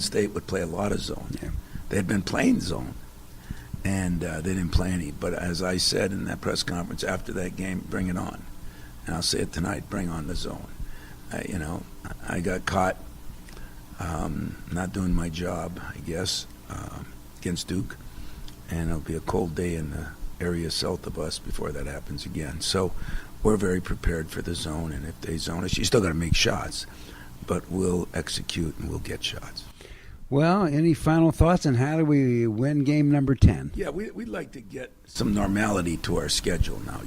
State would play a lot of zone. Yeah. They had been playing zone, and they didn't play any. But as I said in that press conference after that game, bring it on. And I'll say it tonight, bring on the zone. I got caught not doing my job, I guess, against Duke. And it'll be a cold day in the area south of us before that happens again. So we're very prepared for the zone, and if they zone us, you still got to make shots, but we'll execute and we'll get shots. Well, any final thoughts on how do we win game number 10? Yeah, we'd like to get some normality to our schedule now.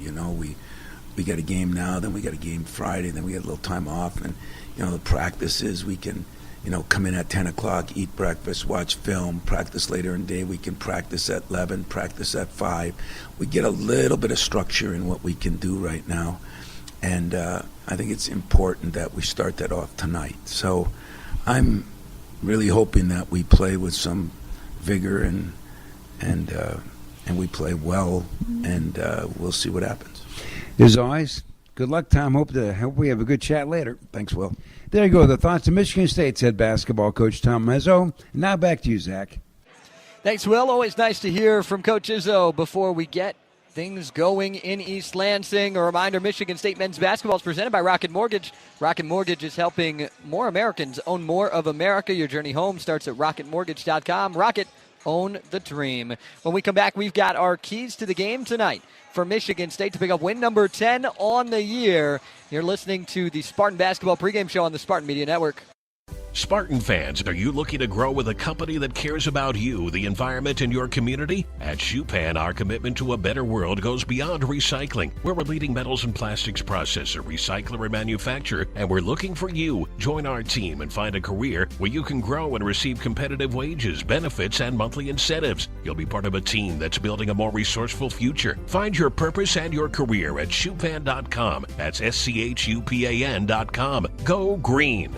We got a game now, then we got a game Friday, then we get a little time off, and the practice is we can come in at 10 o'clock, eat breakfast, watch film, practice later in the day. We can practice at 11, practice at 5. We get a little bit of structure in what we can do right now, and I think it's important that we start that off tonight. So I'm really hoping that we play with some vigor and we play well, and we'll see what happens. As always, good luck, Tom. Hope we have a good chat later. Thanks, Will. There you go. The thoughts of Michigan State's head basketball coach Tom Izzo. Now back to you, Zach. Thanks, Will. Always nice to hear from Coach Izzo before we get things going in East Lansing. A reminder, Michigan State men's basketball is presented by Rocket Mortgage. Rocket Mortgage is helping more Americans own more of America. Your journey home starts at rocketmortgage.com. Rocket, own the dream. When we come back, we've got our keys to the game tonight for Michigan State to pick up win number 10 on the year. You're listening to the Spartan Basketball pregame show on the Spartan Media Network. Spartan fans, are you looking to grow with a company that cares about you, the environment, and your community? At Shupan, our commitment to a better world goes beyond recycling. We're a leading metals and plastics processor, recycler, and manufacturer, and we're looking for you. Join our team and find a career where you can grow and receive competitive wages, benefits, and monthly incentives. You'll be part of a team that's building a more resourceful future. Find your purpose and your career at Shupan.com. That's SCHUPAN.com. Go green.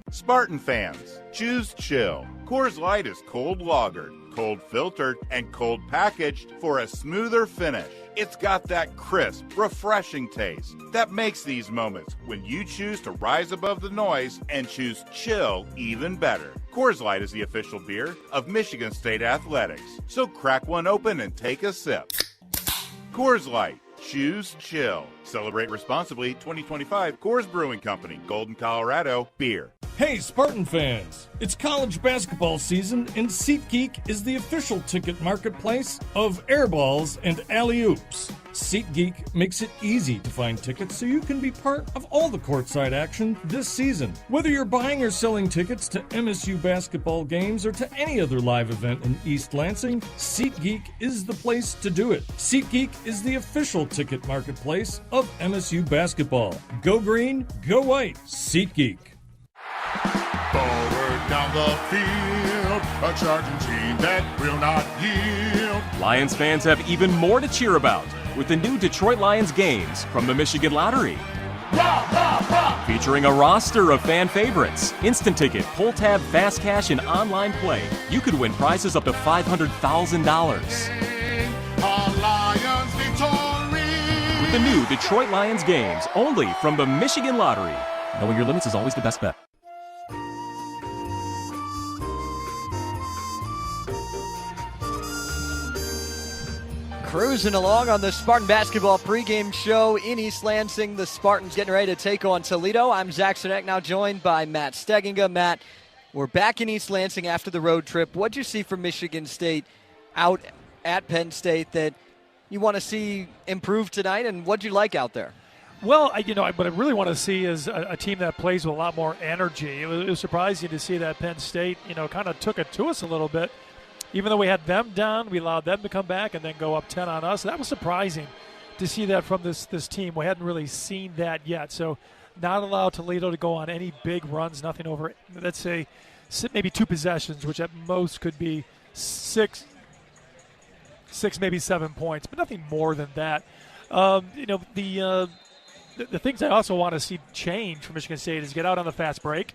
Spartan fans, choose chill. Coors Light is cold lagered, cold filtered, and cold packaged for a smoother finish. It's got that crisp, refreshing taste that makes these moments when you choose to rise above the noise and choose chill even better. Coors Light is the official beer of Michigan State Athletics, so crack one open and take a sip. Coors Light. Choose chill. Celebrate responsibly. 2025 Coors Brewing Company, Golden, Colorado. Beer. Hey, Spartan fans! It's college basketball season, and SeatGeek is the official ticket marketplace of airballs and alley-oops. SeatGeek makes it easy to find tickets so you can be part of all the courtside action this season. Whether you're buying or selling tickets to MSU basketball games or to any other live event in East Lansing, SeatGeek is the place to do it. SeatGeek is the official ticket marketplace of MSU basketball. Go green, go white, SeatGeek. Forward down the field, a charging team that will not yield. Lions fans have even more to cheer about with the new Detroit Lions games from the Michigan Lottery. Rah, rah, rah. Featuring a roster of fan favorites, instant ticket, pull tab, fast cash, and online play. You could win prizes up to $500,000. Our Lions victory. With the new Detroit Lions games, only from the Michigan Lottery. Knowing your limits is always the best bet. Cruising along on the Spartan Basketball pregame show in East Lansing. The Spartans getting ready to take on Toledo. I'm Zach Cernak, now joined by Matt Steginga. Matt, we're back in East Lansing after the road trip. What'd you see from Michigan State out at Penn State that you want to see improve tonight, and what'd you like out there? Well, what I really want to see is a team that plays with a lot more energy. It was surprising to see that Penn State, kind of took it to us a little bit. Even though we had them down, we allowed them to come back and then go up 10 on us. That was surprising to see that from this team. We hadn't really seen that yet. So not allow Toledo to go on any big runs, nothing over, let's say, maybe 2 possessions, which at most could be 6, maybe 7 points, but nothing more than that. The things I also want to see change for Michigan State is get out on the fast break.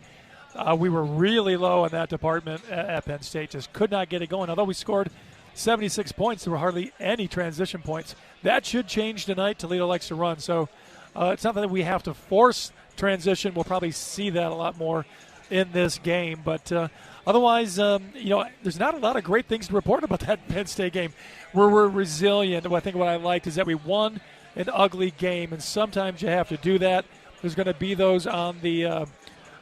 We were really low in that department at Penn State, just could not get it going. Although we scored 76 points, there were hardly any transition points. That should change tonight. Toledo likes to run, so it's not that we have to force transition. We'll probably see that a lot more in this game. But otherwise, there's not a lot of great things to report about that Penn State game. We're resilient. I think what I liked is that we won an ugly game, and sometimes you have to do that. There's going to be those on the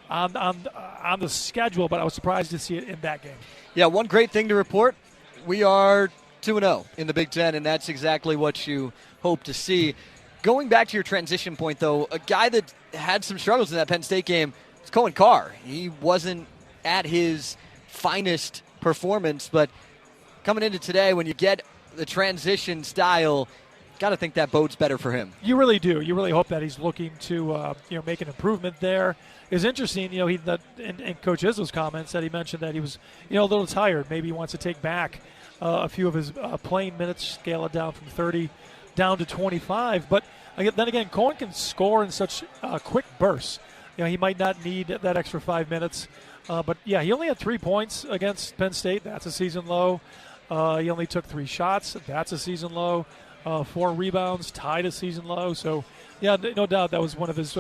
on the schedule, but I was surprised to see it in that game. Yeah, one great thing to report, we are 2-0 in the Big Ten, and that's exactly what you hope to see. Going back to your transition point, though, a guy that had some struggles in that Penn State game is Cohen Carr. He wasn't at his finest performance, but coming into today, when you get the transition style, got to think that bodes better for him. You really do. You really hope that he's looking to make an improvement there. It's interesting, in Coach Izzo's comments that he mentioned that he was a little tired. Maybe he wants to take back a few of his playing minutes, scale it down from 30 down to 25. But then again, Cohen can score in such quick bursts. He might not need that extra 5 minutes. But yeah, he only had 3 points against Penn State. That's a season low. He only took 3 shots. That's a season low. 4 rebounds, tied a season low. So, yeah, no doubt that was one of his,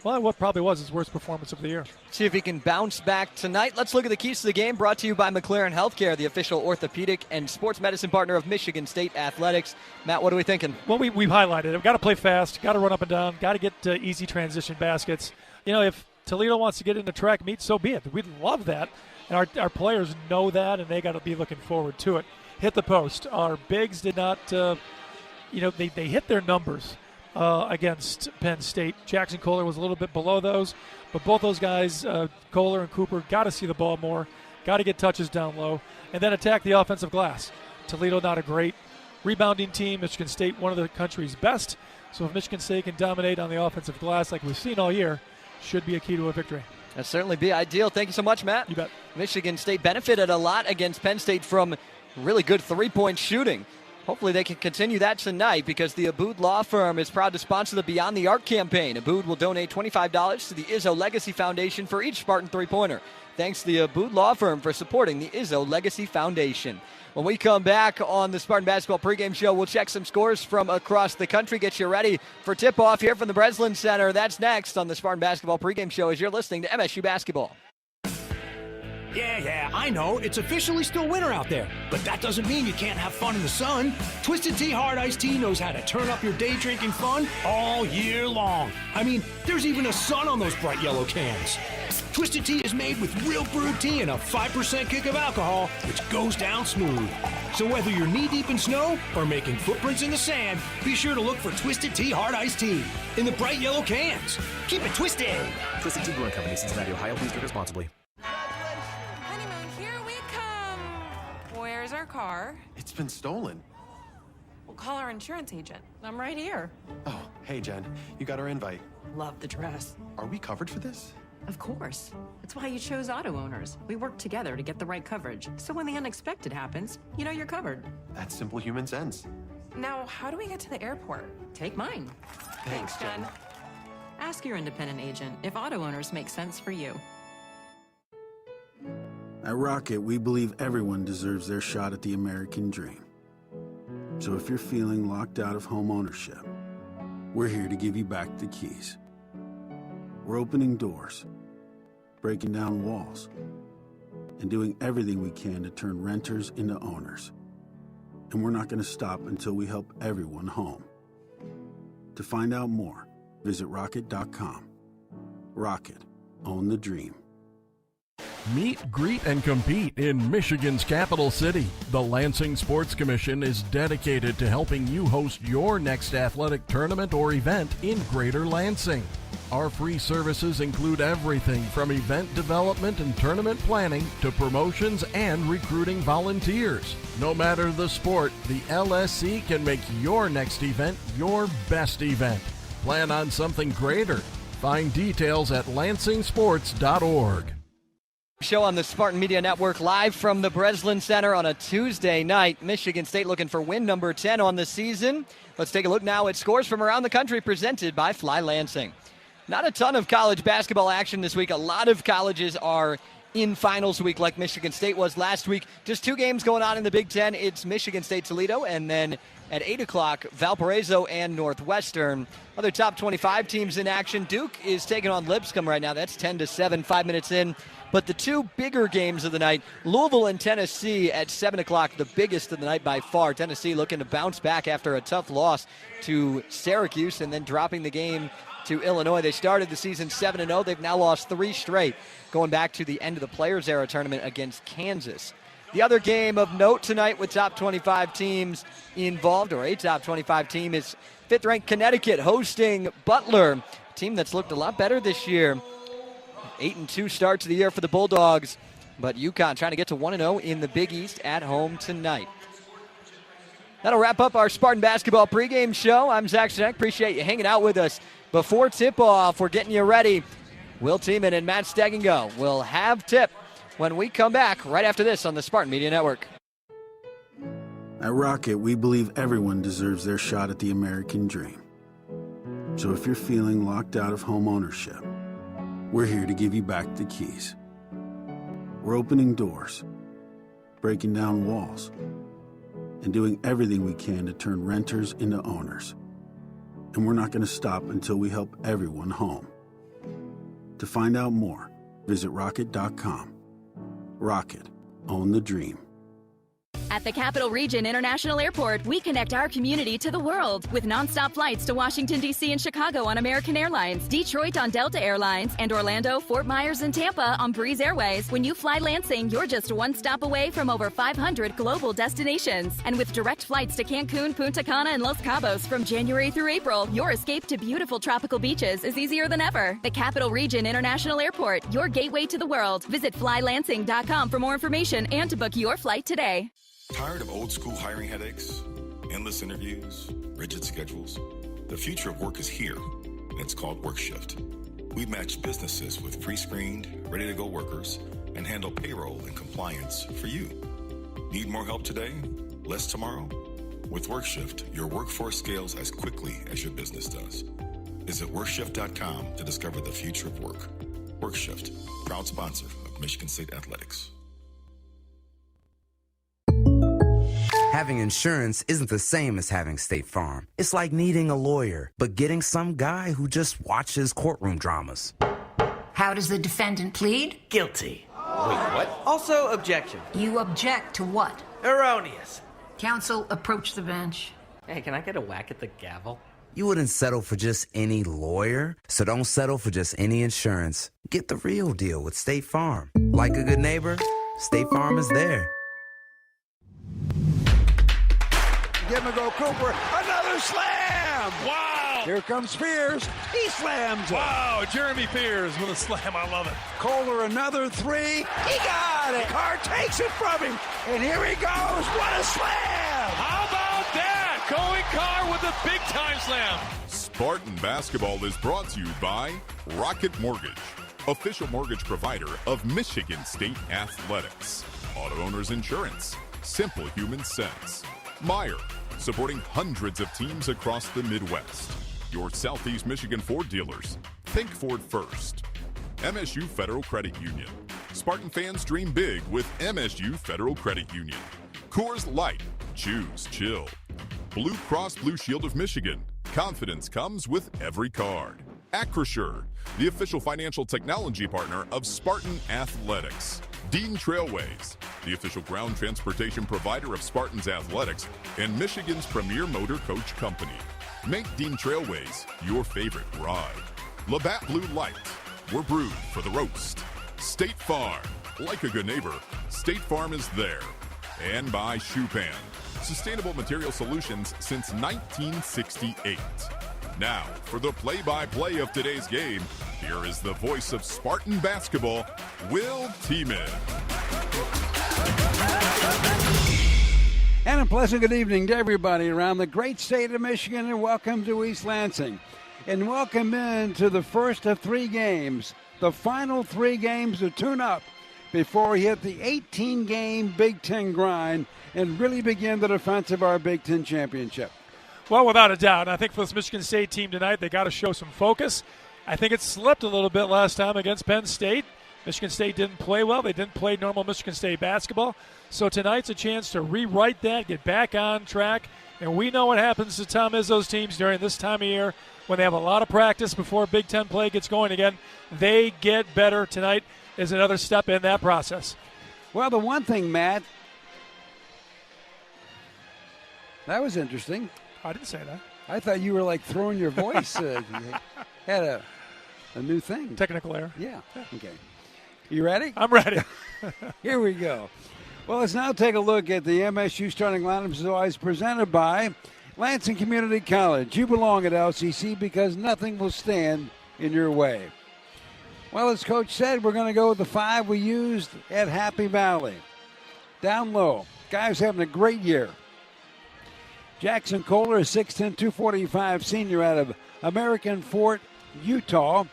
what probably was his worst performance of the year. See if he can bounce back tonight. Let's look at the keys to the game, brought to you by McLaren Healthcare, the official orthopedic and sports medicine partner of Michigan State Athletics. Matt, what are we thinking? Well, we've highlighted it. We've got to play fast, got to run up and down, got to get easy transition baskets. If Toledo wants to get into track meet, so be it. We'd love that. And our players know that, and they got to be looking forward to it. Hit the post. Our bigs did not... they hit their numbers against Penn State. Jackson Kohler was a little bit below those, but both those guys, Kohler and Cooper, got to see the ball more, got to get touches down low, and then attack the offensive glass. Toledo not a great rebounding team. Michigan State, one of the country's best. So if Michigan State can dominate on the offensive glass like we've seen all year, should be a key to a victory. That'd certainly be ideal. Thank you so much, Matt. You bet. Michigan State benefited a lot against Penn State from really good three-point shooting. Hopefully they can continue that tonight because the Abood Law Firm is proud to sponsor the Beyond the Arc campaign. Abood will donate $25 to the Izzo Legacy Foundation for each Spartan three-pointer. Thanks to the Abood Law Firm for supporting the Izzo Legacy Foundation. When we come back on the Spartan Basketball pregame show, we'll check some scores from across the country, get you ready for tip-off here from the Breslin Center. That's next on the Spartan Basketball pregame show as you're listening to MSU Basketball. Yeah, I know. It's officially still winter out there. But that doesn't mean you can't have fun in the sun. Twisted Tea Hard Iced Tea knows how to turn up your day drinking fun all year long. I mean, there's even a sun on those bright yellow cans. Twisted Tea is made with real brewed tea and a 5% kick of alcohol, which goes down smooth. So whether you're knee-deep in snow or making footprints in the sand, be sure to look for Twisted Tea Hard Iced Tea in the bright yellow cans. Keep it twisted. Twisted Tea Brewing Company, Cincinnati, Ohio. Please drink responsibly. Where's our car? It's been stolen. We'll call our insurance agent. I'm right here. Oh, hey, Jen. You got our invite. Love the dress. Are we covered for this? Of course. That's why you chose auto owners. We work together to get the right coverage. So when the unexpected happens, you know you're covered. That's simple human sense. Now, how do we get to the airport? Take mine. Thanks, Jen. Ask your independent agent if auto owners make sense for you. At Rocket, we believe everyone deserves their shot at the American dream. So if you're feeling locked out of home ownership, we're here to give you back the keys. We're opening doors, breaking down walls, and doing everything we can to turn renters into owners. And we're not going to stop until we help everyone home. To find out more, visit rocket.com. Rocket, own the dream. Meet, greet, and compete in Michigan's capital city. The Lansing Sports Commission is dedicated to helping you host your next athletic tournament or event in Greater Lansing. Our free services include everything from event development and tournament planning to promotions and recruiting volunteers. No matter the sport, the LSC can make your next event your best event. Plan on something greater. Find details at lansingsports.org. Show on the Spartan Media Network live from the Breslin Center on a Tuesday night. Michigan State looking for win number 10 on the season. Let's take a look now at scores from around the country presented by Fly Lansing. Not a ton of college basketball action this week. A lot of colleges are in finals week like Michigan State was last week. Just 2 games going on in the Big Ten. It's Michigan State Toledo, and then at 8 o'clock, Valparaiso and Northwestern. Other top 25 teams in action. Duke is taking on Lipscomb right now. That's 10-7, 5 minutes in. But the 2 bigger games of the night, Louisville and Tennessee at 7 o'clock, the biggest of the night by far. Tennessee looking to bounce back after a tough loss to Syracuse and then dropping the game to Illinois. They started the season 7-0. They've now lost 3 straight, going back to the end of the Players Era tournament against Kansas. The other game of note tonight with top 25 teams involved, or a top 25 team, is 5th-ranked Connecticut hosting Butler, a team that's looked a lot better this year. 8-2 start to the year for the Bulldogs, but UConn trying to get to 1-0 in the Big East at home tonight. That'll wrap up our Spartan basketball pregame show. I'm Zach Steck. Appreciate you hanging out with us. Before tip-off, we're getting you ready. Will Tiemann and Matt Stegengo will have tip when we come back right after this on the Spartan Media Network. At Rocket, we believe everyone deserves their shot at the American dream. So if you're feeling locked out of home ownership, we're here to give you back the keys. We're opening doors, breaking down walls, and doing everything we can to turn renters into owners. And we're not going to stop until we help everyone home. To find out more, visit rocket.com. Rocket, own the dream. At the Capital Region International Airport, we connect our community to the world with nonstop flights to Washington, D.C. and Chicago on American Airlines, Detroit on Delta Airlines, and Orlando, Fort Myers, and Tampa on Breeze Airways. When you fly Lansing, you're just one stop away from over 500 global destinations. And with direct flights to Cancun, Punta Cana, and Los Cabos from January through April, your escape to beautiful tropical beaches is easier than ever. The Capital Region International Airport, your gateway to the world. Visit flylansing.com for more information and to book your flight today. Tired of old school hiring headaches, endless interviews, rigid schedules? The future of work is here, and it's called WorkShift. We match businesses with pre-screened, ready-to-go workers and handle payroll and compliance for you. Need more help today? Less tomorrow? With WorkShift, your workforce scales as quickly as your business does. Visit WorkShift.com to discover the future of work. WorkShift, proud sponsor of Michigan State Athletics. Having insurance isn't the same as having State Farm. It's like needing a lawyer, but getting some guy who just watches courtroom dramas. How does the defendant plead? Guilty. Wait, what? Also, objection. You object to what? Erroneous. Counsel, approach the bench. Hey, can I get a whack at the gavel? You wouldn't settle for just any lawyer, so don't settle for just any insurance. Get the real deal with State Farm. Like a good neighbor, State Farm is there. Give him a go, Cooper. Another slam! Wow! Here comes Spears. He slams it. Wow, Jeremy Spears with a slam. I love it. Kohler, another 3. He got it. Carr takes it from him. And here he goes. What a slam! How about that? Going Carr with a big-time slam. Spartan basketball is brought to you by Rocket Mortgage, official mortgage provider of Michigan State Athletics. Auto Owners Insurance, simple human sense. Meyer, supporting hundreds of teams across the Midwest. Your Southeast Michigan Ford dealers. Think Ford first. MSU Federal Credit Union. Spartan fans dream big with MSU Federal Credit Union. Coors Light. Choose chill. Blue Cross Blue Shield of Michigan. Confidence comes with every card. Acrisure, the official financial technology partner of Spartan Athletics. Dean Trailways, the official ground transportation provider of Spartans Athletics and Michigan's premier motor coach company. Make Dean Trailways your favorite ride. Labatt Blue Light, we're brewed for the roast. State Farm, like a good neighbor, State Farm is there. And by Shupan, sustainable material solutions since 1968. Now, for the play-by-play of today's game, here is the voice of Spartan basketball, Will Tiemann. And a pleasant good evening to everybody around the great state of Michigan, and welcome to East Lansing. And welcome in to the first of 3 games, the final 3 games to tune up before we hit the 18-game Big Ten grind and really begin the defense of our Big Ten championship. Well, without a doubt. I think for this Michigan State team tonight, they got to show some focus. I think it slipped a little bit last time against Penn State. Michigan State didn't play well. They didn't play normal Michigan State basketball. So tonight's a chance to rewrite that, get back on track. And we know what happens to Tom Izzo's teams during this time of year when they have a lot of practice before Big Ten play gets going again. They get better. Tonight is another step in that process. Well, the one thing, Matt, that was interesting. I didn't say that. I thought you were like throwing your voice. You had a new thing. Technical error. Yeah. Okay. You ready? I'm ready. Here we go. Well, let's now take a look at the MSU starting lineups as always presented by Lansing Community College. You belong at LCC because nothing will stand in your way. Well, as Coach said, we're going to go with the 5 we used at Happy Valley. Down low. Guy's having a great year. Jackson Kohler, a 6'10", 245 senior out of American Fort, Utah.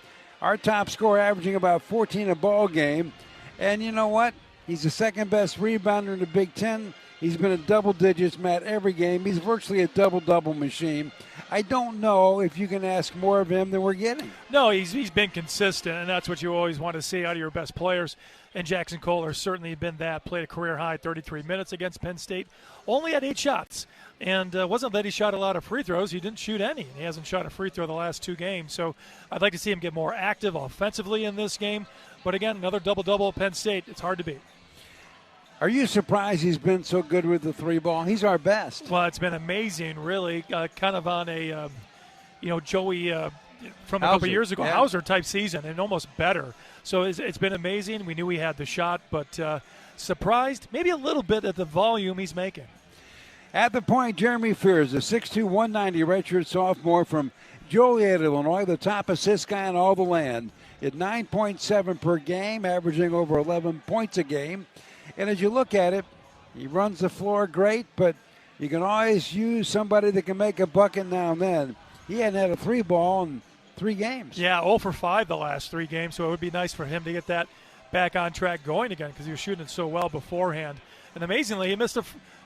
Our top scorer averaging about 14 a ball game. And you know what? He's the second best rebounder in the Big Ten. He's been in double digits, Matt, every game. He's virtually a double-double machine. I don't know if you can ask more of him than we're getting. No, he's been consistent, and that's what you always want to see out of your best players. And Jackson Kohler certainly been that. Played a career-high 33 minutes against Penn State. Only had 8 shots. And wasn't that he shot a lot of free throws. He didn't shoot any. He hasn't shot a free throw the last 2 games. So I'd like to see him get more active offensively in this game. But again, another double-double at Penn State. It's hard to beat. Are you surprised he's been so good with the 3-ball? He's our best. Well, it's been amazing, really. Kind of on a, Joey from a Hauser, couple years ago, yeah. Hauser-type season, and almost better. So it's been amazing. We knew he had the shot, but surprised maybe a little bit at the volume he's making. At the point, Jeremy Fears, a 6'2", 190 redshirt sophomore from Joliet, Illinois, the top assist guy in all the land at 9.7 per game, averaging over 11 points a game. And as you look at it, he runs the floor great, but you can always use somebody that can make a bucket now and then. He hadn't had a 3-ball in 3 games. Yeah, 0 for 5 the last 3 games, so it would be nice for him to get that back on track going again because he was shooting it so well beforehand. And amazingly, he missed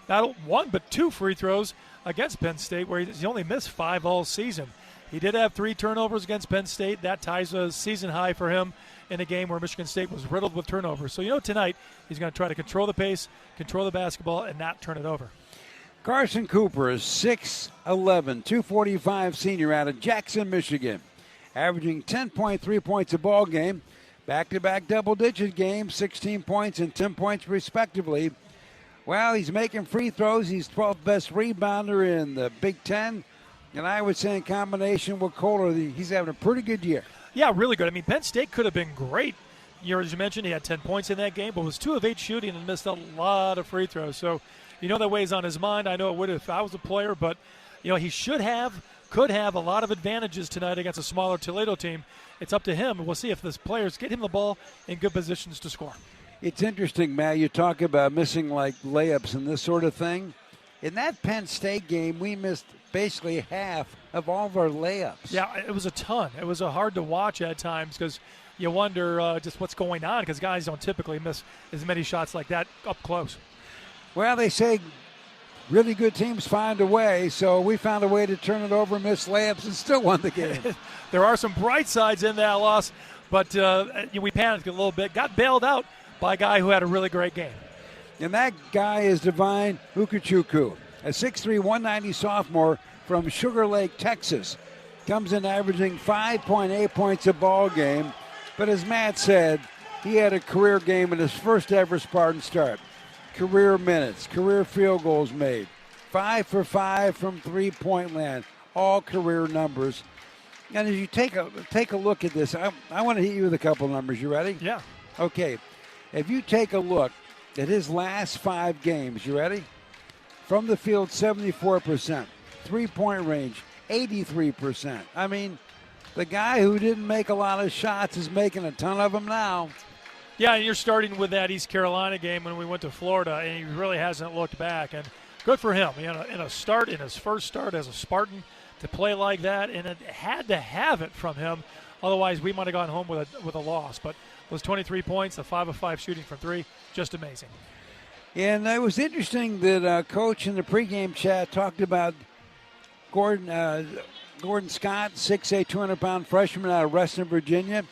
not 1 but 2 free throws against Penn State, where he's only missed 5 all season. He did have 3 turnovers against Penn State. That ties a season high for him in a game where Michigan State was riddled with turnovers. So, tonight he's going to try to control the pace, control the basketball, and not turn it over. Carson Cooper is 6'11", 245 senior out of Jackson, Michigan, averaging 10.3 points a ball game. Back-to-back double-digit games, 16 points and 10 points respectively. Well, he's making free throws. He's 12th best rebounder in the Big Ten. And I would say in combination with Kohler, he's having a pretty good year. Yeah, really good. I mean, Penn State could have been great. As you mentioned, he had 10 points in that game, but was 2 of 8 shooting and missed a lot of free throws. So, that weighs on his mind. I know it would if I was a player, but, he could have a lot of advantages tonight against a smaller Toledo team. It's up to him. We'll see if the players get him the ball in good positions to score. It's interesting, Matt. You talk about missing like layups and this sort of thing. In that Penn State game, we missed basically half of all of our layups. Yeah, it was a ton. It was hard to watch at times because you wonder just what's going on because guys don't typically miss as many shots like that up close. Well, they say really good teams find a way, so we found a way to turn it over, miss layups, and still won the game. There are some bright sides in that loss, but we panicked a little bit, got bailed out by a guy who had a really great game. And that guy is Divine Ukachukwu, a 6'3", 190 sophomore from Sugar Lake, Texas. Comes in averaging 5.8 points a ball game. But as Matt said, he had a career game in his first ever Spartan start. Career minutes, career field goals made. 5 for 5 from three-point land. All career numbers. And as you take a look at this, I want to hit you with a couple numbers. You ready? Yeah. Okay. If you take a look at his last 5 games, you ready? From the field, 74%. Three-point range, 83%. I mean, the guy who didn't make a lot of shots is making a ton of them now. Yeah, and you're starting with that East Carolina game when we went to Florida, and he really hasn't looked back. And good for him. In his first start as a Spartan, to play like that, and it had to have it from him. Otherwise, we might have gone home with a loss. But those 23 points, the 5 of 5 shooting from 3, just amazing. And it was interesting that Coach in the pregame chat talked about Gordon Scott, 6'8", 200-pound freshman out of Reston, Virginia.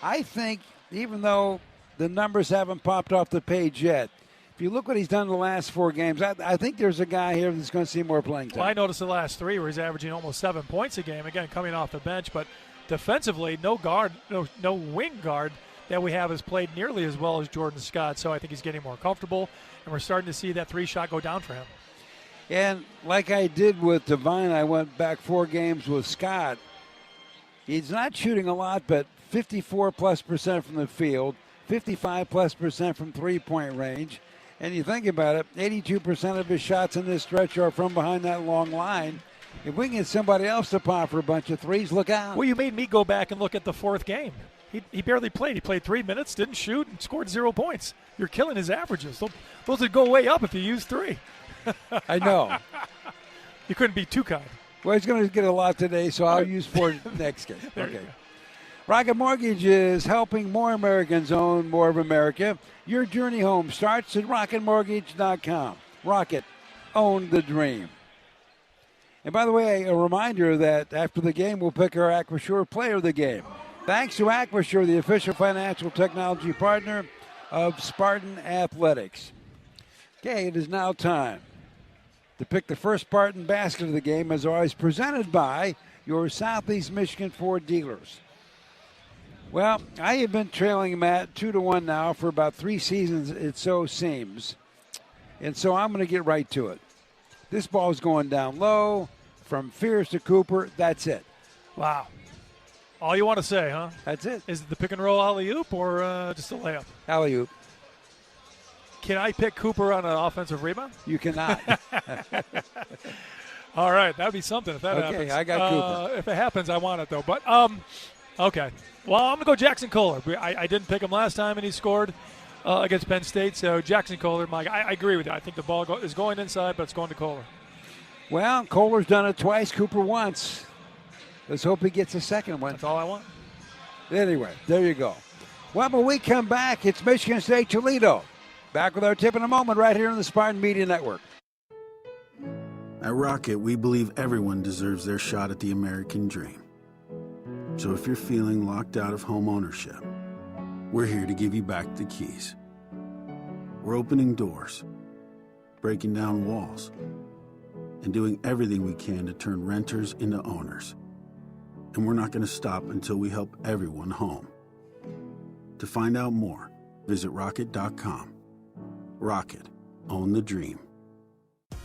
I think even though the numbers haven't popped off the page yet. If you look what he's done in the last 4 games, I think there's a guy here that's going to see more playing time. Well, I noticed the last 3 where he's averaging almost 7 points a game, again, coming off the bench. But defensively, no wing guard that we have has played nearly as well as Jordan Scott. So I think he's getting more comfortable, and we're starting to see that 3-shot go down for him. And like I did with Devine, I went back 4 games with Scott. He's not shooting a lot, but 54+% from the field, 55+% from three-point range. And you think about it, 82% of his shots in this stretch are from behind that long line. If we can get somebody else to pop for a bunch of threes, look out. Well, you made me go back and look at the 4th game. He barely played. He played 3 minutes, didn't shoot, and scored 0 points. You're killing his averages. Those would go way up if you use 3. I know. You couldn't be too kind. Well, he's going to get a lot today, so I'll use 4 next game. Okay. Rocket Mortgage is helping more Americans own more of America. Your journey home starts at rocketmortgage.com. Rocket, own the dream. And by the way, a reminder that after the game, we'll pick our Aquasure Player of the Game. Thanks to Aquasure, the official financial technology partner of Spartan Athletics. Okay, it is now time to pick the first Spartan basket of the game, as always, presented by your Southeast Michigan Ford dealers. Well, I have been trailing Matt 2-1 now for about 3 seasons, it so seems. And so I'm going to get right to it. This ball is going down low, from Fierce to Cooper. That's it. Wow. All you want to say, huh? That's it. Is it the pick and roll alley-oop or just a layup? Alley-oop. Can I pick Cooper on an offensive rebound? You cannot. All right, that would be something if that happens. Okay, I got Cooper. If it happens, I want it, though. But, okay. Well, I'm going to go Jackson Kohler. I didn't pick him last time, and he scored against Penn State. So Jackson Kohler, Mike, I agree with you. I think the ball is going inside, but it's going to Kohler. Well, Kohler's done it twice, Cooper once. Let's hope he gets a second one. That's all I want. Anyway, there you go. Well, when we come back, it's Michigan State Toledo. Back with our tip in a moment right here on the Spartan Media Network. At Rocket, we believe everyone deserves their shot at the American dream. So if you're feeling locked out of home ownership, we're here to give you back the keys. We're opening doors, breaking down walls, and doing everything we can to turn renters into owners. And we're not going to stop until we help everyone home. To find out more, visit rocket.com. Rocket, own the dream.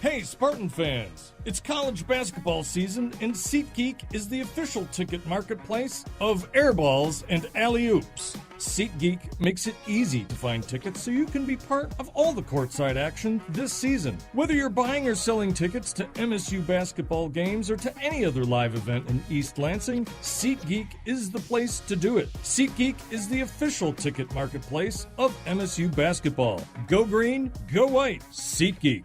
Hey, Spartan fans! It's college basketball season, and SeatGeek is the official ticket marketplace of airballs and alley-oops. SeatGeek makes it easy to find tickets so you can be part of all the courtside action this season. Whether you're buying or selling tickets to MSU basketball games or to any other live event in East Lansing, SeatGeek is the place to do it. SeatGeek is the official ticket marketplace of MSU basketball. Go green, go white, SeatGeek.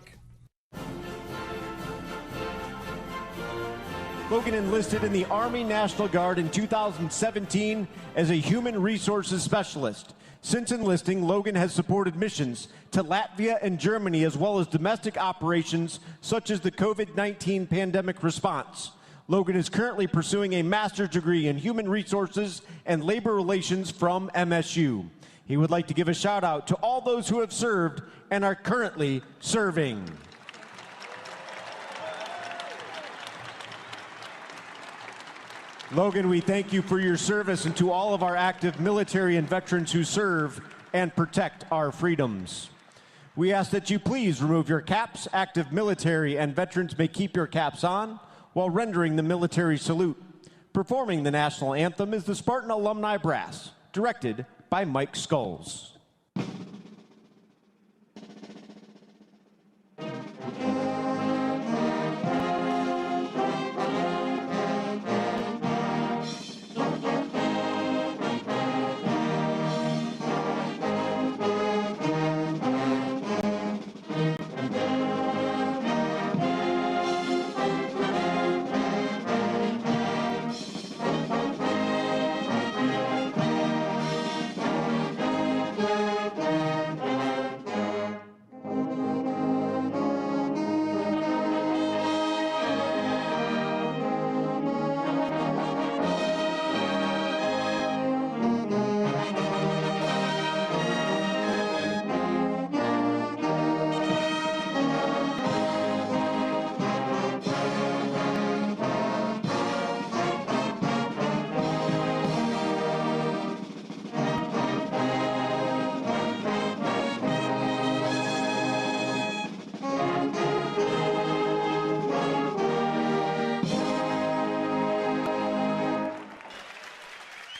Logan enlisted in the Army National Guard in 2017 as a human resources specialist. Since enlisting, Logan has supported missions to Latvia and Germany, as well as domestic operations such as the COVID-19 pandemic response. Logan is currently pursuing a master's degree in human resources and labor relations from MSU. He would like to give a shout out to all those who have served and are currently serving. Logan, we thank you for your service, and to all of our active military and veterans who serve and protect our freedoms. We ask that you please remove your caps. Active military and veterans may keep your caps on while rendering the military salute. Performing the national anthem is the Spartan Alumni Brass, directed by Mike Skulls.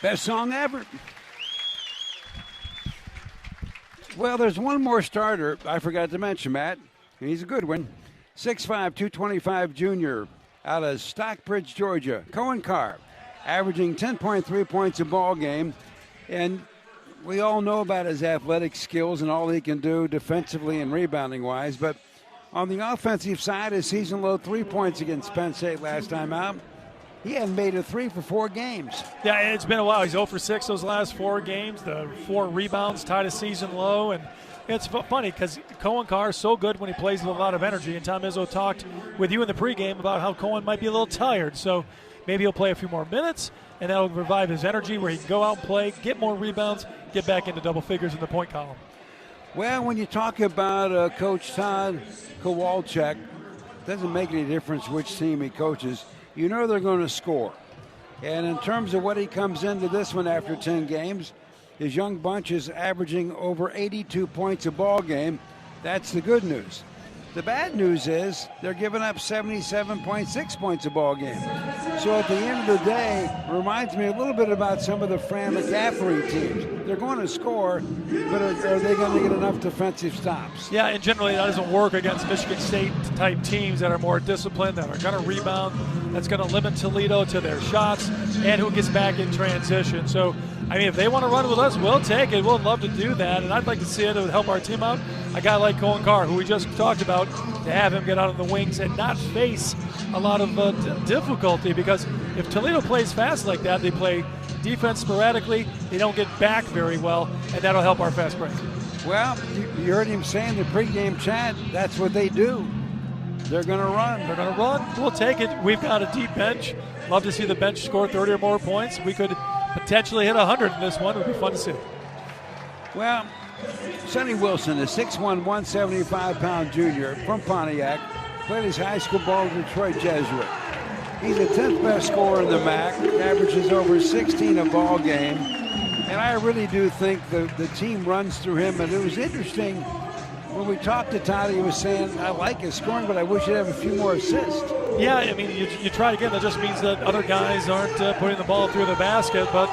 Best song ever. Well, there's one more starter I forgot to mention, Matt. He's a good one. 6'5", 225 junior out of Stockbridge, Georgia. Cohen Carr, averaging 10.3 points a ball game. And we all know about his athletic skills and all he can do defensively and rebounding-wise. But on the offensive side, his season-low 3 points against Penn State last time out. He hadn't made a 3 for 4 games. Yeah, it's been a while. He's 0 for 6 those last 4 games. The 4 rebounds tied a season low. And it's funny because Cohen Carr is so good when he plays with a lot of energy. And Tom Izzo talked with you in the pregame about how Cohen might be a little tired. So maybe he'll play a few more minutes, and that'll revive his energy where he can go out and play, get more rebounds, get back into double figures in the point column. Well, when you talk about Coach Todd Kowalczyk, it doesn't make any difference which team he coaches. You know they're going to score. And in terms of what he comes into this one after 10 games, his young bunch is averaging over 82 points a ball game. That's the good news. The bad news is they're giving up 77.6 points a ball game. So at the end of the day, it reminds me a little bit about some of the Fran McCaffrey teams. They're going to score, but are they going to get enough defensive stops? Yeah, and generally that doesn't work against Michigan State-type teams that are more disciplined, that are going to rebound, that's going to limit Toledo to their shots, and who gets back in transition. So, I mean, if they want to run with us, we'll take it. We'll love to do that, and I'd like to see it. It would help our team out. A guy like Cohen Carr, who we just talked about, to have him get out on the wings and not face a lot of difficulty, because if Toledo plays fast like that, they play defense sporadically, they don't get back very well, and that'll help our fast break. Well, you heard him saying in the pregame chat, that's what they do. They're going to run. They're going to run. We'll take it. We've got a deep bench. Love to see the bench score 30 or more points. We could potentially hit 100 in this one. It would be fun to see. Well, Sonny Wilson, a 6'1", 175-pound junior from Pontiac, played his high school ball at Detroit Jesuit. He's the 10th best scorer in the MAC, averages over 16 a ball game. And I really do think the team runs through him. And it was interesting when we talked to Todd, he was saying, I like his scoring, but I wish he'd have a few more assists. Yeah, I mean, you try again. That just means that other guys aren't putting the ball through the basket. But,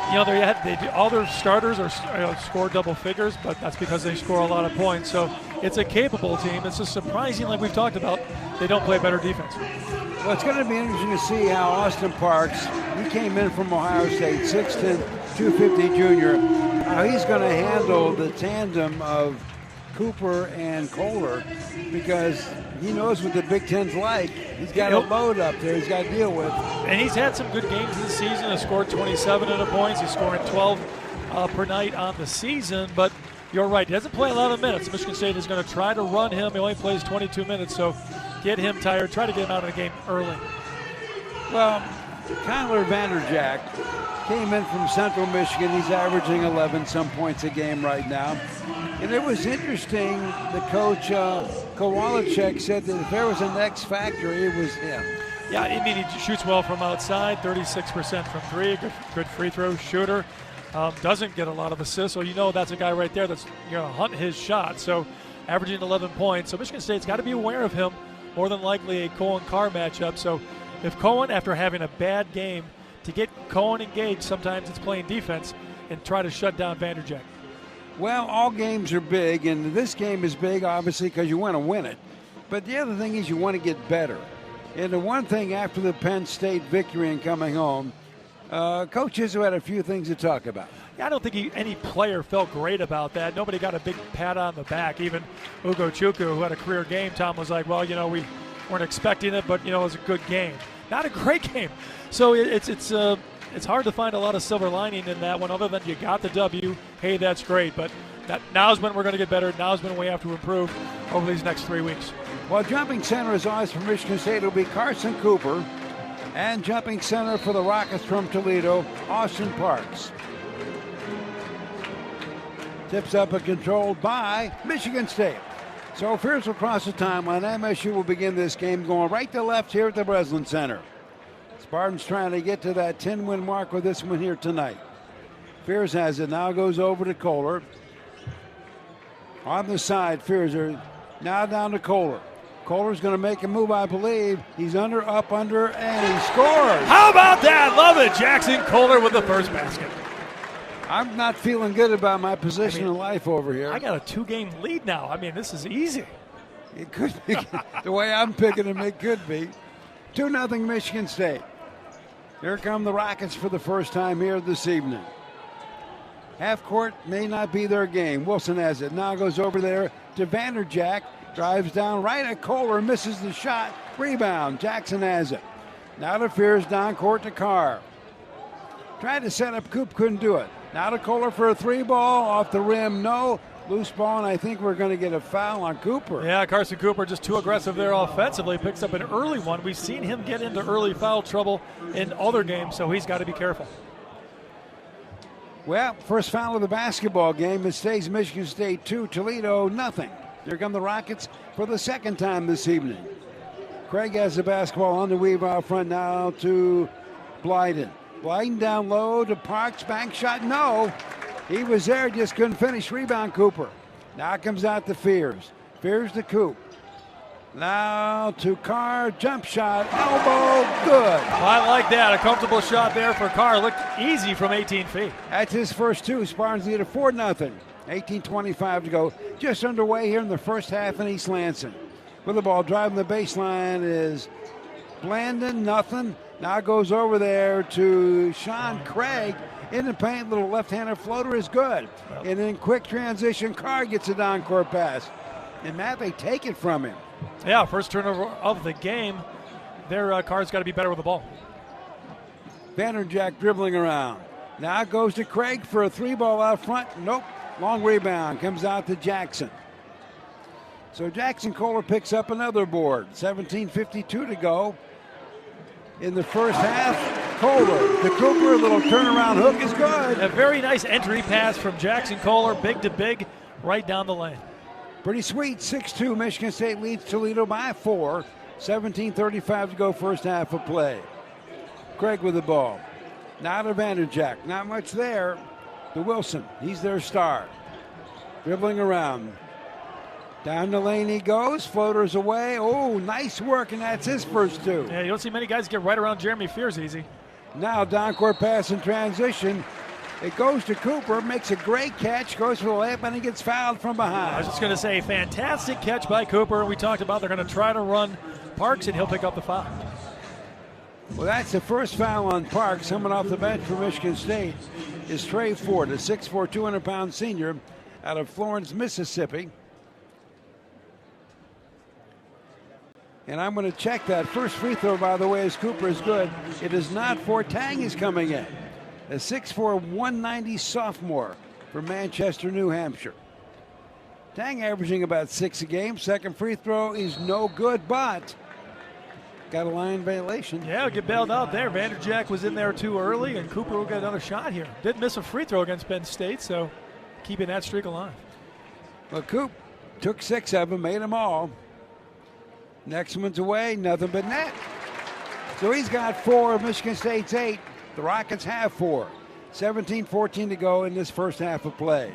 you know, all their starters are score double figures, but that's because they score a lot of points. So it's a capable team. It's just surprising, like we've talked about, they don't play better defense. Well, it's going to be interesting to see how Austin Parks, he came in from Ohio State, 6'10", 250 junior, how he's going to handle the tandem of Cooper and Kohler, because he knows what the Big Ten's like. He's got a load up there he's got to deal with. And he's had some good games this season. He's scored 27 in the points. He's scoring 12 per night on the season. But you're right, he doesn't play a lot of minutes. Michigan State is going to try to run him. He only plays 22 minutes, so get him tired. Try to get him out of the game early. Well, Kyler Vanderjack came in from Central Michigan. He's averaging 11 some points a game right now. And it was interesting, the coach Kowalczyk said that if there was an X factor, it was him. Yeah, I mean, he shoots well from outside, 36% from three, good free throw shooter. Doesn't get a lot of assists, so you know that's a guy right there that's going to hunt his shot. So averaging 11 points. So Michigan State's got to be aware of him, more than likely a Cohen-Carr matchup. So if Cohen, after having a bad game, to get Cohen engaged, sometimes it's playing defense and try to shut down Vanderjack. Well, all games are big, and this game is big, obviously, because you want to win it. But the other thing is you want to get better. And the one thing after the Penn State victory and coming home, Coach Izzo had a few things to talk about. I don't think any player felt great about that. Nobody got a big pat on the back. Even Ugo Chukwu, who had a career game, Tom was like, well, you know, we weren't expecting it, but, you know, it was a good game. Not a great game. So it's hard to find a lot of silver lining in that one, other than you got the W. Hey, that's great, but now's when we're going to get better. Now's when we have to improve over these next 3 weeks. Well, jumping center is always for Michigan State. It'll be Carson Cooper. And jumping center for the Rockets from Toledo, Austin Parks. Tips up and controlled by Michigan State. So Fierce will cross the timeline. MSU will begin this game going right to left here at the Breslin Center. Spartans trying to get to that 10-win mark with this one here tonight. Fierce has it. Now goes over to Kohler. On the side, Fierce now down to Kohler. Kohler's going to make a move, I believe. He's under, up, under, and he scores. How about that? Love it. Jackson Kohler with the first basket. I'm not feeling good about my position in life over here. I got a 2-game lead now. I mean, this is easy. It could be. The way I'm picking him, it could be. 2-0 Michigan State. Here come the Rockets for the first time here this evening. Half court may not be their game. Wilson has it. Now goes over there to Vanderjack. Drives down right at Kohler. Misses the shot. Rebound. Jackson has it. Now to Fears down court to Carr. Tried to set up Coop. Couldn't do it. Now to Kohler for a 3-ball. Off the rim. No. Loose ball, and I think we're going to get a foul on Cooper. Yeah, Carson Cooper just too aggressive there offensively. Picks up an early one. We've seen him get into early foul trouble in other games, so he's got to be careful. Well, first foul of the basketball game. It stays Michigan State 2, Toledo nothing. Here come the Rockets for the second time this evening. Craig has the basketball on the weave out front now to Blyden. Blyden down low to Parks. Bank shot, no. He was there, just couldn't finish. Rebound, Cooper. Now comes out to Fears. Fears to Coop. Now to Carr. Jump shot. Elbow. Good. I like that. A comfortable shot there for Carr. Looked easy from 18 feet. That's his first two. Spartans lead at 4-0. 18:25 to go. Just underway here in the first half in East Lansing. With the ball driving the baseline is Blandon. Nothing. Now goes over there to Sean Craig. In the paint, little left-handed floater is good. And then quick transition, Carr gets a down-court pass. And Matt, they take it from him. Yeah, first turnover of the game. Their Carr's got to be better with the ball. Vanderjack dribbling around. Now goes to Craig for a 3-ball out front. Nope. Long rebound. Comes out to Jackson. So Jackson Kohler picks up another board. 17:52 to go. In the first half, Kohler, the Cooper, a little turnaround hook is good. A very nice entry pass from Jackson Kohler, big to big, right down the lane. Pretty sweet. 6-2, Michigan State leads Toledo by 4. 17:35 to go, first half of play. Craig with the ball. Now to Vanderjack. Not much there. To Wilson. He's their star. Dribbling around. Down the lane he goes. Floaters away. Oh, nice work, and that's his first two. Yeah, you don't see many guys get right around Jeremy Fears easy. Now down-court pass in transition. It goes to Cooper, makes a great catch, goes for the layup, and he gets fouled from behind. I was just going to say, fantastic catch by Cooper. We talked about they're going to try to run Parks, and he'll pick up the foul. Well, that's the first foul on Parks. Coming off the bench for Michigan State is Trey Ford, a 6'4", 200-pound senior out of Florence, Mississippi. And I'm going to check that. First free throw, by the way, as Cooper is good. It is not for Tang is coming in. A 6'4", 190 sophomore from Manchester, New Hampshire. Tang averaging about 6 a game. Second free throw is no good, but got a line violation. Yeah, get bailed out there. Vanderjack was in there too early, and Cooper will get another shot here. Didn't miss a free throw against Penn State, so keeping that streak alive. Well, Coop took 6 of them, made them all. Next one's away, nothing but net. So he's got 4, Michigan State's 8. The Rockets have 4. 17:14 to go in this first half of play.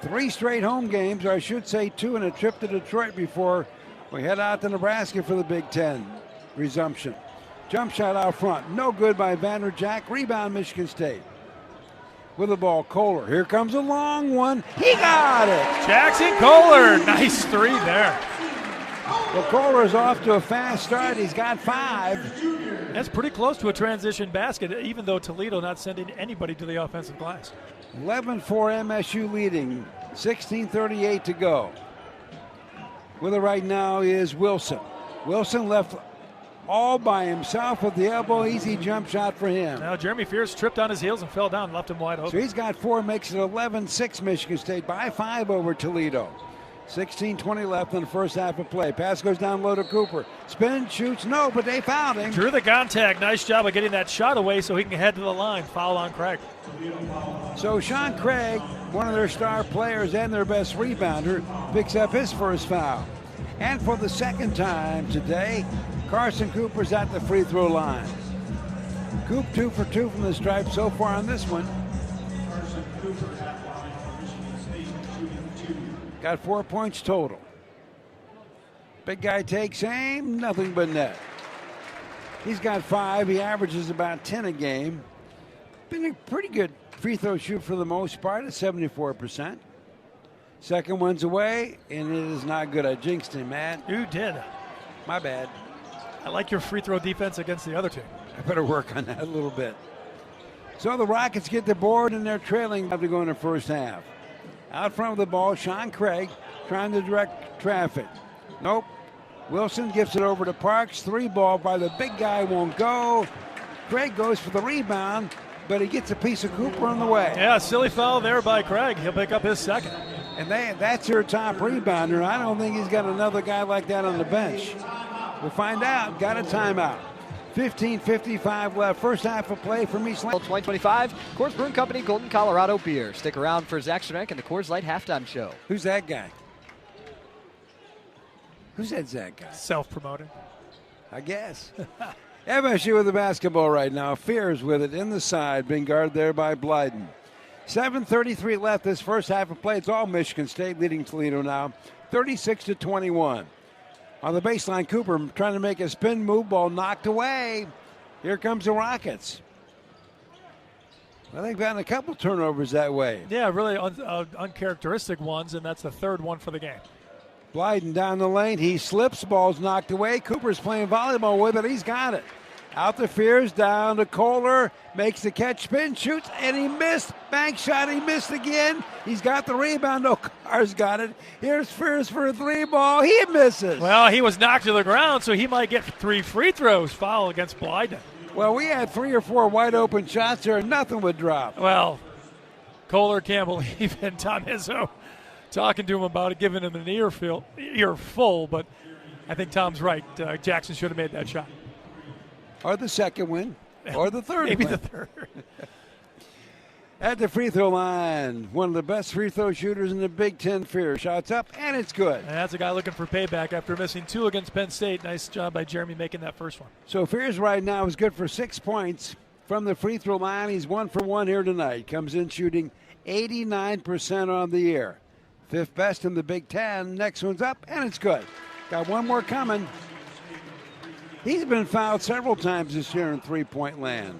3 straight home games, or I should say 2, and a trip to Detroit before we head out to Nebraska for the Big Ten resumption. Jump shot out front, no good by Vanderjack. Rebound, Michigan State. With the ball, Kohler. Here comes a long one. He got it! Jackson Kohler, nice 3 there. Well, Kohler's off to a fast start. He's got 5. That's pretty close to a transition basket, even though Toledo not sending anybody to the offensive glass. 11-4 MSU leading. 16:38 to go. With it right now is Wilson. Wilson left all by himself with the elbow. Easy jump shot for him. Now Jeremy Fears tripped on his heels and fell down, left him wide open. So he's got 4, makes it 11-6 Michigan State by 5 over Toledo. 16:20 left in the first half of play. Pass goes down low to Cooper. Spin, shoots, no, but they fouled him. Drew the contact. Nice job of getting that shot away so he can head to the line. Foul on Craig. So Sean Craig, one of their star players and their best rebounder, picks up his first foul. And for the second time today, Carson Cooper's at the free throw line. Coop 2 for 2 from the stripe so far on this one. Got 4 points total. Big guy takes aim, nothing but net. He's got 5. He averages about 10 a game. Been a pretty good free throw shoot for the most part at 74%. Second one's away, and it is not good. I jinxed him, man. You did. My bad. I like your free throw defense against the other team. I better work on that a little bit. So the Rockets get the board, and they're trailing to go in the first half. Out front of the ball, Sean Craig trying to direct traffic. Nope. Wilson gives it over to Parks. 3 ball by the big guy won't go. Craig goes for the rebound, but he gets a piece of Cooper on the way. Yeah, silly foul there by Craig. He'll pick up his second. And that's your top rebounder. I don't think he's got another guy like that on the bench. We'll find out. Got a timeout. 15:55 left. First half of play from East Lansing. 2025, Coors Brewing Company, Golden, Colorado beer. Stick around for Zach Strenk and the Coors Light halftime show. Who's that guy? Who's that Zach guy? Self-promoted. I guess. MSU with the basketball right now. Fears with it in the side, being guarded there by Blyden. 7:33 left this first half of play. It's all Michigan State leading Toledo now, 36-21. On the baseline, Cooper trying to make a spin move, ball knocked away. Here comes the Rockets. I think they've gotten a couple turnovers that way. Yeah, really uncharacteristic ones, and that's the third one for the game. Blyden down the lane. He slips, ball's knocked away. Cooper's playing volleyball with it. He's got it. Out to Fears, down to Kohler, makes the catch, spin, shoots, and he missed. Bank shot, he missed again. He's got the rebound. No, Carr's got it. Here's Fears for a 3 ball. He misses. Well, he was knocked to the ground, so he might get 3 free throws. Foul against Blyden. Well, we had 3 or 4 wide open shots there, and nothing would drop. Well, Kohler can't believe it. Tom Izzo talking to him about it, giving him an earful, but I think Tom's right. Jackson should have made that shot. Or the second win, or the third Maybe win. the third. At the free throw line, one of the best free throw shooters in the Big Ten. Fear shots up, and it's good. And that's a guy looking for payback after missing 2 against Penn State. Nice job by Jeremy making that first one. So Fears right now is good for 6 points from the free throw line. He's 1 for 1 here tonight. Comes in shooting 89% on the year. 5th best in the Big Ten. Next one's up, and it's good. Got one more coming. He's been fouled several times this year in three-point land.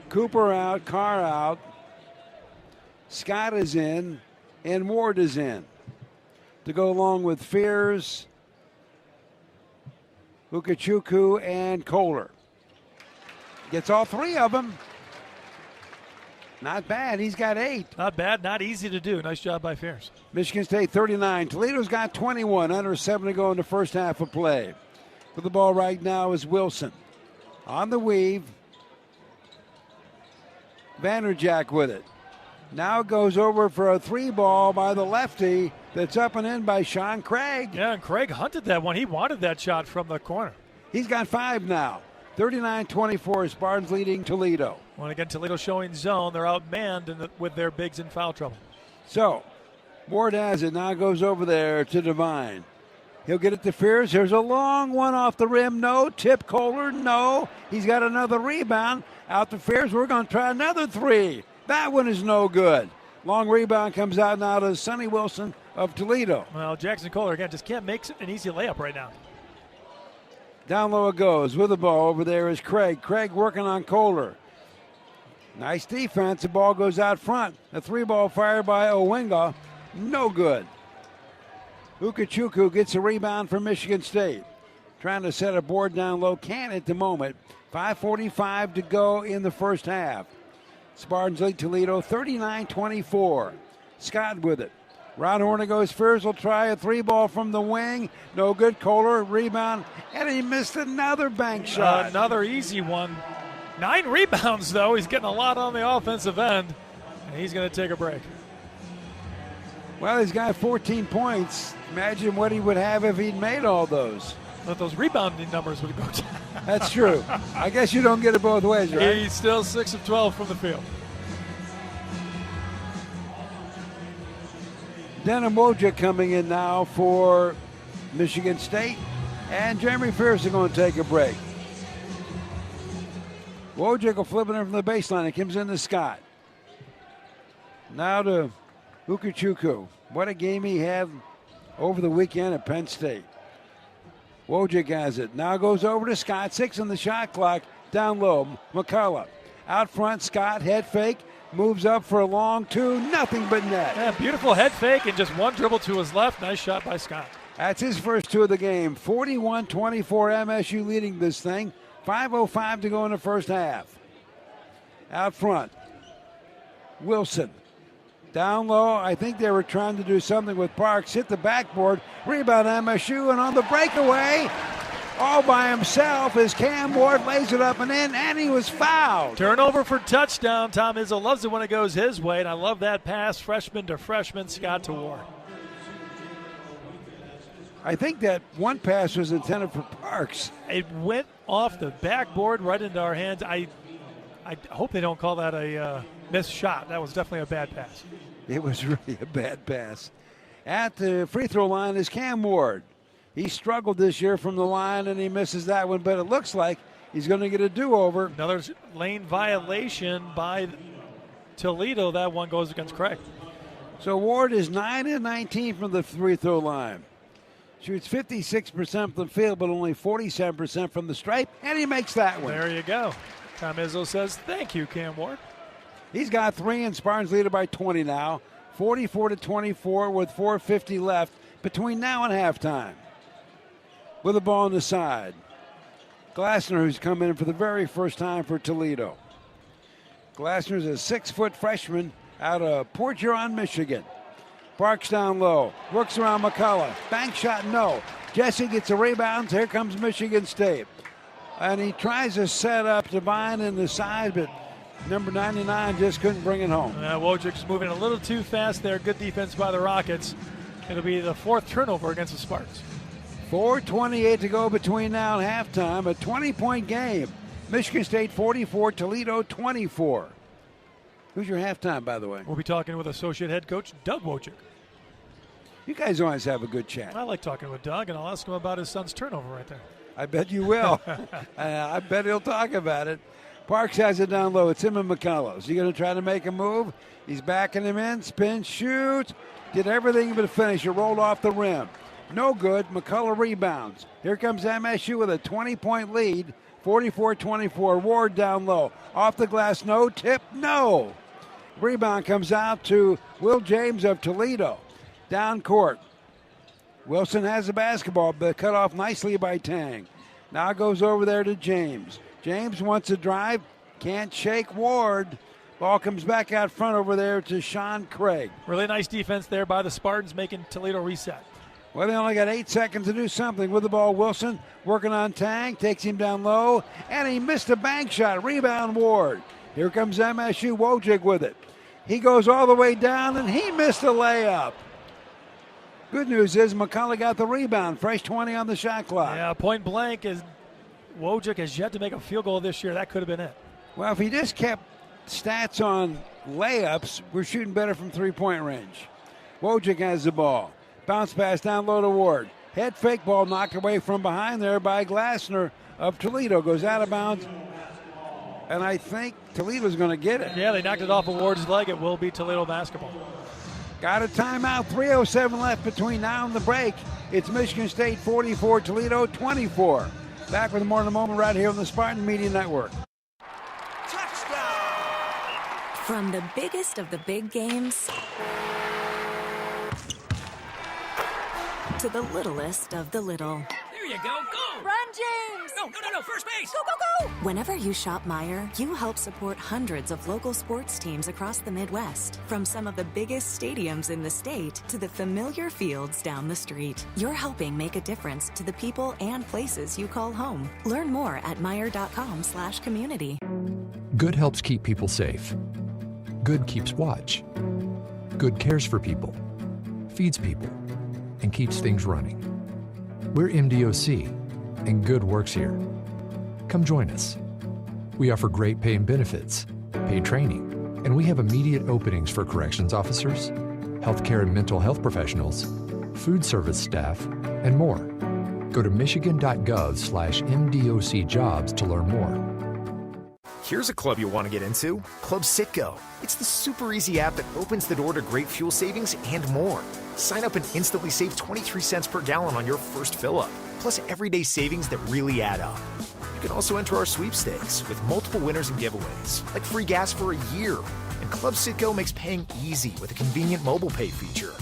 Cooper out, Carr out. Scott is in, and Ward is in. To go along with Fears, Ukachukwu, and Kohler. Gets all 3 of them. Not bad. He's got 8. Not bad. Not easy to do. Nice job by Fears. Michigan State 39. Toledo's got 21. Under 7 to go in the first half of play. For the ball right now is Wilson. On the weave. Vanderjack with it. Now goes over for a 3 ball by the lefty that's up and in by Sean Craig. Yeah, and Craig hunted that one. He wanted that shot from the corner. He's got 5 now. 39-24, Spartans leading Toledo. Well, again, Toledo showing zone. They're outmanned with their bigs in foul trouble. So, Ward has it. Now goes over there to Devine. He'll get it to Fears. There's a long one off the rim. No. Tip Kohler. No. He's got another rebound. Out to Fears. We're going to try another 3. That one is no good. Long rebound comes out now to Sonny Wilson of Toledo. Well, Jackson Kohler, again, just can't make an easy layup right now. Down low it goes. With the ball over there is Craig. Craig working on Kohler. Nice defense. The ball goes out front. The 3 ball fired by Owinga. No good. Ukachukwu gets a rebound from Michigan State. Trying to set a board down low. Can't at the moment. 5:45 to go in the first half. Spartans lead Toledo 39-24. Scott with it. Round Horner goes first. Will try a 3 ball from the wing. No good. Kohler rebound. And he missed another bank shot. Another easy one. 9 rebounds, though. He's getting a lot on the offensive end. And he's going to take a break. Well, he's got 14 points. Imagine what he would have if he'd made all those. But those rebounding numbers would go down. That's true. I guess you don't get it both ways, right? He's still 6 of 12 from the field. Denham Wojcik coming in now for Michigan State. And Jeremy Fears are going to take a break. Wojcik will flip it in from the baseline. It comes in to Scott. Now to Ukachukwu. What a game he had over the weekend at Penn State. Wojcik has it. Now goes over to Scott. 6 on the shot clock. Down low. McCullough. Out front, Scott. Head fake. Moves up for a long 2. Nothing but net. Yeah, beautiful head fake and just one dribble to his left. Nice shot by Scott. That's his first 2 of the game. 41-24 MSU leading this thing. 5:05 to go in the first half. Out front. Wilson. Down low, I think they were trying to do something with Parks. Hit the backboard. Rebound MSU, and on the breakaway, all by himself, as Cam Ward lays it up and in, and he was fouled. Turnover for touchdown. Tom Izzo loves it when it goes his way, and I love that pass, freshman to freshman, Scott to Ward. I think that one pass was intended for Parks. It went off the backboard right into our hands. I hope they don't call that a missed shot. That was definitely a bad pass. It was really a bad pass. At the free throw line is Cam Ward. He struggled this year from the line, and he misses that one, but it looks like he's going to get a do-over. Another lane violation by Toledo. That one goes against Craig. So Ward is 9-19 from the free throw line. Shoots 56% from the field, but only 47% from the stripe, and he makes that one. There you go. Tom Izzo says, thank you, Cam Ward. He's got 3, and Spartans lead it by 20 now. 44-24 with 4:50 left between now and halftime. With the ball on the side. Glassner, who's come in for the very first time for Toledo. Glassner's a 6-foot freshman out of Port Huron, Michigan. Parks down low. Works around McCullough. Bank shot, no. Jesse gets a rebound. Here comes Michigan State. And he tries to set up Devine in the side, but number 99 just couldn't bring it home. Wojcik's moving a little too fast there. Good defense by the Rockets. It'll be the 4th turnover against the Spartans. 4:28 to go between now and halftime. A 20-point game. Michigan State 44, Toledo 24. Who's your halftime, by the way? We'll be talking with associate head coach Doug Wojcik. You guys always have a good chat. I like talking with Doug, and I'll ask him about his son's turnover right there. I bet you will. I bet he'll talk about it. Parks has it down low. It's him and McCullough. Is he going to try to make a move? He's backing him in. Spin, shoot. Did everything but finish. It rolled off the rim. No good. McCullough rebounds. Here comes MSU with a 20-point lead. 44-24. Ward down low. Off the glass. No. Tip. No. Rebound comes out to Will James of Toledo. Down court. Wilson has the basketball, but cut off nicely by Tang. Now goes over there to James. James wants to drive. Can't shake Ward. Ball comes back out front over there to Sean Craig. Really nice defense there by the Spartans, making Toledo reset. Well, they only got 8 seconds to do something with the ball. Wilson working on Tang, takes him down low, and he missed a bank shot. Rebound Ward. Here comes MSU. Wojcik with it. He goes all the way down, and he missed a layup. Good news is McCullough got the rebound. Fresh 20 on the shot clock. Yeah, point blank is Wojcik has yet to make a field goal this year. That could have been it. Well, if he just kept stats on layups, we're shooting better from three-point range. Wojcik has the ball. Bounce pass down low to Ward. Head fake ball knocked away from behind there by Glassner of Toledo. Goes out of bounds. And I think Toledo's going to get it. Yeah, they knocked it off of Ward's leg. It will be Toledo basketball. Got a timeout. 3:07 left between now and the break. It's Michigan State 44, Toledo 24. Back with more in a moment right here on the Spartan Media Network. From the biggest of the big games to the littlest of the little. There you go. Go! Run, James! No, first base! Go, go, go! Whenever you shop Meijer, you help support hundreds of local sports teams across the Midwest. From some of the biggest stadiums in the state to the familiar fields down the street. You're helping make a difference to the people and places you call home. Learn more at Meijer.com/community. Good helps keep people safe. Good keeps watch. Good cares for people, feeds people, and keeps things running. We're MDOC, and Good works here. Come join us. We offer great pay and benefits, paid training, and we have immediate openings for corrections officers, healthcare and mental health professionals, food service staff, and more. Go to michigan.gov/MDOC jobs to learn more. Here's a club you'll want to get into, Club Citgo. It's the super easy app that opens the door to great fuel savings and more. Sign up and instantly save 23 cents per gallon on your first fill-up, plus everyday savings that really add up. You can also enter our sweepstakes with multiple winners and giveaways, like free gas for a year. And Club Citgo makes paying easy with a convenient mobile pay feature.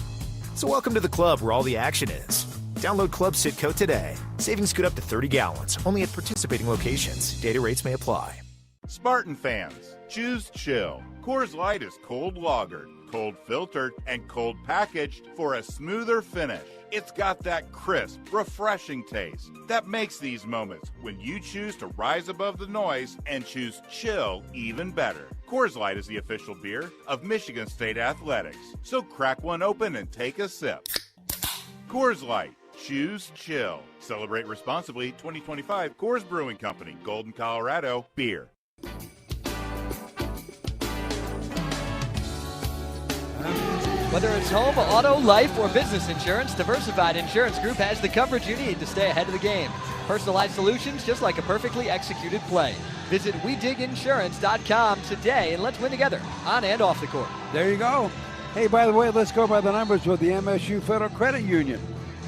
So welcome to the club where all the action is. Download Club Citgo today. Savings good up to 30 gallons, only at participating locations. Data rates may apply. Spartan fans, choose chill. Coors Light is cold lagered, cold filtered, and cold packaged for a smoother finish. It's got that crisp, refreshing taste that makes these moments when you choose to rise above the noise and choose chill even better. Coors Light is the official beer of Michigan State Athletics, so crack one open and take a sip. Coors Light. Choose chill. Celebrate responsibly. 2025 Coors Brewing Company, Golden, Colorado. Beer. Whether it's home, auto, life, or business insurance, Diversified Insurance Group has the coverage you need to stay ahead of the game. Personalized solutions just like a perfectly executed play. Visit WeDigInsurance.com today and let's win together on and off the court. There you go. Hey, by the way, let's go by the numbers with the MSU Federal Credit Union.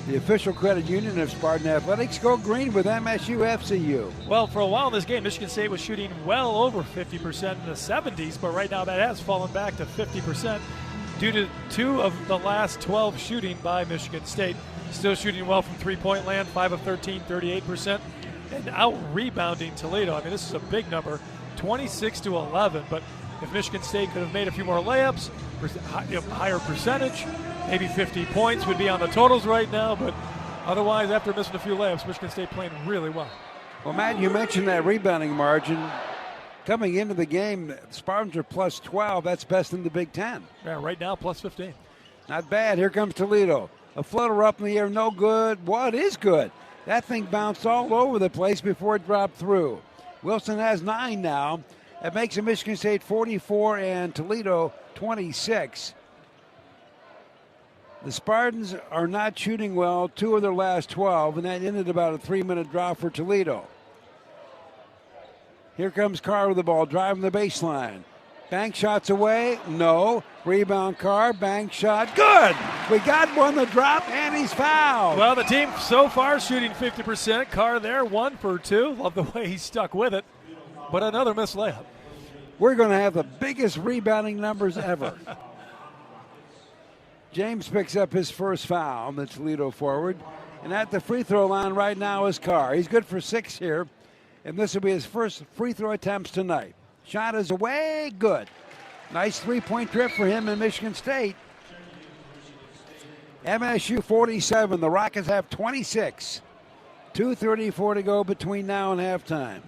The official credit union of Spartan Athletics. Go green with MSU FCU. Well, for a while in this game, Michigan State was shooting well over 50% in the 70s, but right now that has fallen back to 50% due to 2 of the last 12 shooting by Michigan State. Still shooting well from three-point land, 5 of 13, 38%, and out-rebounding Toledo. I mean, this is a big number, 26-11, but if Michigan State could have made a few more layups, higher percentage, maybe 50 points would be on the totals right now, but otherwise, after missing a few layups, Michigan State playing really well. Well, Matt, you mentioned that rebounding margin. Coming into the game, the Spartans are plus 12. That's best in the Big Ten. Yeah, right now, plus 15. Not bad. Here comes Toledo. A floater up in the air, no good. What is good? That thing bounced all over the place before it dropped through. Wilson has 9 now. That makes it Michigan State 44 and Toledo 26. The Spartans are not shooting well, 2 of their last 12, and that ended about a 3-minute drop for Toledo. Here comes Carr with the ball, driving the baseline. Bank shots away, no. Rebound Carr, bank shot, good! We got one the drop, and he's fouled. Well, the team so far shooting 50%. Carr there, 1 for 2. Love the way he stuck with it, but another missed layup. We're going to have the biggest rebounding numbers ever. James picks up his first foul, the Toledo forward. And at the free throw line right now is Carr. He's good for 6 here, and this will be his first free throw attempts tonight. Shot is away, good. Nice three-point trip for him in Michigan State. MSU 47, the Rockets have 26. 2:34 to go between now and halftime.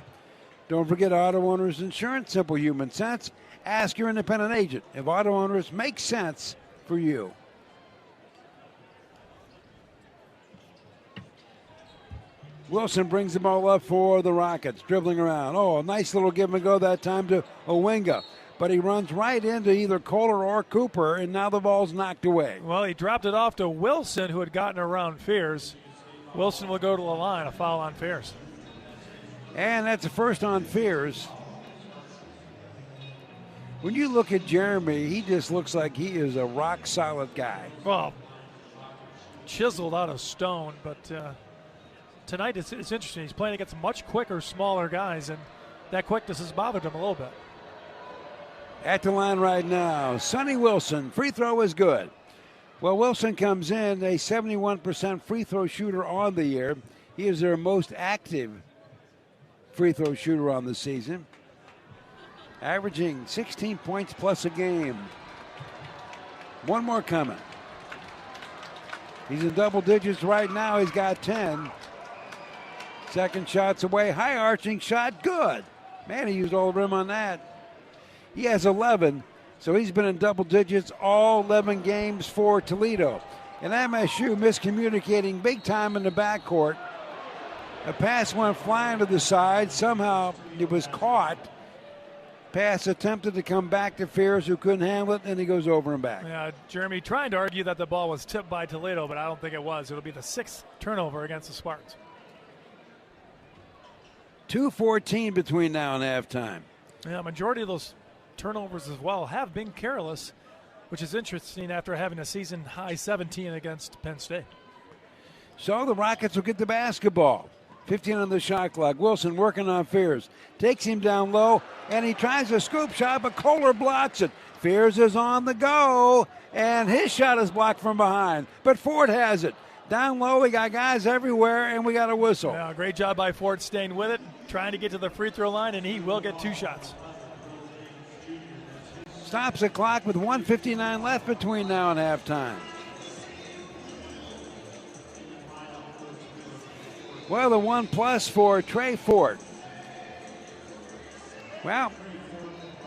Don't forget Auto Owners Insurance, simple human sense. Ask your independent agent if Auto Owners make sense for you. Wilson brings the ball up for the Rockets, dribbling around. Oh, a nice little give and go that time to Owinga. But he runs right into either Kohler or Cooper, and now the ball's knocked away. Well, he dropped it off to Wilson, who had gotten around Fears. Wilson will go to the line, a foul on Fears. And that's the first on Fears. When you look at Jeremy, he just looks like he is a rock-solid guy. Well, chiseled out of stone, but tonight it's interesting. He's playing against much quicker, smaller guys, and that quickness has bothered him a little bit. At the line right now, Sonny Wilson. Free throw is good. Well, Wilson comes in a 71% free throw shooter on the year. He is their most active free throw shooter on the season, averaging 16 points plus a game. One more coming. He's in double digits right now. He's got 10. Second shot's away. High arching shot. Good. Man, he used all the rim on that. He has 11, so he's been in double digits all 11 games for Toledo. And MSU miscommunicating big time in the backcourt. A pass went flying to the side. Somehow it was caught. Pass attempted to come back to Fears, who couldn't handle it, and he goes over and back. Yeah, Jeremy trying to argue that the ball was tipped by Toledo, but I don't think it was. It'll be the 6th turnover against the Spartans. 2:14 between now and halftime. Yeah, majority of those turnovers as well have been careless, which is interesting after having a season-high 17 against Penn State. So the Rockets will get the basketball. 15 on the shot clock. Wilson working on Fears. Takes him down low, and he tries a scoop shot, but Kohler blocks it. Fears is on the go, and his shot is blocked from behind. But Ford has it. Down low, we got guys everywhere, and we got a whistle. Yeah, great job by Ford staying with it, trying to get to the free throw line, and he will get 2 shots. Stops the clock with 1:59 left between now and halftime. Well, the 1+ for Trey Ford. Well,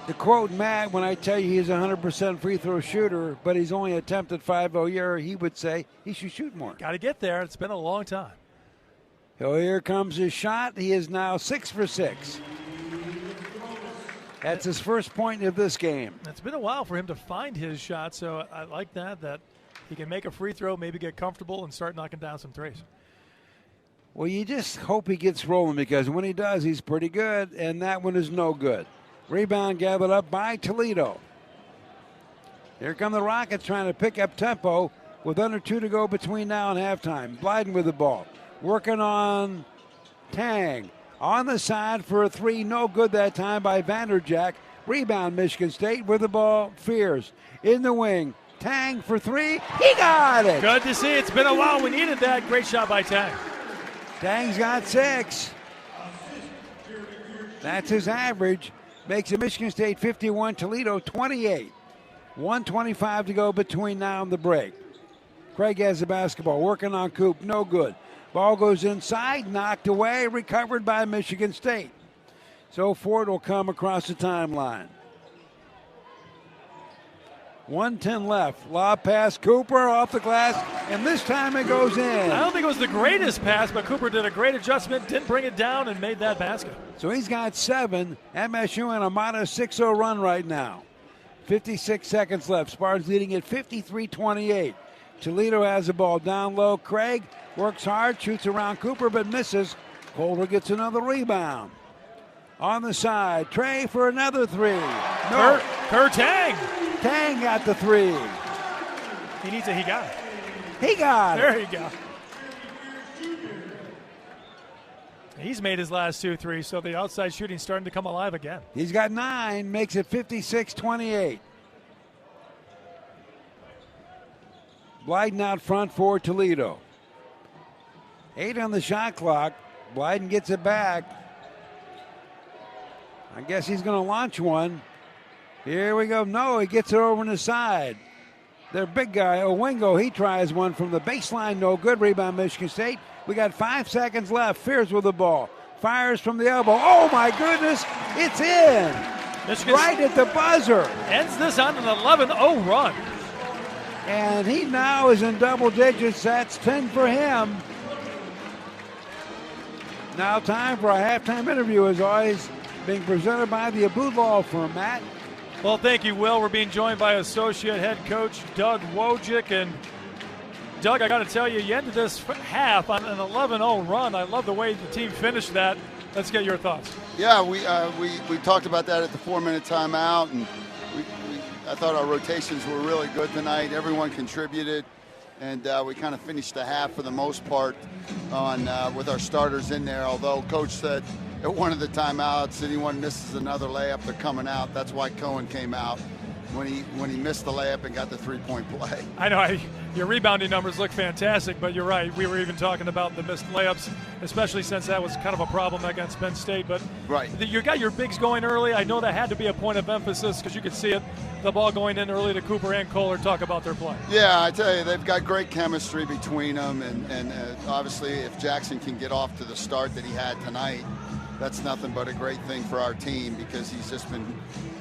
to quote Matt, when I tell you he's a 100% free throw shooter, but he's only attempted 5 a year, he would say he should shoot more. Got to get there. It's been a long time. So here comes his shot. He is now 6 for 6. That's his first point of this game. It's been a while for him to find his shot, so I like that he can make a free throw, maybe get comfortable, and start knocking down some threes. Well, you just hope he gets rolling, because when he does, he's pretty good, and that one is no good. Rebound gathered up by Toledo. Here come the Rockets trying to pick up tempo with under 2 to go between now and halftime. Blyden with the ball. Working on Tang. On the side for a 3, no good that time by Vanderjack. Rebound Michigan State with the ball. Fears in the wing. Tang for 3. He got it. Good to see. It's been a while. We needed that. Great shot by Tang. Tang's got 6. That's his average. Makes it Michigan State 51, Toledo 28. 1:25 to go between now and the break. Craig has the basketball. Working on Coop. No good. Ball goes inside. Knocked away. Recovered by Michigan State. So Ford will come across the timeline. 1:10 left. Lob pass. Cooper off the glass. And this time it goes in. I don't think it was the greatest pass, but Cooper did a great adjustment, didn't bring it down, and made that basket. So he's got 7. MSU in a modest 6-0 run right now. 56 seconds left. Spartans leading at 53-28. Toledo has the ball down low. Craig works hard, shoots around Cooper, but misses. Kohler gets another rebound. On the side, Trey for another 3. No. Kerr Tang. Tang got the 3. He needs it. He got it. He got it. There you go. He's made his last 2 threes, so the outside shooting's starting to come alive again. He's got 9, makes it 56-28. Blyden out front for Toledo. 8 on the shot clock. Blyden gets it back. I guess he's going to launch one. Here we go. No, he gets it over on the side. Their big guy, Owingo, he tries one from the baseline. No good. Rebound, Michigan State. We got 5 seconds left. Fears with the ball. Fires from the elbow. Oh, my goodness. It's in. Michigan right at the buzzer. Ends this on an 11-0 run. And he now is in double digits. That's 10 for him. Now time for a halftime interview, as always, being presented by the Abood Law Firm. Matt? Well, thank you, Will. We're being joined by Associate Head Coach Doug Wojcik. And, Doug, I got to tell you, you ended this half on an 11-0 run. I love the way the team finished that. Let's get your thoughts. Yeah, we talked about that at the 4-minute timeout, and I thought our rotations were really good tonight. Everyone contributed, and we kind of finished the half for the most part on with our starters in there, although Coach said at one of the timeouts, anyone misses another layup, they're coming out. That's why Cohen came out when he missed the layup and got the three-point play. I know your rebounding numbers look fantastic, but you're right. We were even talking about the missed layups, especially since that was kind of a problem against Penn State. But right, you got your bigs going early. I know that had to be a point of emphasis because you could see it, the ball going in early to Cooper and Kohler. Talk about their play. Yeah, I tell you, they've got great chemistry between them, and obviously if Jackson can get off to the start that he had tonight, that's nothing but a great thing for our team because he's just been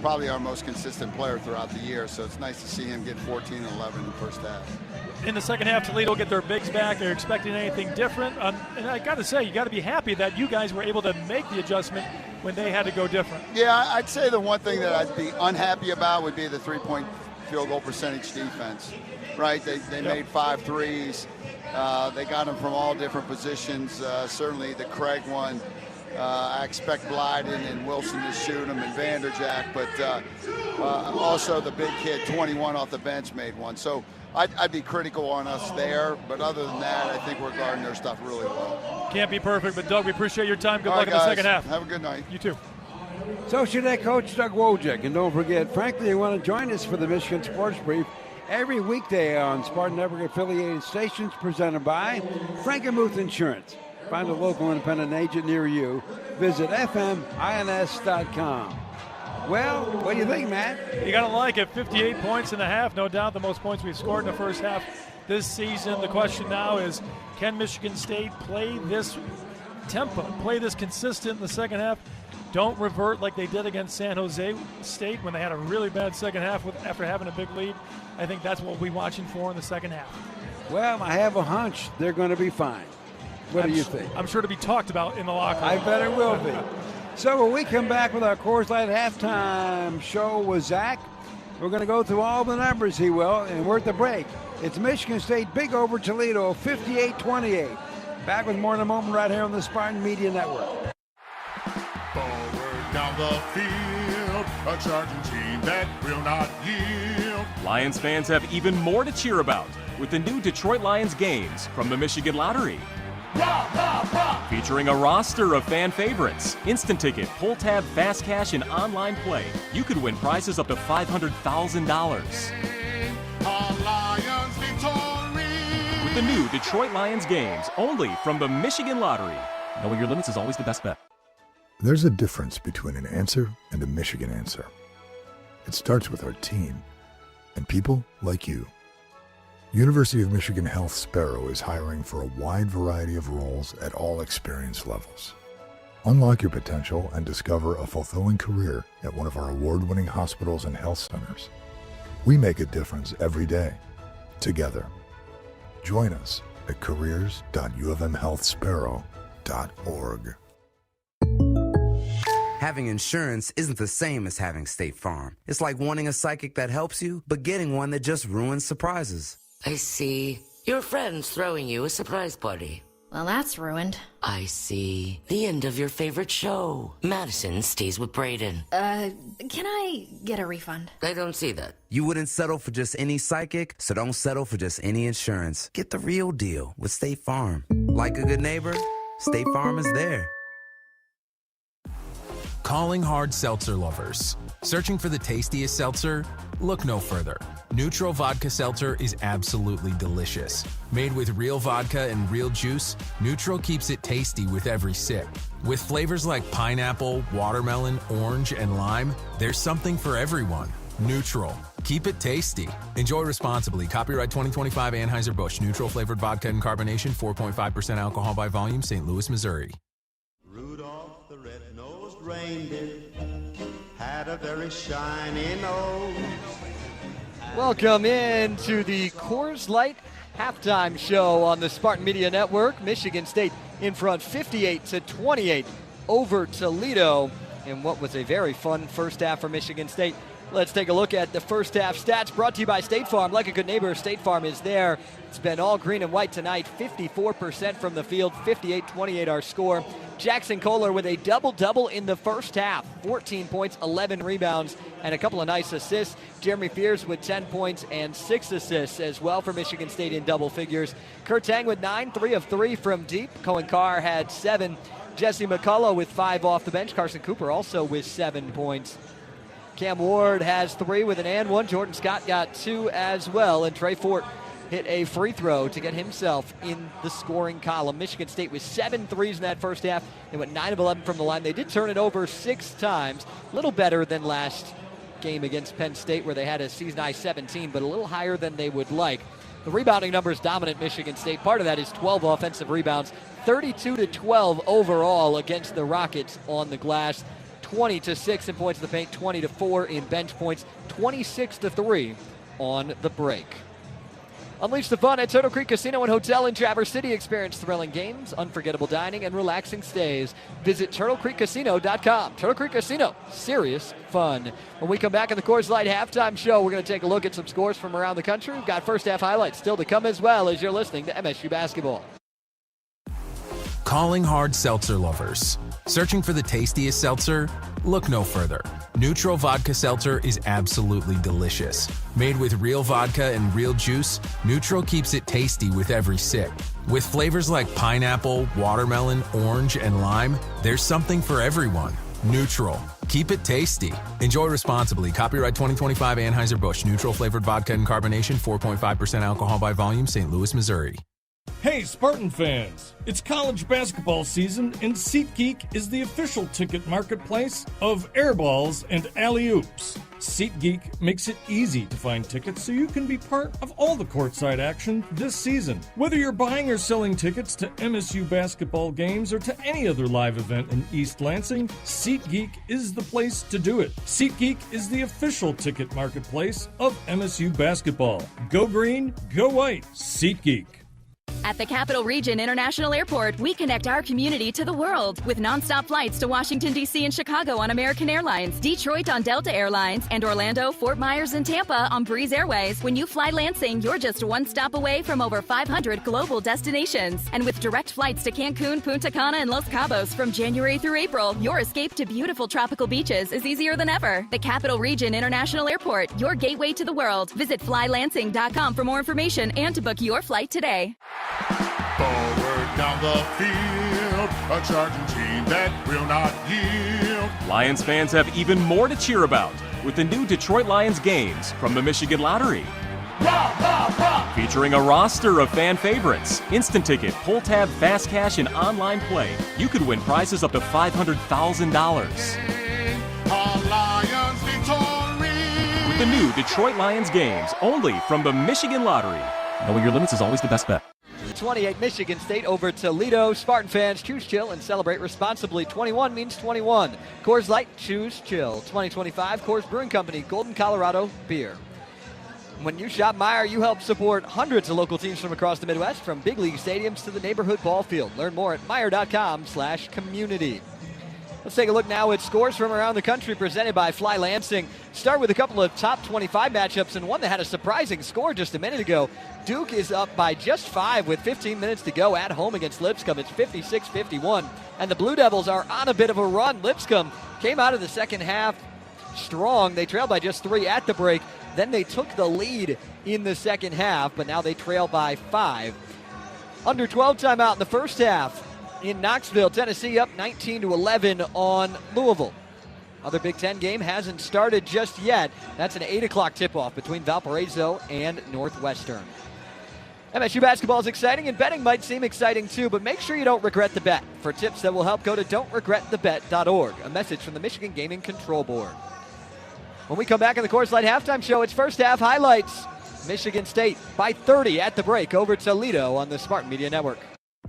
probably our most consistent player throughout the year. So it's nice to see him get 14 and 11 in the first half. In the second half, Toledo get their bigs back. They're expecting anything different. And I got to say, you got to be happy that you guys were able to make the adjustment when they had to go different. Yeah, I'd say the one thing that I'd be unhappy about would be the three-point field goal percentage defense. Right? They made 5 threes. They got them from all different positions. Certainly the Craig one I expect Blyden and Wilson to shoot them and Vanderjack, but also the big kid, 21 off the bench, made one. So I'd be critical on us there, but other than that, I think we're guarding their stuff really well. Can't be perfect, but Doug, we appreciate your time. Good All luck right, in the guys. second half. Have a good night. You too. Associate Head Coach Doug Wojcik. And don't forget, frankly, you want to join us for the Michigan Sports Brief every weekday on Spartan Network affiliated stations presented by Frankenmuth Insurance. Find a local independent agent near you. Visit fmins.com. Well, what do you think, Matt? You got to like it. 58 points in the half. No doubt the most points we've scored in the first half this season. The question now is, can Michigan State play this tempo, play this consistent in the second half? Don't revert like they did against San Jose State when they had a really bad second half after having a big lead. I think that's what we'll be watching for in the second half. Well, I have a hunch they're going to be fine. What do you think? I'm sure to be talked about in the locker room. I bet it will be. So when we come back with our Coors Light halftime show with Zach, we're going to go through all the numbers, he will, and we're at the break. It's Michigan State big over Toledo, 58-28. Back with more in a moment right here on the Spartan Media Network. Forward down the field, a charging team that will not yield. Lions fans have even more to cheer about with the new Detroit Lions games from the Michigan Lottery. Featuring a roster of fan favorites, instant ticket, pull tab, fast cash, and online play, you could win prizes up to $500,000. Lions victory. With the new Detroit Lions games, only from the Michigan Lottery. Knowing your limits is always the best bet. There's a difference between an answer and a Michigan answer. It starts with our team and people like you. University of Michigan Health Sparrow is hiring for a wide variety of roles at all experience levels. Unlock your potential and discover a fulfilling career at one of our award-winning hospitals and health centers. We make a difference every day, together. Join us at careers.uofmhealthsparrow.org. Having insurance isn't the same as having State Farm. It's like wanting a psychic that helps you, but getting one that just ruins surprises. I see. Your friend's throwing you a surprise party. Well, that's ruined. I see. The end of your favorite show. Madison stays with Braden. Can I get a refund? I don't see that. You wouldn't settle for just any psychic, so don't settle for just any insurance. Get the real deal with State Farm. Like a good neighbor, State Farm is there. Calling hard seltzer lovers. Searching for the tastiest seltzer? Look no further. Neutral Vodka Seltzer is absolutely delicious. Made with real vodka and real juice, Neutral keeps it tasty with every sip. With flavors like pineapple, watermelon, orange, and lime, there's something for everyone. Neutral. Keep it tasty. Enjoy responsibly. Copyright 2025 Anheuser-Busch. Neutral flavored vodka and carbonation. 4.5% alcohol by volume. St. Louis, Missouri. Rudolph the red-nosed reindeer had a very shiny nose. Welcome in to the Coors Light halftime show on the Spartan Media Network. Michigan State in front 58-28 over Toledo in what was a very fun first half for Michigan State. Let's take a look at the first half stats brought to you by State Farm. Like a good neighbor, State Farm is there. It's been all green and white tonight. 54% from the field, 58-28 our score. Jackson Kohler with a double-double in the first half. 14 points, 11 rebounds, and a couple of nice assists. Jeremy Fears with 10 points and 6 assists as well for Michigan State in double figures. Kurt Tang with 9, 3 of 3 from deep. Cohen Carr had 7. Jesse McCullough with 5 off the bench. Carson Cooper also with 7 points. Cam Ward has 3 with an and 1. Jordan Scott got 2 as well. And Trey Fort hit a free throw to get himself in the scoring column. Michigan State with 7 threes in that first half. They went 9 of 11 from the line. They did turn it over 6 times. A little better than last game against Penn State where they had a season-high 17, but a little higher than they would like. The rebounding numbers dominant Michigan State. Part of that is 12 offensive rebounds. 32-12 overall against the Rockets on the glass. 20-6 in points in the paint, 20-4 in bench points, 26-3 on the break. Unleash the fun at Turtle Creek Casino and Hotel in Traverse City. Experience thrilling games, unforgettable dining, and relaxing stays. Visit TurtleCreekCasino.com. Turtle Creek Casino, serious fun. When we come back in the Coors Light halftime show, we're going to take a look at some scores from around the country. We've got first half highlights still to come as well as you're listening to MSU Basketball. Calling hard seltzer lovers. Searching for the tastiest seltzer? Look no further. Neutral Vodka Seltzer is absolutely delicious. Made with real vodka and real juice, Neutral keeps it tasty with every sip. With flavors like pineapple, watermelon, orange, and lime, there's something for everyone. Neutral. Keep it tasty. Enjoy responsibly. Copyright 2025 Anheuser-Busch. Neutral flavored vodka and carbonation, 4.5% alcohol by volume, St. Louis, Missouri. Hey, Spartan fans! It's college basketball season, and SeatGeek is the official ticket marketplace of airballs and alley-oops. SeatGeek makes it easy to find tickets so you can be part of all the courtside action this season. Whether you're buying or selling tickets to MSU basketball games or to any other live event in East Lansing, SeatGeek is the place to do it. SeatGeek is the official ticket marketplace of MSU basketball. Go green, go white, SeatGeek. At the Capital Region International Airport, we connect our community to the world with nonstop flights to Washington, D.C. and Chicago on American Airlines, Detroit on Delta Airlines, and Orlando, Fort Myers, and Tampa on Breeze Airways. When you fly Lansing, you're just one stop away from over 500 global destinations. And with direct flights to Cancun, Punta Cana, and Los Cabos from January through April, your escape to beautiful tropical beaches is easier than ever. The Capital Region International Airport, your gateway to the world. Visit flylansing.com for more information and to book your flight today. Forward down the field, a charging team that will not yield. Lions fans have even more to cheer about with the new Detroit Lions games from the Michigan Lottery. Rah, rah, rah. Featuring a roster of fan favorites, instant ticket, pull tab, fast cash, and online play, you could win prizes up to $500,000. Our Lions victory. With the new Detroit Lions games, only from the Michigan Lottery. Knowing your limits is always the best bet. 28 Michigan State over Toledo. Spartan fans, choose chill and celebrate responsibly. 21 means 21. Coors Light, choose chill. 2025 Coors Brewing Company, Golden, Colorado beer. When you shop Meijer, you help support hundreds of local teams from across the Midwest, from big league stadiums to the neighborhood ball field. Learn more at Meijer.com/community. Let's take a look now at scores from around the country presented by Fly Lansing. Start with a couple of top 25 matchups and one that had a surprising score just a minute ago. Duke is up by just 5 with 15 minutes to go at home against Lipscomb. It's 56-51. And the Blue Devils are on a bit of a run. Lipscomb came out of the second half strong. They trailed by just 3 at the break. Then they took the lead in the second half, but now they trail by 5. Under 12 timeout in the first half. In Knoxville, Tennessee up 19-11 on Louisville. Other Big Ten game hasn't started just yet. That's an 8 o'clock tip-off between Valparaiso and Northwestern. MSU basketball is exciting, and betting might seem exciting too, but make sure you don't regret the bet. For tips that will help, go to don'tregretthebet.org. A message from the Michigan Gaming Control Board. When we come back in the Coors Light halftime show, it's first half highlights. Michigan State by 30 at the break over Toledo on the Spartan Media Network.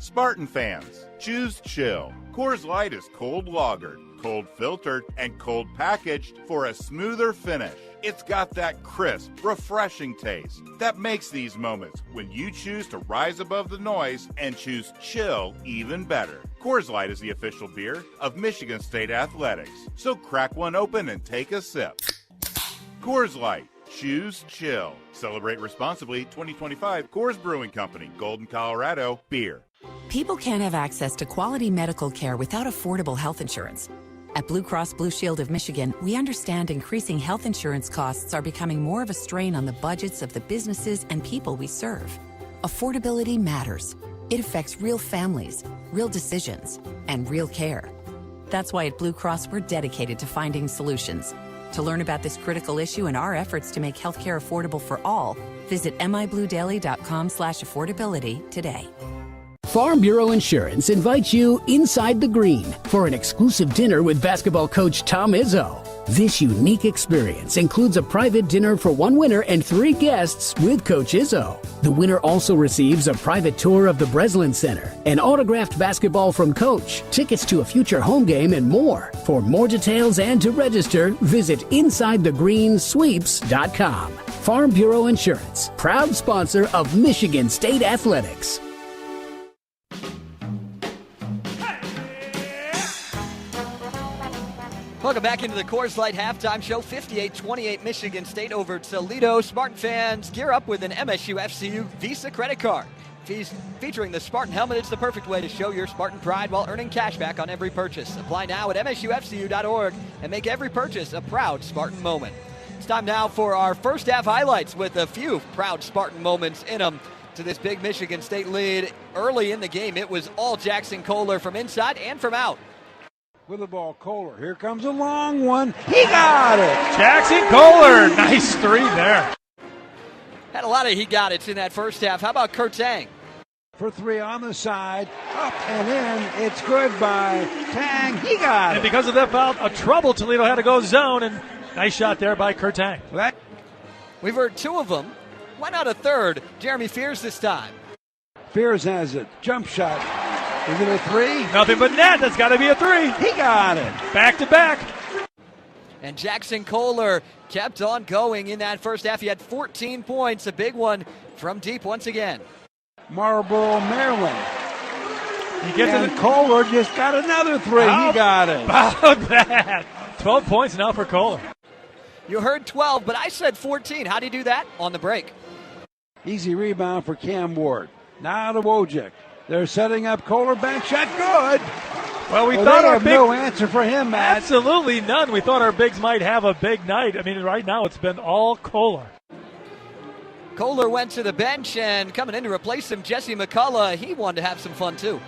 Spartan fans, choose chill. Coors Light is cold lagered, cold filtered, and cold packaged for a smoother finish. It's got that crisp, refreshing taste that makes these moments when you choose to rise above the noise and choose chill even better. Coors Light is the official beer of Michigan State Athletics, so crack one open and take a sip. Coors Light. Choose chill. Celebrate responsibly. 2025 Coors Brewing Company, Golden, Colorado beer. People can't have access to quality medical care without affordable health insurance. At Blue Cross Blue Shield of Michigan, we understand increasing health insurance costs are becoming more of a strain on the budgets of the businesses and people we serve. Affordability matters. It affects real families, real decisions, and real care. That's why at Blue Cross we're dedicated to finding solutions. To learn about this critical issue and our efforts to make healthcare affordable for all, visit mibluedaily.com/affordability today. Farm Bureau Insurance invites you inside the green for an exclusive dinner with basketball coach Tom Izzo. This unique experience includes a private dinner for one winner and 3 guests with Coach Izzo. The winner also receives a private tour of the Breslin Center, an autographed basketball from Coach, tickets to a future home game, and more. For more details and to register, visit InsideTheGreenSweeps.com. Farm Bureau Insurance, proud sponsor of Michigan State Athletics. Welcome back into the Coors Light halftime show. 58-28 Michigan State over Toledo. Spartan fans, gear up with an MSU FCU Visa credit card. featuring the Spartan helmet. It's the perfect way to show your Spartan pride while earning cash back on every purchase. Apply now at msufcu.org and make every purchase a proud Spartan moment. It's time now for our first half highlights with a few proud Spartan moments in them. To this big Michigan State lead early in the game, it was all Jackson Kohler from inside and from out. With the ball, Kohler. Here comes a long one. He got it! Jackson Kohler. Nice three there. Had a lot of he got it's in that first half. How about Kurt Tang? For three on the side, up and in. It's good by Tang. He got it. And because of that foul, a trouble, Toledo had to go zone, and nice shot there by Kurt Tang. We've heard two of them. Why not a third? Jeremy Fears this time. Fears has it. Jump shot. Is it a three? Nothing but net. That's got to be a three. He got it. Back to back. And Jackson Kohler kept on going in that first half. He had 14 points, a big one from deep once again. Marlboro, Maryland. And Kohler just got another three. He got it. About that. 12 points now for Kohler. You heard 12, but I said 14. How'd he do that? On the break. Easy rebound for Cam Ward. Now to Wojcik. They're setting up Kohler. Bank shot good. Well, we thought our no answer for him, Matt. Absolutely none. We thought our bigs might have a big night. I mean, right now it's been all Kohler. Kohler went to the bench, and coming in to replace him, Jesse McCullough. He wanted to have some fun, too.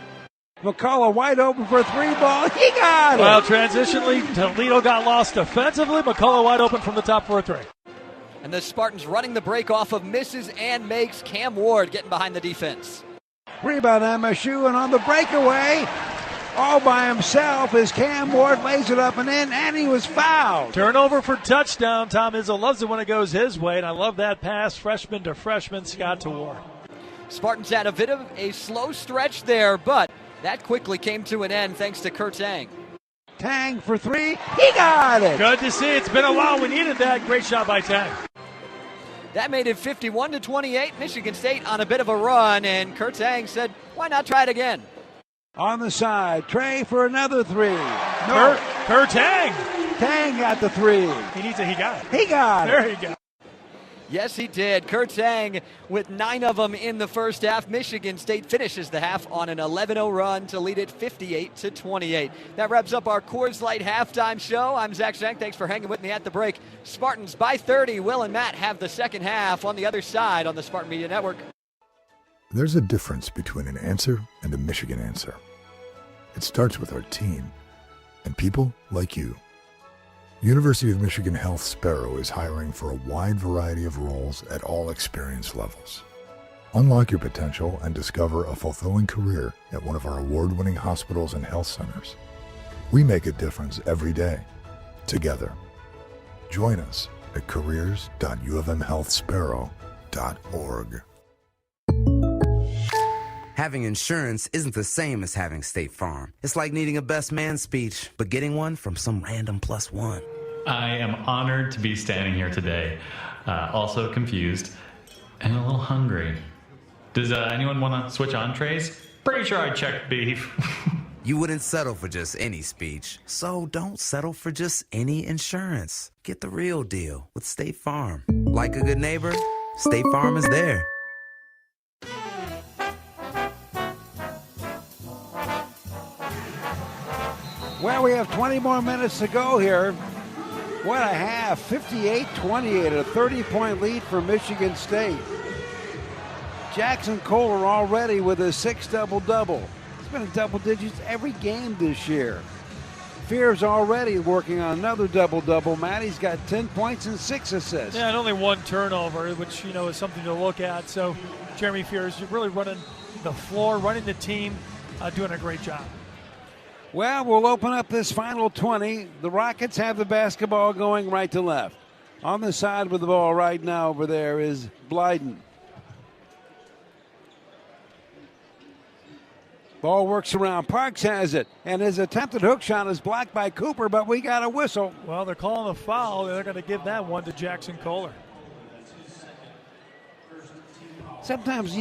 McCullough wide open for a three ball. He got it. Well, transitionally, Toledo got lost defensively. McCullough wide open from the top for a three. And the Spartans running the break off of misses and makes. Cam Ward getting behind the defense. Rebound MSU, and on the breakaway, all by himself, as Cam Ward lays it up and in, and he was fouled. Turnover for touchdown. Tom Izzo loves it when it goes his way, and I love that pass, freshman to freshman, Scott to Ward. Spartans had a bit of a slow stretch there, but that quickly came to an end thanks to Kurt Tang. Tang for three. He got it. Good to see. It's been a while. We needed that. Great shot by Tang. That made it 51-28. Michigan State on a bit of a run, and Kurt Tang said, why not try it again? On the side, Trey for another three. Kurt Tang. Tang got the three. He got it. He got it. There he got. Yes, he did. Kurt Tang with 9 of them in the first half. Michigan State finishes the half on an 11-0 run to lead it 58-28. That wraps up our Coors Light halftime show. I'm Zach Shank. Thanks for hanging with me at the break. Spartans by 30. Will and Matt have the second half on the other side on the Spartan Media Network. There's a difference between an answer and a Michigan answer. It starts with our team and people like you. University of Michigan Health Sparrow is hiring for a wide variety of roles at all experience levels. Unlock your potential and discover a fulfilling career at one of our award-winning hospitals and health centers. We make a difference every day, together. Join us at careers.ufmhealthsparrow.org. Having insurance isn't the same as having State Farm. It's like needing a best man speech, but getting one from some random +1. I am honored to be standing here today, also confused and a little hungry. Does anyone want to switch entrees? Pretty sure I checked beef. You wouldn't settle for just any speech, so don't settle for just any insurance. Get the real deal with State Farm. Like a good neighbor, State Farm is there. Well, we have 20 more minutes to go here. What a half, 58-28, a 30-point lead for Michigan State. Jackson Kohler already with a 6 double-double. He's been in double digits every game this year. Fears already working on another double-double. Maddie's got 10 points and 6 assists. Yeah, and only 1 turnover, which, is something to look at. So Jeremy Fears really running the floor, running the team, doing a great job. Well, we'll open up this final 20. The Rockets have the basketball going right to left. On the side with the ball right now over there is Blyden. Ball works around. Parks has it, and his attempted hook shot is blocked by Cooper, but we got a whistle. Well, they're calling a foul. They're going to give that one to Jackson Kohler. Sometimes,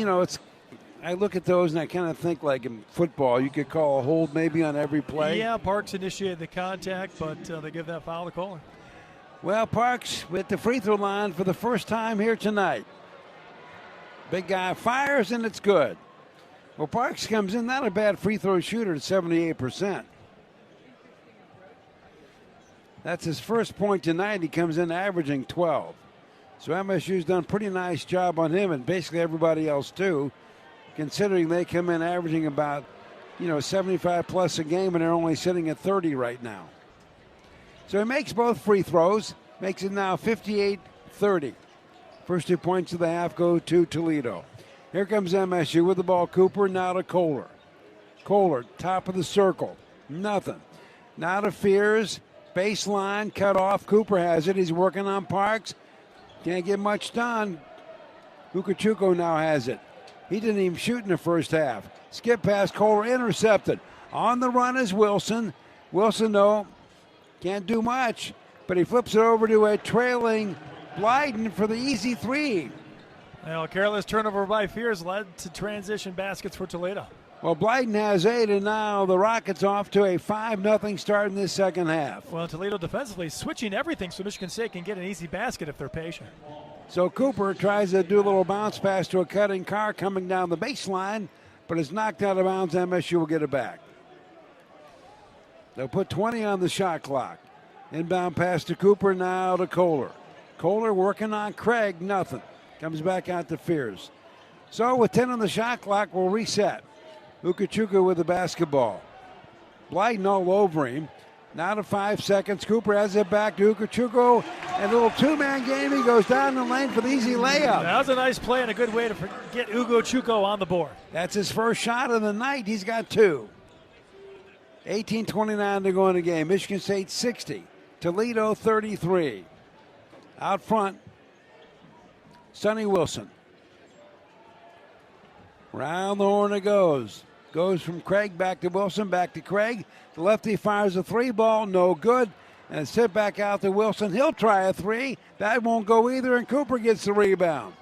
I look at those and I kind of think like in football, you could call a hold maybe on every play. Yeah, Parks initiated the contact, but they give that foul to Kohler. Well, Parks with the free throw line for the first time here tonight. Big guy fires, and it's good. Well, Parks comes in, not a bad free throw shooter at 78%. That's his first point tonight. He comes in averaging 12. So MSU's done a pretty nice job on him, and basically everybody else too, considering they come in averaging about, 75 plus a game, and they're only sitting at 30 right now. So he makes both free throws, makes it now 58-30. First 2 points of the half go to Toledo. Here comes MSU with the ball. Cooper now to Kohler. Kohler, top of the circle. Nothing. Now to Fears. Baseline, cut off. Cooper has it. He's working on Parks. Can't get much done. Ugochukwu now has it. He didn't even shoot in the first half. Skip past Kohler, intercepted. On the run is Wilson. Wilson, though, can't do much, but he flips it over to a trailing Blyden for the easy three. Well, careless turnover by Fears led to transition baskets for Toledo. Well, Blyden has 8, and now the Rockets off to a 5-0 start in this second half. Well, Toledo defensively switching everything so Michigan State can get an easy basket if they're patient. So Cooper tries to do a little bounce pass to a cutting Carr coming down the baseline, but it's knocked out of bounds. MSU will get it back. They'll put 20 on the shot clock. Inbound pass to Cooper, now to Kohler. Kohler working on Craig, nothing. Comes back out to Fears. So with 10 on the shot clock, we'll reset. Ugochukwu with the basketball. Blyden all over him. Now to 5 seconds. Cooper has it back to Ugochukwu. And a little two-man game. He goes down the lane for the easy layup. That was a nice play and a good way to get Ugochukwu on the board. That's his first shot of the night. He's got 2. 18:29 to go in the game. Michigan State 60. Toledo 33. Out front, Sonny Wilson. Round the horn it goes. Goes from Craig back to Wilson, back to Craig. The lefty fires a 3 ball, no good. And sit back out to Wilson. He'll try a 3. That won't go either, and Cooper gets the rebound.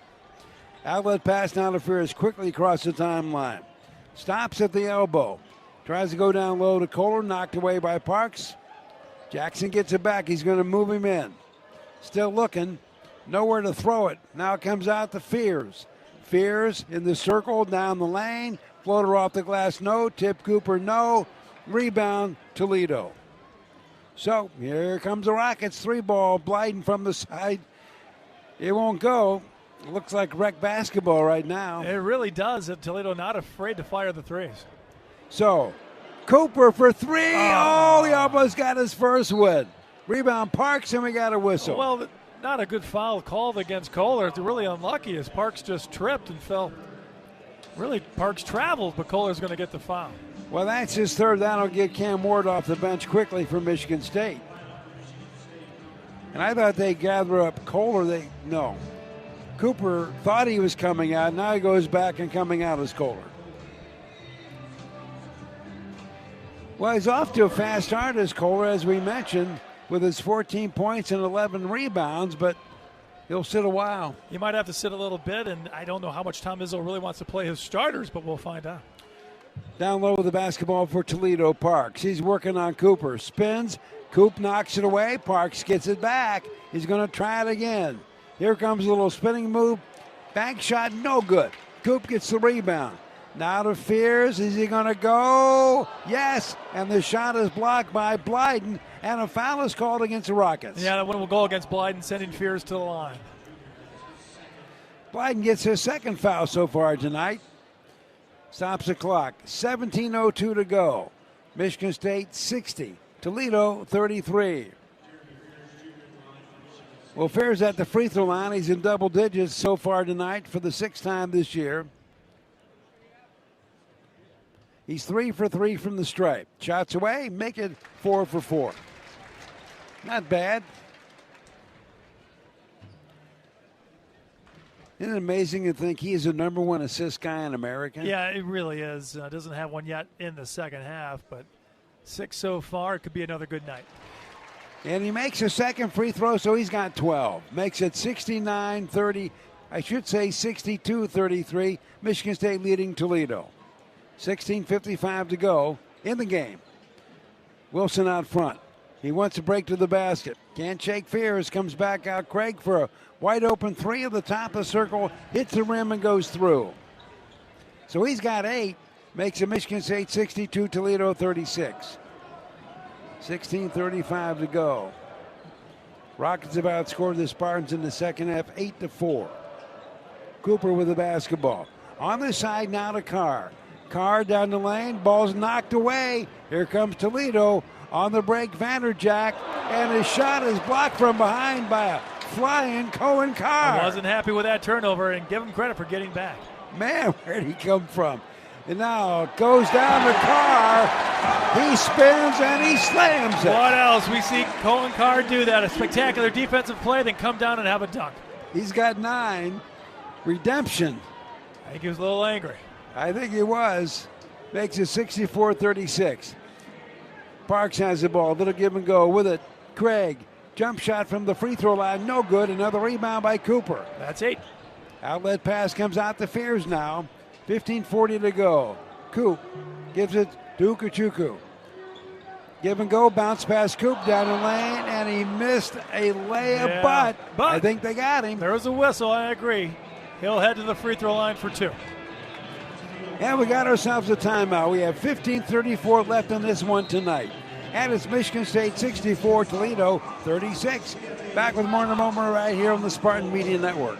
Outlet pass now to Fears quickly across the timeline. Stops at the elbow. Tries to go down low to Kohler, knocked away by Parks. Jackson gets it back. He's going to move him in. Still looking. Nowhere to throw it. Now it comes out to Fears. Fears in the circle, down the lane. Floater off the glass, no. Tip Cooper, no. Rebound, Toledo. So here comes the Rockets. 3 ball. Blyden from the side. It won't go. It looks like rec basketball right now. It really does. Toledo not afraid to fire the threes. So Cooper for 3. Oh, he almost got his first win. Rebound Parks, and we got a whistle. Well, not a good foul called against Kohler. It's really unlucky as Parks just tripped and fell. Really, Parks traveled, but Kohler's going to get the foul. Well, that's his third. That'll get Cam Ward off the bench quickly for Michigan State. And I thought they'd gather up Kohler. No. Cooper thought he was coming out. Now he goes back, and coming out is Kohler. Well, he's off to a fast start as Kohler, as we mentioned, with his 14 points and 11 rebounds, but he'll sit a while. He might have to sit a little bit, and I don't know how much Tom Izzo really wants to play his starters, but we'll find out. Down low with the basketball for Toledo, Parks. He's working on Cooper. Spins. Coop knocks it away. Parks gets it back. He's going to try it again. Here comes a little spinning move. Bank shot, no good. Coop gets the rebound. Now to Fears. Is he going to go? Yes. And the shot is blocked by Blyden. And a foul is called against the Rockets. Yeah, that one will go against Blyden, sending Fears to the line. Blyden gets his second foul so far tonight. Stops the clock. 17:02 to go. Michigan State 60. Toledo 33. Well, Fears at the free throw line. He's in double digits so far tonight for the 6th time this year. He's 3 for 3 from the stripe. Shots away, make it 4 for 4. Not bad. Isn't it amazing to think he is the number 1 assist guy in America? Yeah, it really is. Doesn't have one yet in the second half, but 6 so far. It could be another good night. And he makes a second free throw, so he's got 12. Makes it 69-30. I should say 62-33. Michigan State leading Toledo. 16:55 to go in the game. Wilson out front. He wants to break to the basket. Can't shake Fears. Comes back out Craig for a wide open 3 at the top of the circle. Hits the rim and goes through. So he's got 8. Makes it Michigan State 62, Toledo 36. 16:35 to go. Rockets have outscored the Spartans in the second half 8-4. Cooper with the basketball. On the side now to Carr. Carr down the lane. Ball's knocked away. Here comes Toledo on the break. Vanderjack. And his shot is blocked from behind by a flying Cohen Carr. I wasn't happy with that turnover, and give him credit for getting back. Man, where'd he come from? And now goes down to Carr. He spins and he slams it. What else? We see Cohen Carr do that. A spectacular defensive play, then come down and have a dunk. He's got 9. Redemption. I think he was a little angry. I think he was. Makes it 64-36. Parks has the ball. Little give and go with it. Craig. Jump shot from the free throw line. No good. Another rebound by Cooper. That's 8. Outlet pass comes out to Fears now. 15:40 to go. Coop gives it to Ukachuku. Give and go, bounce past Coop down the lane, and he missed a layup, but I think they got him. There was a whistle, I agree. He'll head to the free throw line for 2. And we got ourselves a timeout. We have 15:34 left on this one tonight. And it's Michigan State 64, Toledo 36. Back with more in a moment right here on the Spartan Media Network.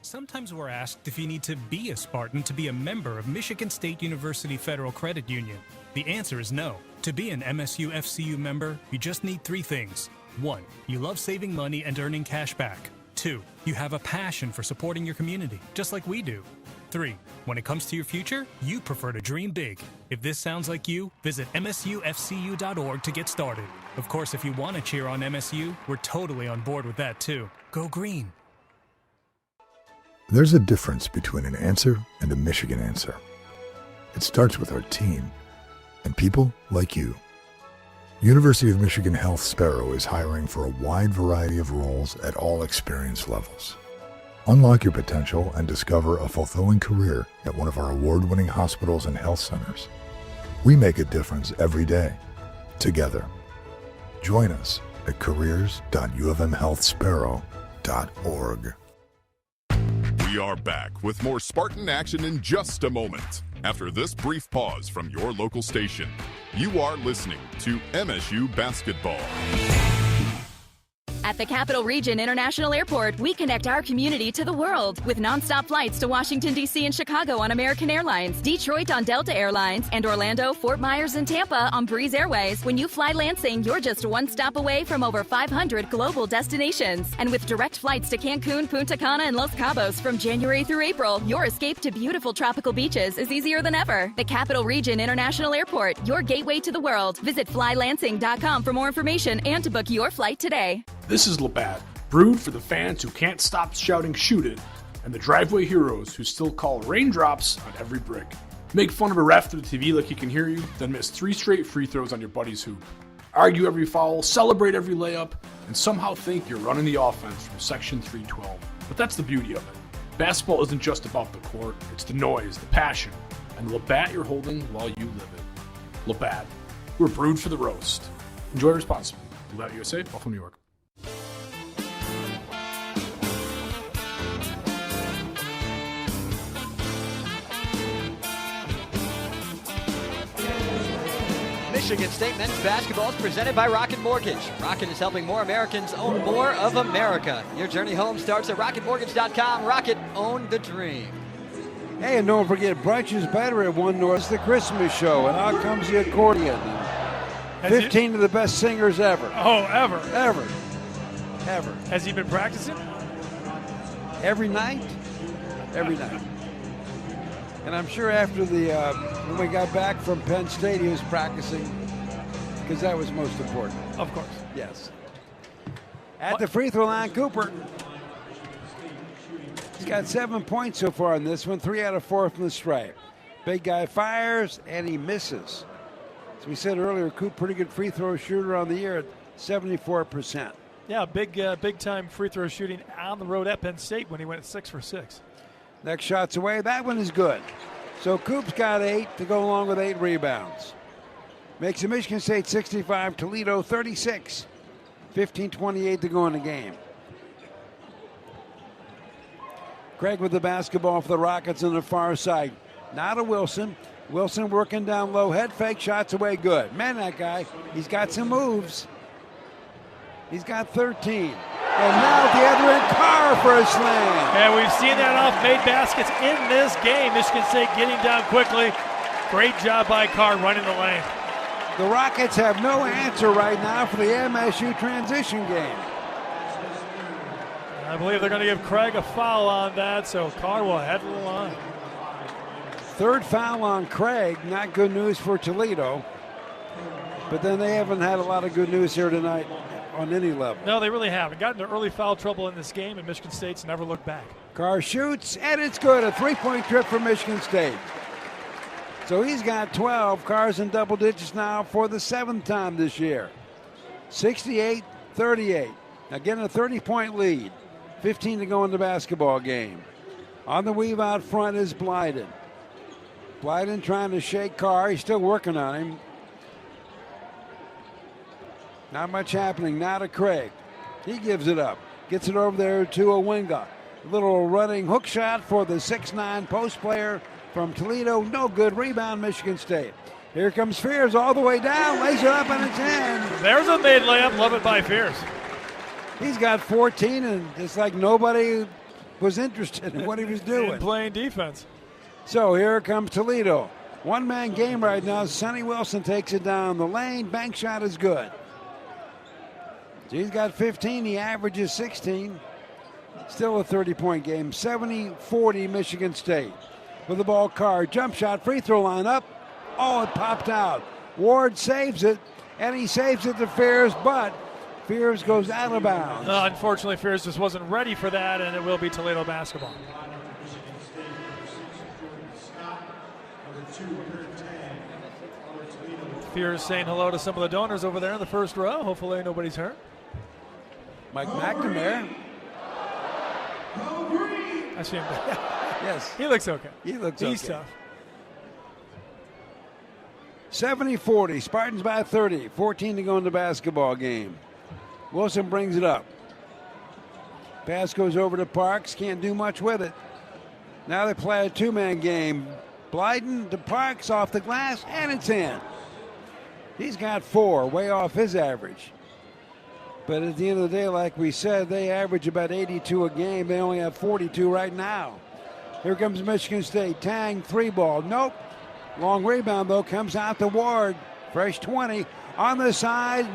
Sometimes we're asked if you need to be a Spartan to be a member of Michigan State University Federal Credit Union. The answer is no. To be an MSU FCU member, you just need 3 things. 1. You love saving money and earning cash back. 2. You have a passion for supporting your community, just like we do. 3. When it comes to your future, you prefer to dream big. If this sounds like you, visit msufcu.org to get started. Of course, if you want to cheer on MSU, we're totally on board with that too. Go green. There's a difference between an answer and a Michigan answer. It starts with our team and people like you. University of Michigan Health Sparrow is hiring for a wide variety of roles at all experience levels. Unlock your potential and discover a fulfilling career at one of our award-winning hospitals and health centers. We make a difference every day, together. Join us at careers.ufmhealthsparrow.org. We are back with more Spartan action in just a moment. After this brief pause from your local station, you are listening to MSU Basketball. At the Capital Region International Airport, we connect our community to the world with nonstop flights to Washington, D.C. and Chicago on American Airlines, Detroit on Delta Airlines, and Orlando, Fort Myers, and Tampa on Breeze Airways. When you fly Lansing, you're just one stop away from over 500 global destinations. And with direct flights to Cancun, Punta Cana, and Los Cabos from January through April, your escape to beautiful tropical beaches is easier than ever. The Capital Region International Airport, your gateway to the world. Visit flylansing.com for more information and to book your flight today. This is Labatt, brewed for the fans who can't stop shouting "shoot it," and the driveway heroes who still call raindrops on every brick. Make fun of a ref through the TV like he can hear you, then miss 3 straight free throws on your buddy's hoop. Argue every foul, celebrate every layup, and somehow think you're running the offense from Section 312. But that's the beauty of it. Basketball isn't just about the court, it's the noise, the passion, and the Labatt you're holding while you live it. Labatt, we're brewed for the roast. Enjoy responsibly. Labatt USA, Buffalo, New York. Michigan State men's basketball is presented by Rocket Mortgage. Rocket is helping more Americans own more of America. Your journey home starts at rocketmortgage.com. Rocket, own the dream. Hey, and don't forget, brunch is better at One North. It's the Christmas show, and out comes the accordion. 15 of the best singers ever. Oh, ever. Ever. Has he been practicing? Every night. Every night. And I'm sure after when we got back from Penn State, he was practicing because that was most important. Of course. Yes. At the free throw line, Cooper. He's got 7 points so far in this one, 3 out of 4 from the stripe. Big guy fires, and he misses. As we said earlier, Coop, pretty good free throw shooter on the year at 74%. Yeah, big time free throw shooting on the road at Penn State when he went 6 for 6. Next shot's away. That one is good. So Coop's got 8 to go along with 8 rebounds. Makes it Michigan State 65, Toledo 36. 15:28 to go in the game. Craig with the basketball for the Rockets on the far side. Now to Wilson. Wilson working down low, head fake, shots away, good. Man, that guy, he's got some moves. He's got 13. And now at the other end, Carr for a slam. And we've seen that off made baskets in this game. Michigan State getting down quickly. Great job by Carr running the lane. The Rockets have no answer right now for the MSU transition game. I believe they're going to give Craig a foul on that, so Carr will head to the line. Third foul on Craig, not good news for Toledo. But then they haven't had a lot of good news here tonight on any level. No, they really haven't. Got into early foul trouble in this game, and Michigan State's never looked back. Carr shoots, and it's good. A three-point trip for Michigan State. So he's got 12. Carr's in double digits now for the 7th time this year. 68-38. Now getting a 30-point lead. 15 to go in the basketball game. On the weave out front is Blyden. Blyden trying to shake Carr. He's still working on him. Not much happening. Now to Craig. He gives it up. Gets it over there to Owinga. A little running hook shot for the 6'9" post player from Toledo. No good. Rebound, Michigan State. Here comes Fears all the way down. Lays it up and it's in. There's a made layup. Love it by Fears. He's got 14, and it's like nobody was interested in what he was doing. And playing defense. So here comes Toledo. One-man game right now. Sonny Wilson takes it down the lane. Bank shot is good. So he's got 15. He averages 16. Still a 30-point game. 70-40 Michigan State. With the ball, Carr. Jump shot. Free throw line up. Oh, it popped out. Ward saves it, and he saves it to Fears, but Fears goes out of bounds. Unfortunately, Fears just wasn't ready for that, and it will be Toledo basketball. Fears saying hello to some of the donors over there in the first row. Hopefully nobody's hurt. Mike McNamara. I see him. Yes. He looks okay. He's okay. Tough. 70-40. Spartans by 30. 14 to go in the basketball game. Wilson brings it up. Pass goes over to Parks. Can't do much with it. Now they play a two-man game. Blyden to Parks off the glass, and it's in. He's got 4, way off his average. But at the end of the day, like we said, they average about 82 a game. They only have 42 right now. Here comes Michigan State. Tang, 3-ball. Nope. Long rebound, though, comes out to Ward. Fresh 20. On the side,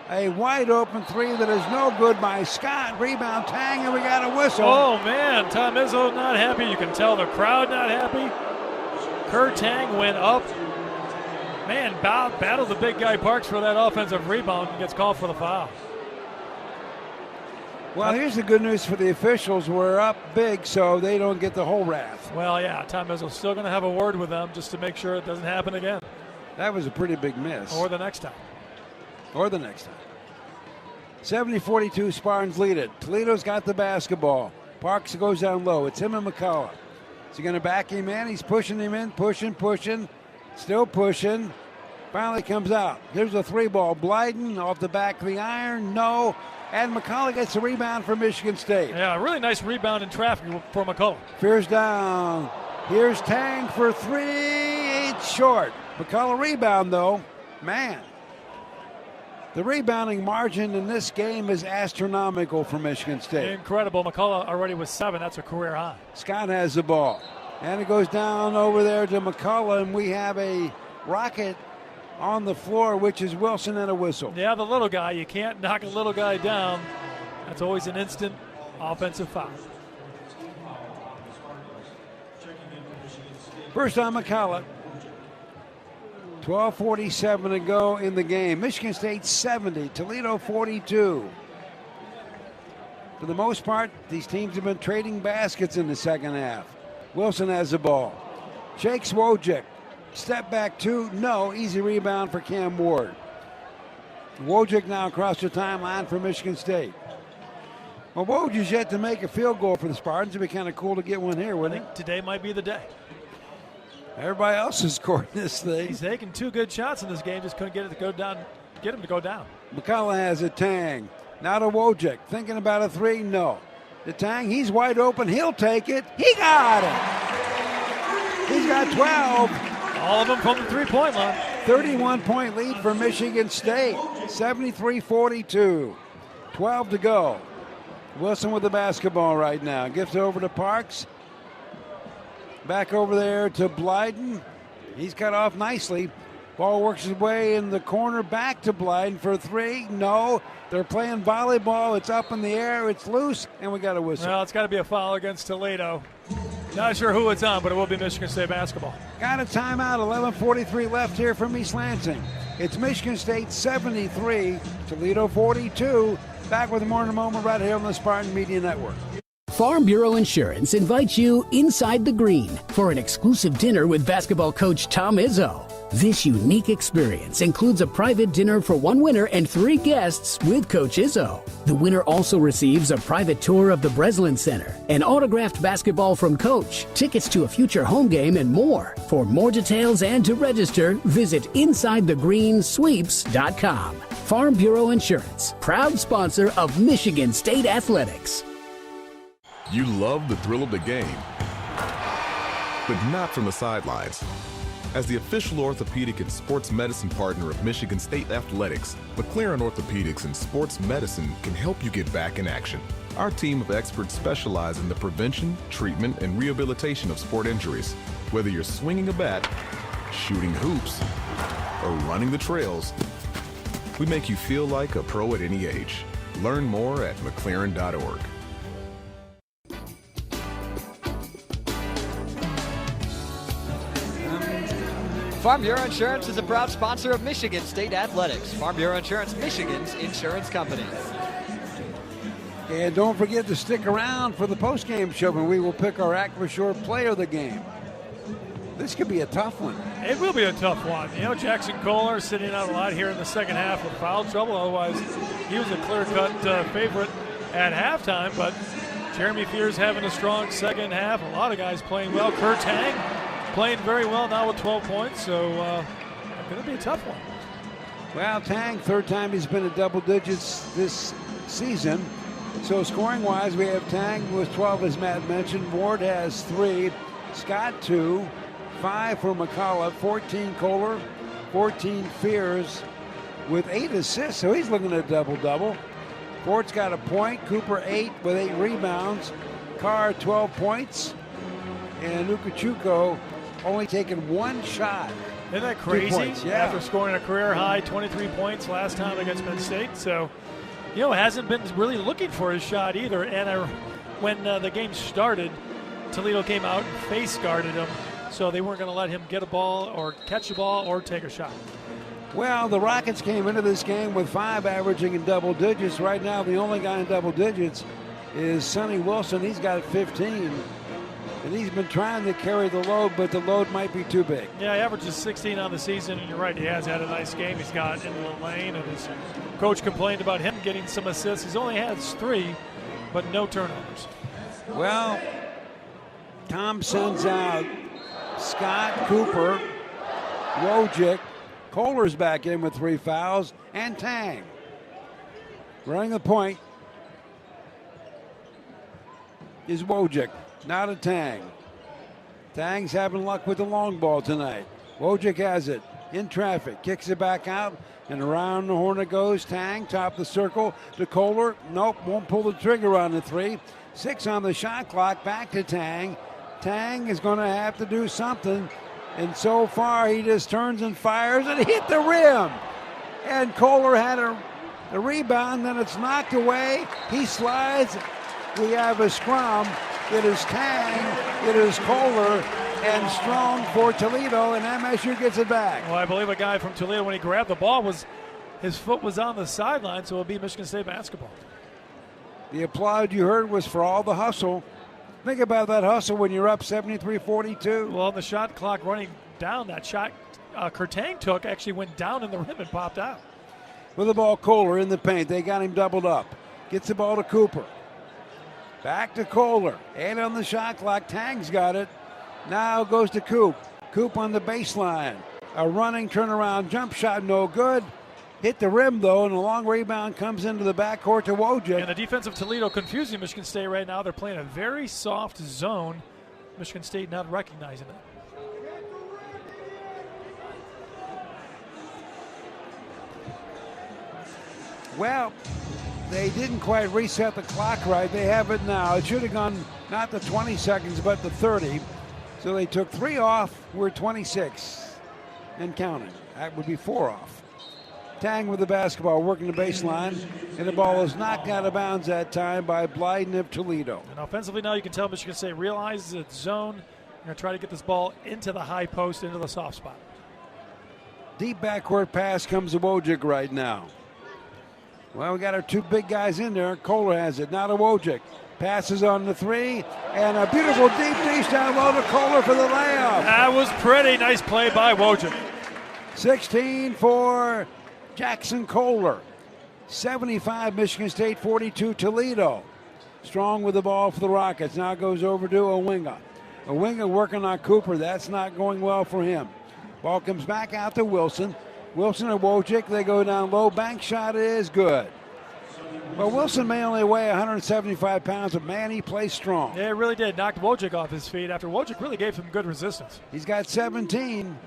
a wide-open 3 that is no good by Scott. Rebound, Tang, and we got a whistle. Oh, man. Tom Izzo not happy. You can tell the crowd not happy. Kurt Tang went up. Man, battled the big guy Parks for that offensive rebound and gets called for the foul. Well, here's the good news for the officials. We're up big, so they don't get the whole wrath. Well, yeah, Tom Izzo's still going to have a word with them just to make sure it doesn't happen again. That was a pretty big miss. Or the next time. 70-42, Spartans lead it. Toledo's got the basketball. Parks goes down low. It's him and McCullough. Is he going to back him in? He's pushing him in, pushing. Still pushing. Finally comes out. Here's a 3-ball. Blyden off the back of the iron. No. And McCullough gets a rebound for Michigan State. Yeah, really nice rebound in traffic for McCullough. Fears down. Here's Tang for 3. It's short. McCullough rebound, though. Man. The rebounding margin in this game is astronomical for Michigan State. Incredible. McCullough already with 7. That's a career high. Scott has the ball. And it goes down over there to McCullough, and we have a Rocket on the floor, which is Wilson, and a whistle. Yeah, the little guy. You can't knock a little guy down. That's always an instant offensive foul. First on McCullough. 12:47 to go in the game. Michigan State 70, Toledo 42. For the most part, these teams have been trading baskets in the second half. Wilson has the ball. Shakes Wojcik. Step back 2. No. Easy rebound for Cam Ward. Wojcik now across the timeline for Michigan State. Well, Woj is yet to make a field goal for the Spartans. It'd be kind of cool to get one here, wouldn't it? Today might be the day. Everybody else is scoring this thing. He's taking 2 good shots in this game. Just couldn't get it to go down. Get him to go down. McCullough has a Tang. Now to Wojcik. Thinking about a 3? No. The Tang, he's wide open. He'll take it. He got it. He's got 12. All of them from the three-point line. 31-point lead for Michigan State, 73-42. 12 to go. Wilson with the basketball right now. Gives it over to Parks. Back over there to Blyden. He's cut off nicely. Ball works his way in the corner. Back to Blyden for three. No. They're playing volleyball. It's up in the air. It's loose. And we got a whistle. Well, it's got to be a foul against Toledo. Not sure who it's on, but it will be Michigan State basketball. Got a timeout. 11:43 left here from East Lansing. It's Michigan State 73, Toledo 42. Back with more in a moment right here on the Spartan Media Network. Farm Bureau Insurance invites you inside the green for an exclusive dinner with basketball coach Tom Izzo. This unique experience includes a private dinner for one winner and 3 guests with Coach Izzo. The winner also receives a private tour of the Breslin Center, an autographed basketball from Coach, tickets to a future home game, and more. For more details and to register, visit InsideTheGreenSweeps.com. Farm Bureau Insurance, proud sponsor of Michigan State Athletics. You love the thrill of the game, but not from the sidelines. As the official orthopedic and sports medicine partner of Michigan State Athletics, McLaren Orthopedics and Sports Medicine can help you get back in action. Our team of experts specialize in the prevention, treatment, and rehabilitation of sport injuries. Whether you're swinging a bat, shooting hoops, or running the trails, we make you feel like a pro at any age. Learn more at McLaren.org. Farm Bureau Insurance is a proud sponsor of Michigan State Athletics. Farm Bureau Insurance, Michigan's insurance company. And don't forget to stick around for the postgame show when we will pick our Aquashore player of the game. This could be a tough one. It will be a tough one. You know, Jackson Kohler sitting out a lot here in the second half with foul trouble. Otherwise, he was a clear-cut favorite at halftime. But Jeremy Fears having a strong second half. A lot of guys playing well. Kurt Tang playing very well now with 12 points. So it's going to be a tough one. Well, Tang, third time he's been in double digits this season. So scoring-wise, we have Tang with 12, as Matt mentioned. Ward has 3. Scott 2. 5 for McCullough, 14 Kohler, 14 Fears with 8 assists, so he's looking at a double-double. Ford's got a point, Cooper 8 with 8 rebounds, Carr 12 points, and Nukachuko only taking 1 shot. Isn't that crazy? 2 points, yeah. After scoring a career-high 23 points last time against Penn State, so you know, hasn't been really looking for his shot either, and when the game started, Toledo came out and face-guarded him. So they weren't going to let him get a ball or catch a ball or take a shot. Well, the Rockets came into this game with 5 averaging in double digits. Right now, the only guy in double digits is Sonny Wilson. He's got 15. And he's been trying to carry the load, but the load might be too big. Yeah, he averages 16 on the season, and you're right, he has had a nice game. He's got into the lane, and his coach complained about him getting some assists. He's only had 3, but no turnovers. Well, Tom sends out Scott, Cooper, Wojcik, Kohler's back in with 3 fouls, and Tang. Running the point is Wojcik, not a Tang. Tang's having luck with the long ball tonight. Wojcik has it in traffic, kicks it back out, and around the horn it goes. Tang, top the circle to Kohler. Nope, won't pull the trigger on the 3. 6 on the shot clock, back to Tang. Tang is going to have to do something, and so far he just turns and fires and hit the rim. And Kohler had a rebound, then it's knocked away. He slides. We have a scrum. It is Tang, it is Kohler, and strong for Toledo, and MSU gets it back. Well, I believe a guy from Toledo, when he grabbed the ball, his foot was on the sideline, so it'll be Michigan State basketball. The applaud you heard was for all the hustle. Think about that hustle when you're up 73-42. Well, the shot clock running down, that shot Kurtang took actually went down in the rim and popped out. With the ball, Kohler in the paint. They got him doubled up. Gets the ball to Cooper. Back to Kohler. 8 on the shot clock. Tang's got it. Now goes to Coop. Coop on the baseline. A running turnaround jump shot, no good. Hit the rim, though, and a long rebound comes into the backcourt to Wojcik. And the defense of Toledo confusing Michigan State right now. They're playing a very soft zone. Michigan State not recognizing it. Well, they didn't quite reset the clock right. They have it now. It should have gone not to 20 seconds, but to 30. So they took 3 off. We're 26 and counting. That would be 4 off. Tang with the basketball, working the baseline, and the ball is knocked out of bounds that time by Blyden of Toledo. And offensively now you can tell Michigan State realizes its zone. They're going to try to get this ball into the high post, into the soft spot. Deep backcourt pass comes to Wojcik right now. Well, we got our 2 big guys in there. Kohler has it. Now to Wojcik. Passes on the 3. And a beautiful deep dish down low to Kohler for the layup. That was pretty. Nice play by Wojcik. 16 for Jackson Kohler. 75 Michigan State, 42 Toledo. Strong with the ball for the Rockets. Now goes over to Owinga. Owinga working on Cooper. That's not going well for him. Ball comes back out to Wilson. Wilson and Wojcik, they go down low. Bank shot is good. Well, Wilson may only weigh 175 pounds, but man, he plays strong. Yeah, it really did. Knocked Wojcik off his feet after Wojcik really gave him good resistance. He's got 17.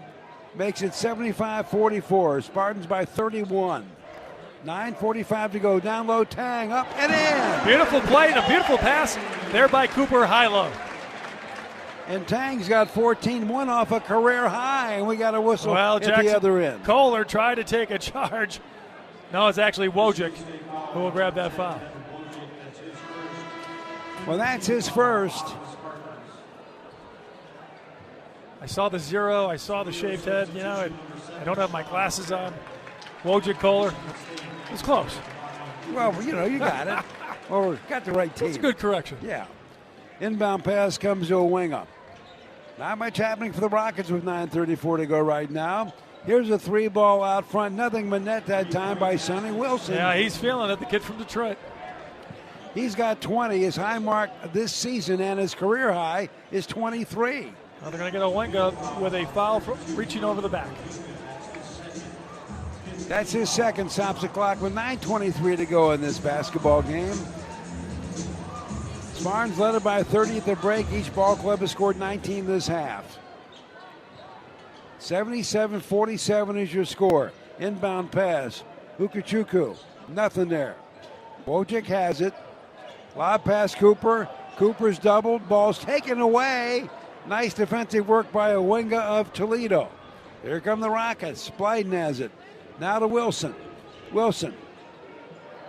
Makes it 75-44. Spartans by 31. 9:45 to go. Down low, Tang up and in. Beautiful play and a beautiful pass there by Cooper high-low. And Tang's got 14, 1 off a career high, and we got a whistle at the other end. Kohler tried to take a charge. No, it's actually Wojcik who will grab that foul. Well, that's his first. I saw the 0. I saw the shaved head. You know, I don't have my glasses on. Wojcik, Kohler. It was close. Well, you know, you got it. Or got the right team. That's a good correction. Yeah. Inbound pass comes to Owinga. Not much happening for the Rockets with 9:34 to go right now. Here's a 3 ball out front. Nothing but net that time by Sonny Wilson. Yeah, he's feeling it, the kid from Detroit. He's got 20. His high mark this season and his career high is 23. Now they're going to get Owinga with a foul for reaching over the back. That's his second. Stops the clock with 9:23 to go in this basketball game. Spartans led it by 30 at the break. Each ball club has scored 19 this half. 77-47 is your score. Inbound pass. Ukachuku. Nothing there. Wojcik has it. Lob pass Cooper. Cooper's doubled. Ball's taken away. Nice defensive work by Owinga of Toledo. Here come the Rockets. Blyden has it. Now to Wilson. Wilson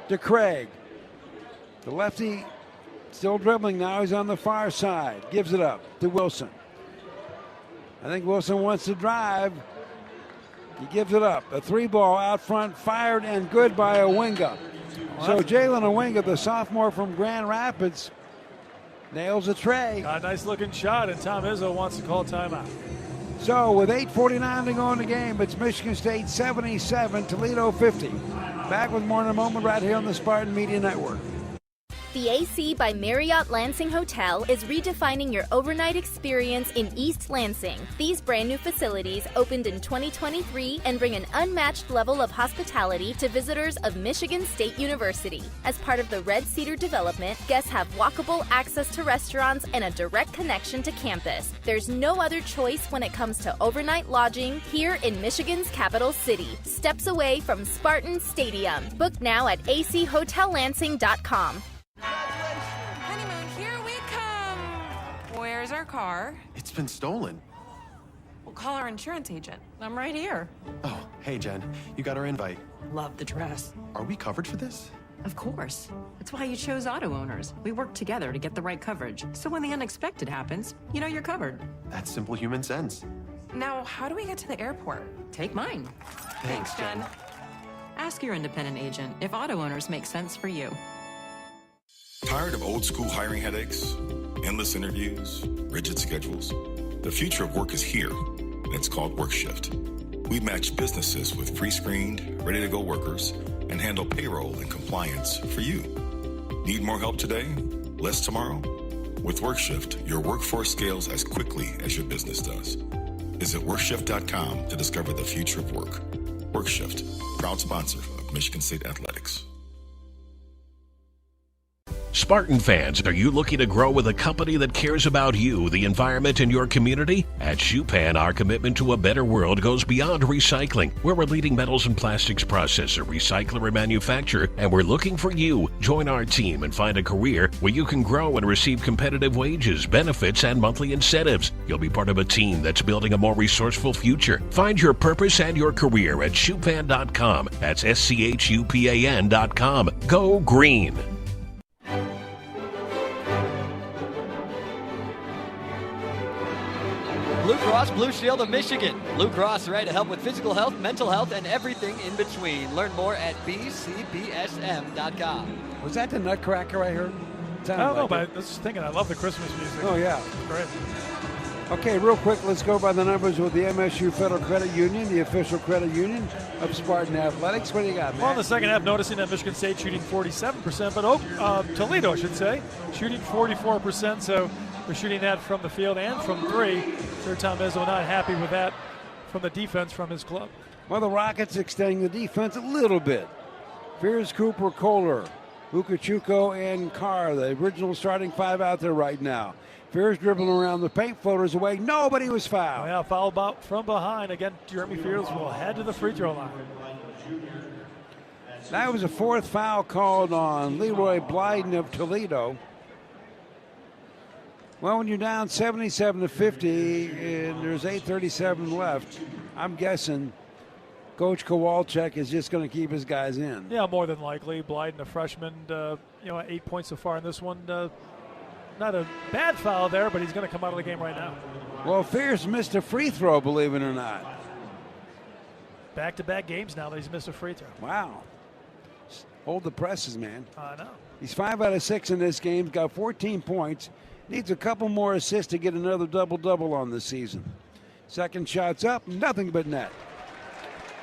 to Craig. The lefty still dribbling now. He's on the far side. Gives it up to Wilson. I think Wilson wants to drive. He gives it up. A 3 ball out front, fired and good by Owinga. So Jalen Owinga, the sophomore from Grand Rapids, nails a tray. A nice looking shot, and Tom Izzo wants to call timeout. So with 8:49 to go in the game, it's Michigan State 77, Toledo 50. Back with more in a moment right here on the Spartan Media Network. The AC by Marriott Lansing Hotel is redefining your overnight experience in East Lansing. These brand new facilities opened in 2023 and bring an unmatched level of hospitality to visitors of Michigan State University. As part of the Red Cedar development, guests have walkable access to restaurants and a direct connection to campus. There's no other choice when it comes to overnight lodging here in Michigan's capital city, steps away from Spartan Stadium. Book now at achotellansing.com. Honeymoon, here we come. Where's our car? It's been stolen. We'll call our insurance agent. I'm right here. Oh, hey, Jen. You got our invite. Love the dress. Are we covered for this? Of course. That's why you chose Auto Owners. We work together to get the right coverage. So when the unexpected happens, you know you're covered. That's simple human sense. Now, how do we get to the airport? Take mine. Thanks, Jen. Ask your independent agent if Auto Owners make sense for you. Tired of old school hiring headaches, endless interviews, rigid schedules? The future of work is here, and it's called WorkShift. We match businesses with pre-screened, ready-to-go workers and handle payroll and compliance for you. Need more help today? Less tomorrow? With WorkShift, your workforce scales as quickly as your business does. Visit WorkShift.com to discover the future of work. WorkShift, proud sponsor of Michigan State Athletics. Spartan fans, are you looking to grow with a company that cares about you, the environment, and your community? At Shupan, our commitment to a better world goes beyond recycling. We're a leading metals and plastics processor, recycler, and manufacturer, and we're looking for you. Join our team and find a career where you can grow and receive competitive wages, benefits, and monthly incentives. You'll be part of a team that's building a more resourceful future. Find your purpose and your career at Shupan.com. That's SCHUPAN.com. Go green. Blue Cross Blue Shield of Michigan. Blue Cross, ready to help with physical health, mental health, and everything in between. Learn more at bcbsm.com. Was that the Nutcracker I heard? I don't know, but I was just thinking, I love the Christmas music. Oh, yeah. Great. Okay, real quick, let's go by the numbers with the MSU Federal Credit Union, the official credit union of Spartan Athletics. What do you got, man? Well, in the second half, noticing that Michigan State shooting 47%, but Toledo, I should say, shooting 44%, so they're shooting that from the field and from three. Sir Tom Izzo not happy with that from the defense from his club. Well, the Rockets extending the defense a little bit. Fears, Cooper, Kohler, Ukachuko, and Carr, the original starting five out there right now. Fears dribbling around the paint, floaters away. Nobody was fouled. Yeah, foul from behind. Again, Jeremy Fears will head to the free throw line. That was a fourth foul called on Leroy Blyden of Toledo. Well, when you're down 77-50 and there's 8:37 left, I'm guessing Coach Kowalczyk is just going to keep his guys in. Yeah, more than likely. Blyden, a freshman, 8 points so far in this one. Not a bad foul there, but he's going to come out of the game right now. Well, Fears missed a free throw, believe it or not. Back-to-back games now that he's missed a free throw. Wow. Hold the presses, man. I know. He's 5 out of 6 in this game. Got 14 points. Needs a couple more assists to get another double-double on the season. Second shot's up, nothing but net.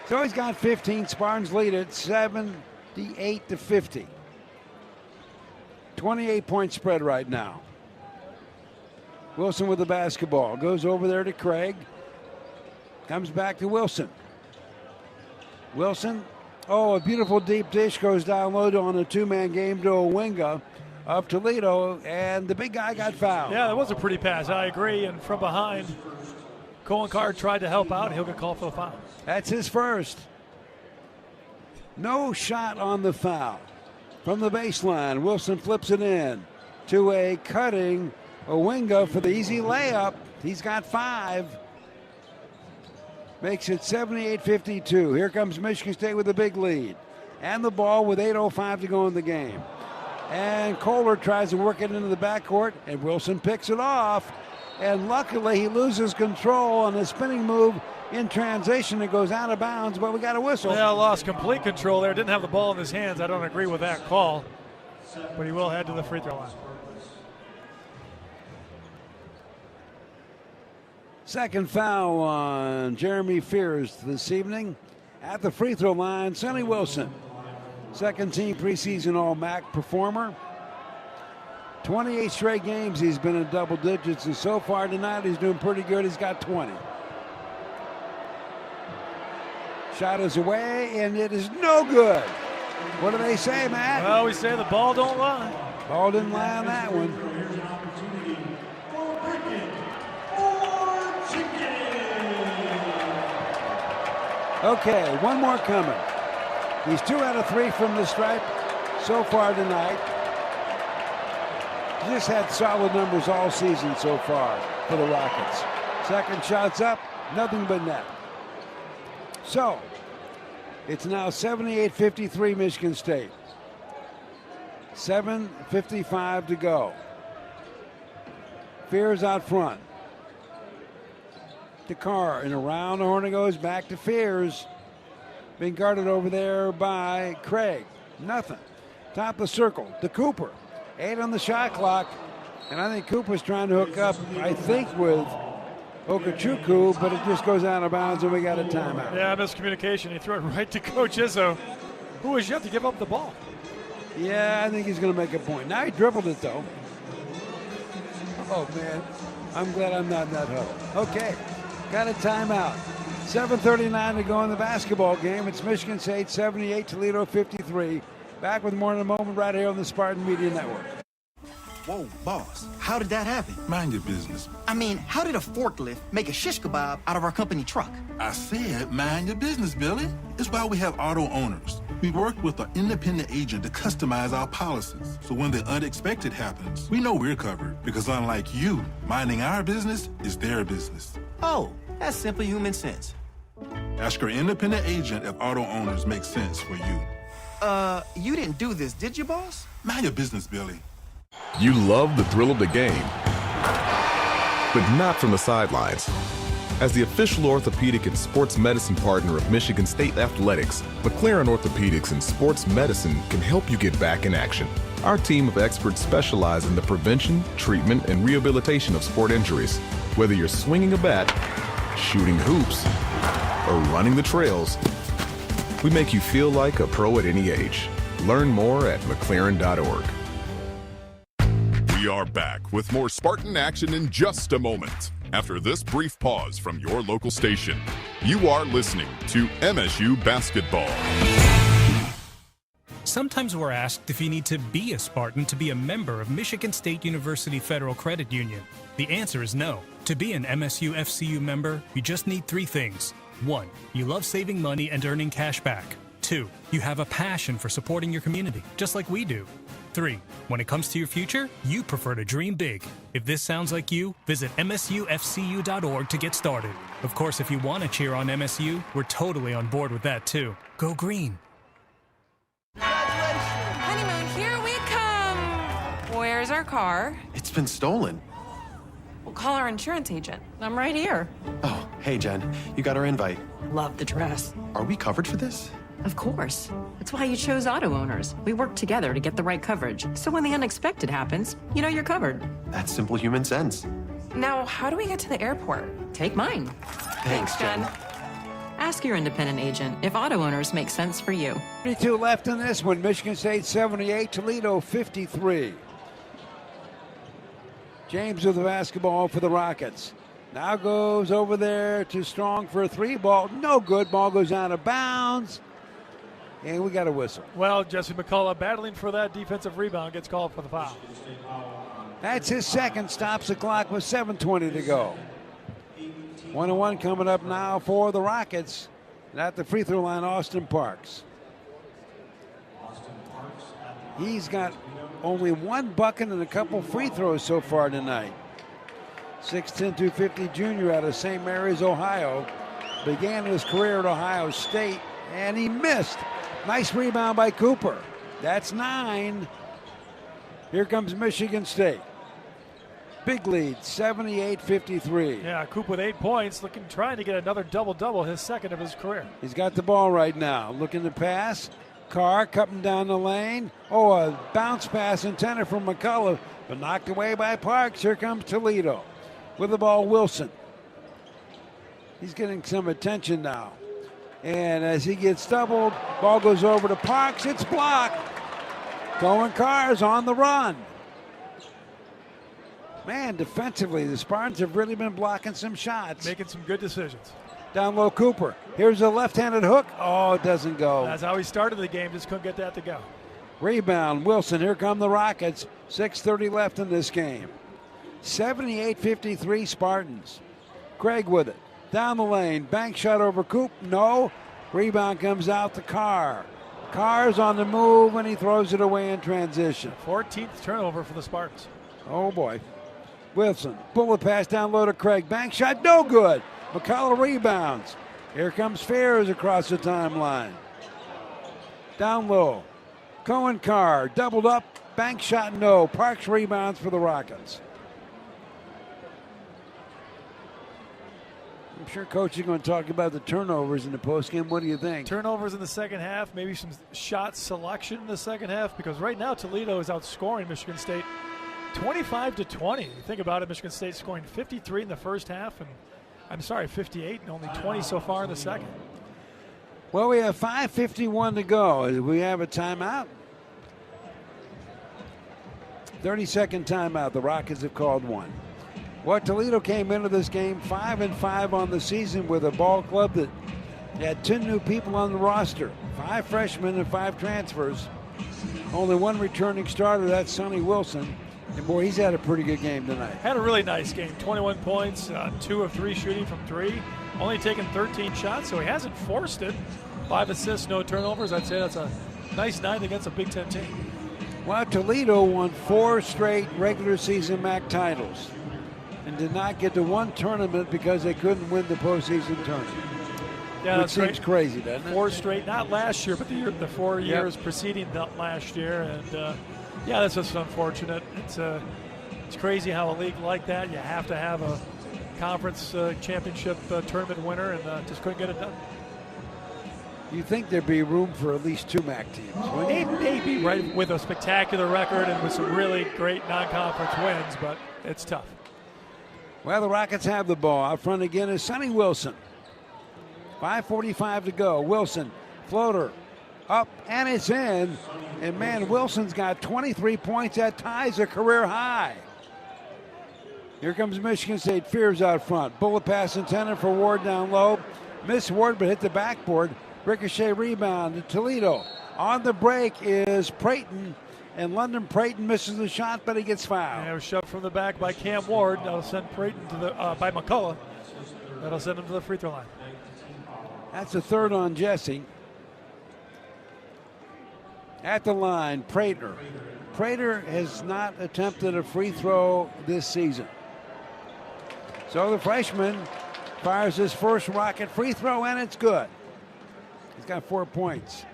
So he's got 15. Spartans lead at 78-50. 28-point spread right now. Wilson with the basketball. Goes over there to Craig. Comes back to Wilson. Wilson. Oh, a beautiful deep dish goes down low on a two-man game to Owinga of Toledo, and the big guy got fouled. Yeah, that was a pretty pass. I agree. And from behind, Cohen Carr tried to help out. He'll get called for the foul. That's his first. No shot on the foul. From the baseline, Wilson flips it in to a cutting Owinga for the easy layup. He's got 5. Makes it 78-52. Here comes Michigan State with a big lead. And the ball with 8:05 to go in the game. And Kohler tries to work it into the backcourt, and Wilson picks it off. And luckily, he loses control on a spinning move in transition. It goes out of bounds, but we got a whistle. Yeah, lost complete control there. Didn't have the ball in his hands. I don't agree with that call, but he will head to the free throw line. Second foul on Jeremy Fears this evening. At the free throw line, Sonny Wilson. Second team preseason All-MAC performer. 28 straight games he's been in double digits, and so far tonight he's doing pretty good. He's got 20. Shot is away, and it is no good. What do they say, Matt? Well, we say the ball don't lie. Ball didn't lie on that one. Okay, one more coming. He's 2 out of 3 from the stripe so far tonight. He's just had solid numbers all season so far for the Rockets. Second shot's up, nothing but net. So, it's now 78-53 Michigan State. 7:55 to go. Fears out front. To Carr, and around the horn it goes back to Fears. Being guarded over there by Craig. Nothing. Top of the circle to Cooper. 8 on the shot clock. And I think Cooper's trying to hook up, I think, with Okachuku, but it just goes out of bounds and we got a timeout. Yeah, miscommunication. He threw it right to Coach Izzo, who was yet to give up the ball. Yeah, I think he's going to make a point. Now he dribbled it, though. Oh, man. I'm glad I'm not in that huddle. Okay, got a timeout. 7:39 to go in the basketball game. It's Michigan State 78, Toledo 53. Back with more in a moment right here on the Spartan Media Network. Whoa, boss, how did that happen? Mind your business. I mean, how did a forklift make a shish kebab out of our company truck? I said mind your business, Billy. It's why we have auto owners. We work with an independent agent to customize our policies. So when the unexpected happens, we know we're covered. Because unlike you, minding our business is their business. Oh, that's simple human sense. Ask your independent agent if auto owners make sense for you. You didn't do this, did you, boss? Mind your business, Billy. You love the thrill of the game, but not from the sidelines. As the official orthopedic and sports medicine partner of Michigan State Athletics, McLaren Orthopedics and Sports Medicine can help you get back in action. Our team of experts specialize in the prevention, treatment, and rehabilitation of sport injuries. Whether you're swinging a bat, shooting hoops, or running the trails, we make you feel like a pro at any age. Learn more at McLaren.org. We are back with more Spartan action in just a moment. After this brief pause from your local station, you are listening to MSU Basketball. Sometimes we're asked if you need to be a Spartan to be a member of Michigan State University Federal Credit Union. The answer is no. To be an MSU FCU member, you just need three things. 1. You love saving money and earning cash back. 2. You have a passion for supporting your community, just like we do. 3. When it comes to your future, you prefer to dream big. If this sounds like you, visit msufcu.org to get started. Of course, if you want to cheer on MSU, we're totally on board with that too. Go green. Honeymoon, here we come. Where's our car? It's been stolen. We'll call our insurance agent. I'm right here. Oh, hey, Jen. You got our invite. Love the dress. Are we covered for this? Of course. That's why you chose auto owners. We work together to get the right coverage. So when the unexpected happens, you know you're covered. That's simple human sense. Now, how do we get to the airport? Take mine. Thanks, Jen. Ask your independent agent if auto owners make sense for you. 32 left in this one. Michigan State 78, Toledo 53. James with the basketball for the Rockets. Now goes over there to Strong for a three ball. No good. Ball goes out of bounds. And we got a whistle. Well, Jesse McCullough battling for that defensive rebound gets called for the foul. That's his second. Stops the clock with 7:20 to go. 1-1 coming up now for the Rockets. And at the free throw line, Austin Parks. He's got only one bucket and a couple free throws so far tonight. 6'10", 250 junior out of St. Mary's, Ohio. Began his career at Ohio State, and he missed. Nice rebound by Cooper. That's 9. Here comes Michigan State. Big lead, 78-53. Yeah, Cooper with 8 points, trying to get another double-double, his second of his career. He's got the ball right now, looking to pass. Carr cutting down the lane. Oh, a bounce pass intended for McCullough, but knocked away by Parks. Here comes Toledo. With the ball, Wilson. He's getting some attention now. And as he gets doubled, ball goes over to Parks. It's blocked. Cohen Carr's on the run. Man, defensively, the Spartans have really been blocking some shots. Making some good decisions. Down low, Cooper. Here's a left-handed hook. Oh, it doesn't go. That's how he started the game. Just couldn't get that to go. Rebound, Wilson. Here come the Rockets. 6:30 left in this game. 78-53 Spartans. Craig with it. Down the lane. Bank shot over Coop. No. Rebound comes out to Carr. Carr's on the move, and he throws it away in transition. 14th turnover for the Spartans. Oh, boy. Wilson. Bullet pass down low to Craig. Bank shot. No good. McCullough rebounds. Here comes Fears across the timeline. Down low. Cohen Carr. Doubled up. Bank shot. No. Parks rebounds for the Rockets. I'm sure Coach is going to talk about the turnovers in the postgame. What do you think? Turnovers in the second half, maybe some shot selection in the second half, because right now Toledo is outscoring Michigan State 25-20. You think about it, Michigan State scoring 53 in the first half, and 58, and only 20 so far in the second. Well, we have 5:51 to go. We have a timeout. 30-second timeout. The Rockets have called one. Well, Toledo came into this game 5-5 on the season with a ball club that had 10 new people on the roster, 5 freshmen and 5 transfers. Only one returning starter, that's Sonny Wilson. And boy, he's had a pretty good game tonight. Had a really nice game. 21 points, 2 of 3 shooting from 3. Only taken 13 shots, so he hasn't forced it. 5 assists, no turnovers. I'd say that's a nice night against a Big Ten team. Well, Toledo won 4 straight regular season MAC titles and did not get to one tournament because they couldn't win the postseason tournament. Yeah, which seems crazy, doesn't it? 4 straight, not last year, but the 4 years preceding that last year. And yeah, that's just unfortunate. It's crazy how a league like that, you have to have a conference championship tournament winner, and just couldn't get it done. You think there'd be room for at least 2 MAC teams? Maybe, right, with a spectacular record and with some really great non-conference wins, but it's tough. Well, the Rockets have the ball. Out front again is Sonny Wilson. 5:45 to go. Wilson, floater, up, and it's in. And, man, Wilson's got 23 points. That ties a career high. Here comes Michigan State. Fears out front. Bullet pass intended for Ward down low. Missed Ward, but hit the backboard. Ricochet rebound to Toledo. On the break is Prayton, and London Prayton misses the shot, but he gets fouled. And it was shoved from the back by Cam Ward. That'll send Prayton to the by McCullough. That'll send him to the free throw line. That's the third on Jesse. At the line, Prater. Prater has not attempted a free throw this season. So the freshman fires his first Rocket free throw, and it's good. He's got 4 points.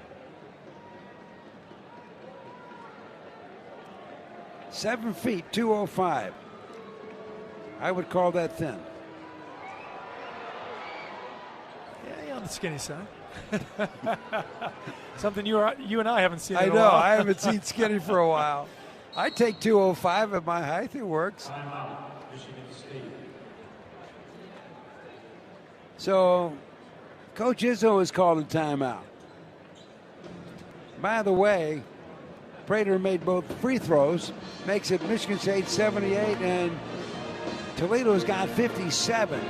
7 feet, 205. I would call that thin. Yeah, you're on the skinny side. Something you and I haven't seen. I in a know. while. I haven't seen skinny for a while. I take 205 at my height. It works. So, Coach Izzo has called a timeout. By the way, Prater made both free throws, makes it Michigan State 78, and Toledo's got 57.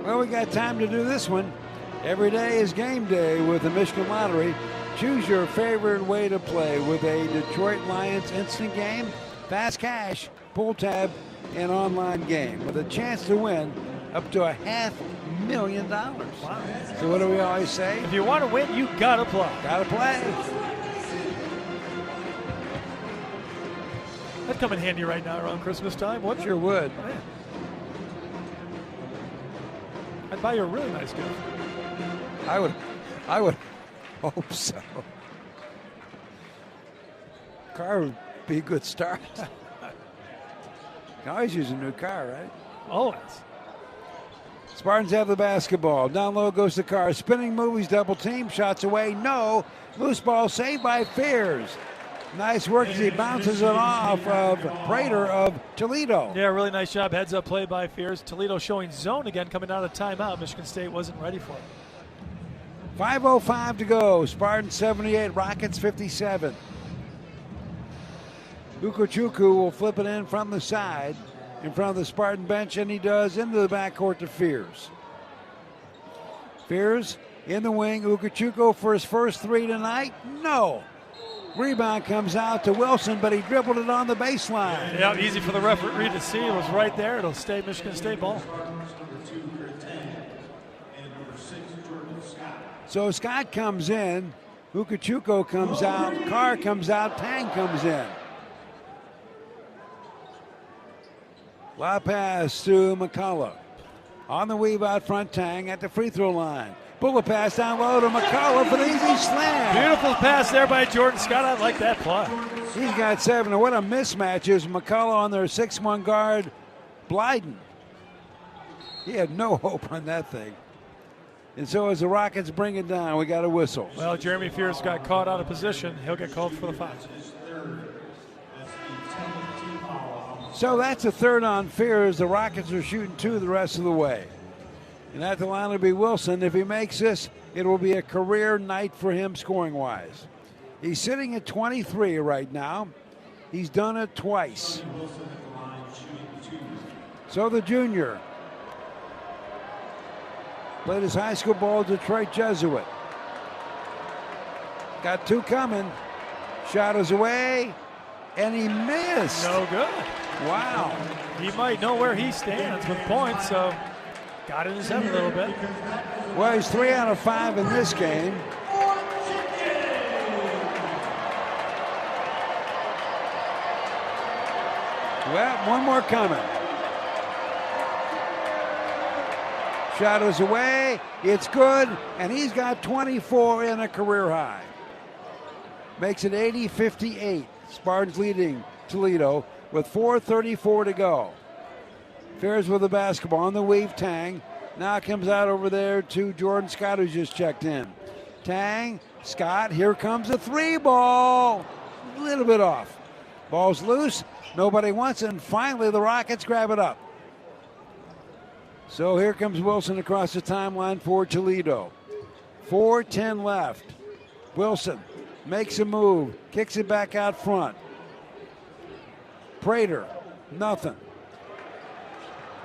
Well, we got time to do this one. Every day is game day with the Michigan Lottery. Choose your favorite way to play with a Detroit Lions instant game, fast cash, pull tab, and online game with a chance to win up to $500,000. Wow. So what do we always say? If you want to win, you gotta play. Gotta play. That'd come in handy right now around Christmas time, wouldn't Sure it? would. Oh, yeah. I'd buy you a really nice gift. I would hope so. Car would be a good start. Can always use a new car, right? Always. Spartans have the basketball. Down low goes the Carr. Spinning movies, double team. Shots away, no. Loose ball saved by Fears. Nice work as he bounces it off of Prater of Toledo. Yeah, really nice job. Heads up play by Fears. Toledo showing zone again coming out of timeout. Michigan State wasn't ready for it. 5:05 to go. Spartans 78, Rockets 57. Ukuchukwu will flip it in from the side in front of the Spartan bench, and he does into the backcourt to Fears. Fears in the wing. Ukuchukwu for his first 3 tonight. No. Rebound comes out to Wilson, but he dribbled it on the baseline. Yeah, easy for the referee to see. It was right there. It'll stay Michigan State ball. So Scott comes in. Ukuchukwu comes out. Carr comes out. Tang comes in. La pass to McCullough. On the weave out front, Tang at the free throw line. Bullet pass down low to McCullough for the easy slam. Beautiful pass there by Jordan Scott. I like that play. He's got 7. And what a mismatch is McCullough on their 6'1" guard, Blyden. He had no hope on that thing. And so as the Rockets bring it down, we got a whistle. Well, Jeremy Fears got caught out of position. He'll get called for the foul. So that's a third on Fears. The Rockets are shooting 2 the rest of the way. And at the line will be Wilson. If he makes this, it will be a career night for him scoring-wise. He's sitting at 23 right now. He's done it twice. So the junior Played his high school ball at Detroit Jesuit. Got two coming. Shot is away, and he missed. No good. Wow. He might know where he stands with points, so got in his head a little bit. Well, he's 3 out of 5 in this game. Well, one more coming. Shot is away. It's good, and he's got 24 in a career high. Makes it 80-58. Spartans leading Toledo with 4:34 to go. Fares with the basketball on the weave. Tang now comes out over there to Jordan Scott, who just checked in. Tang, Scott, here comes a three ball. A little bit off. Ball's loose. Nobody wants it, and finally the Rockets grab it up. So here comes Wilson across the timeline for Toledo. 4:10 left. Wilson makes a move, kicks it back out front. Prater, nothing.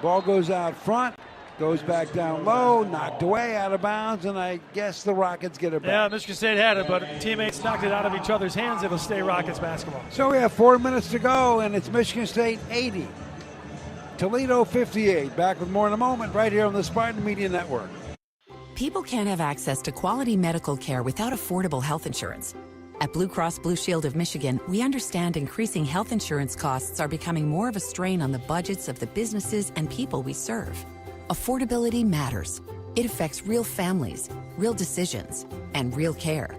Ball goes out front, goes back down low, knocked away, out of bounds, and I guess the Rockets get it back. Yeah, Michigan State had it, but teammates knocked it out of each other's hands. It'll stay Rockets basketball. So we have 4 minutes to go, and it's Michigan State 80. Toledo 58. Back with more in a moment right here on the Spartan Media Network. People can't have access to quality medical care without affordable health insurance. At Blue Cross Blue Shield of Michigan, we understand increasing health insurance costs are becoming more of a strain on the budgets of the businesses and people we serve. Affordability matters. It affects real families, real decisions, and real care.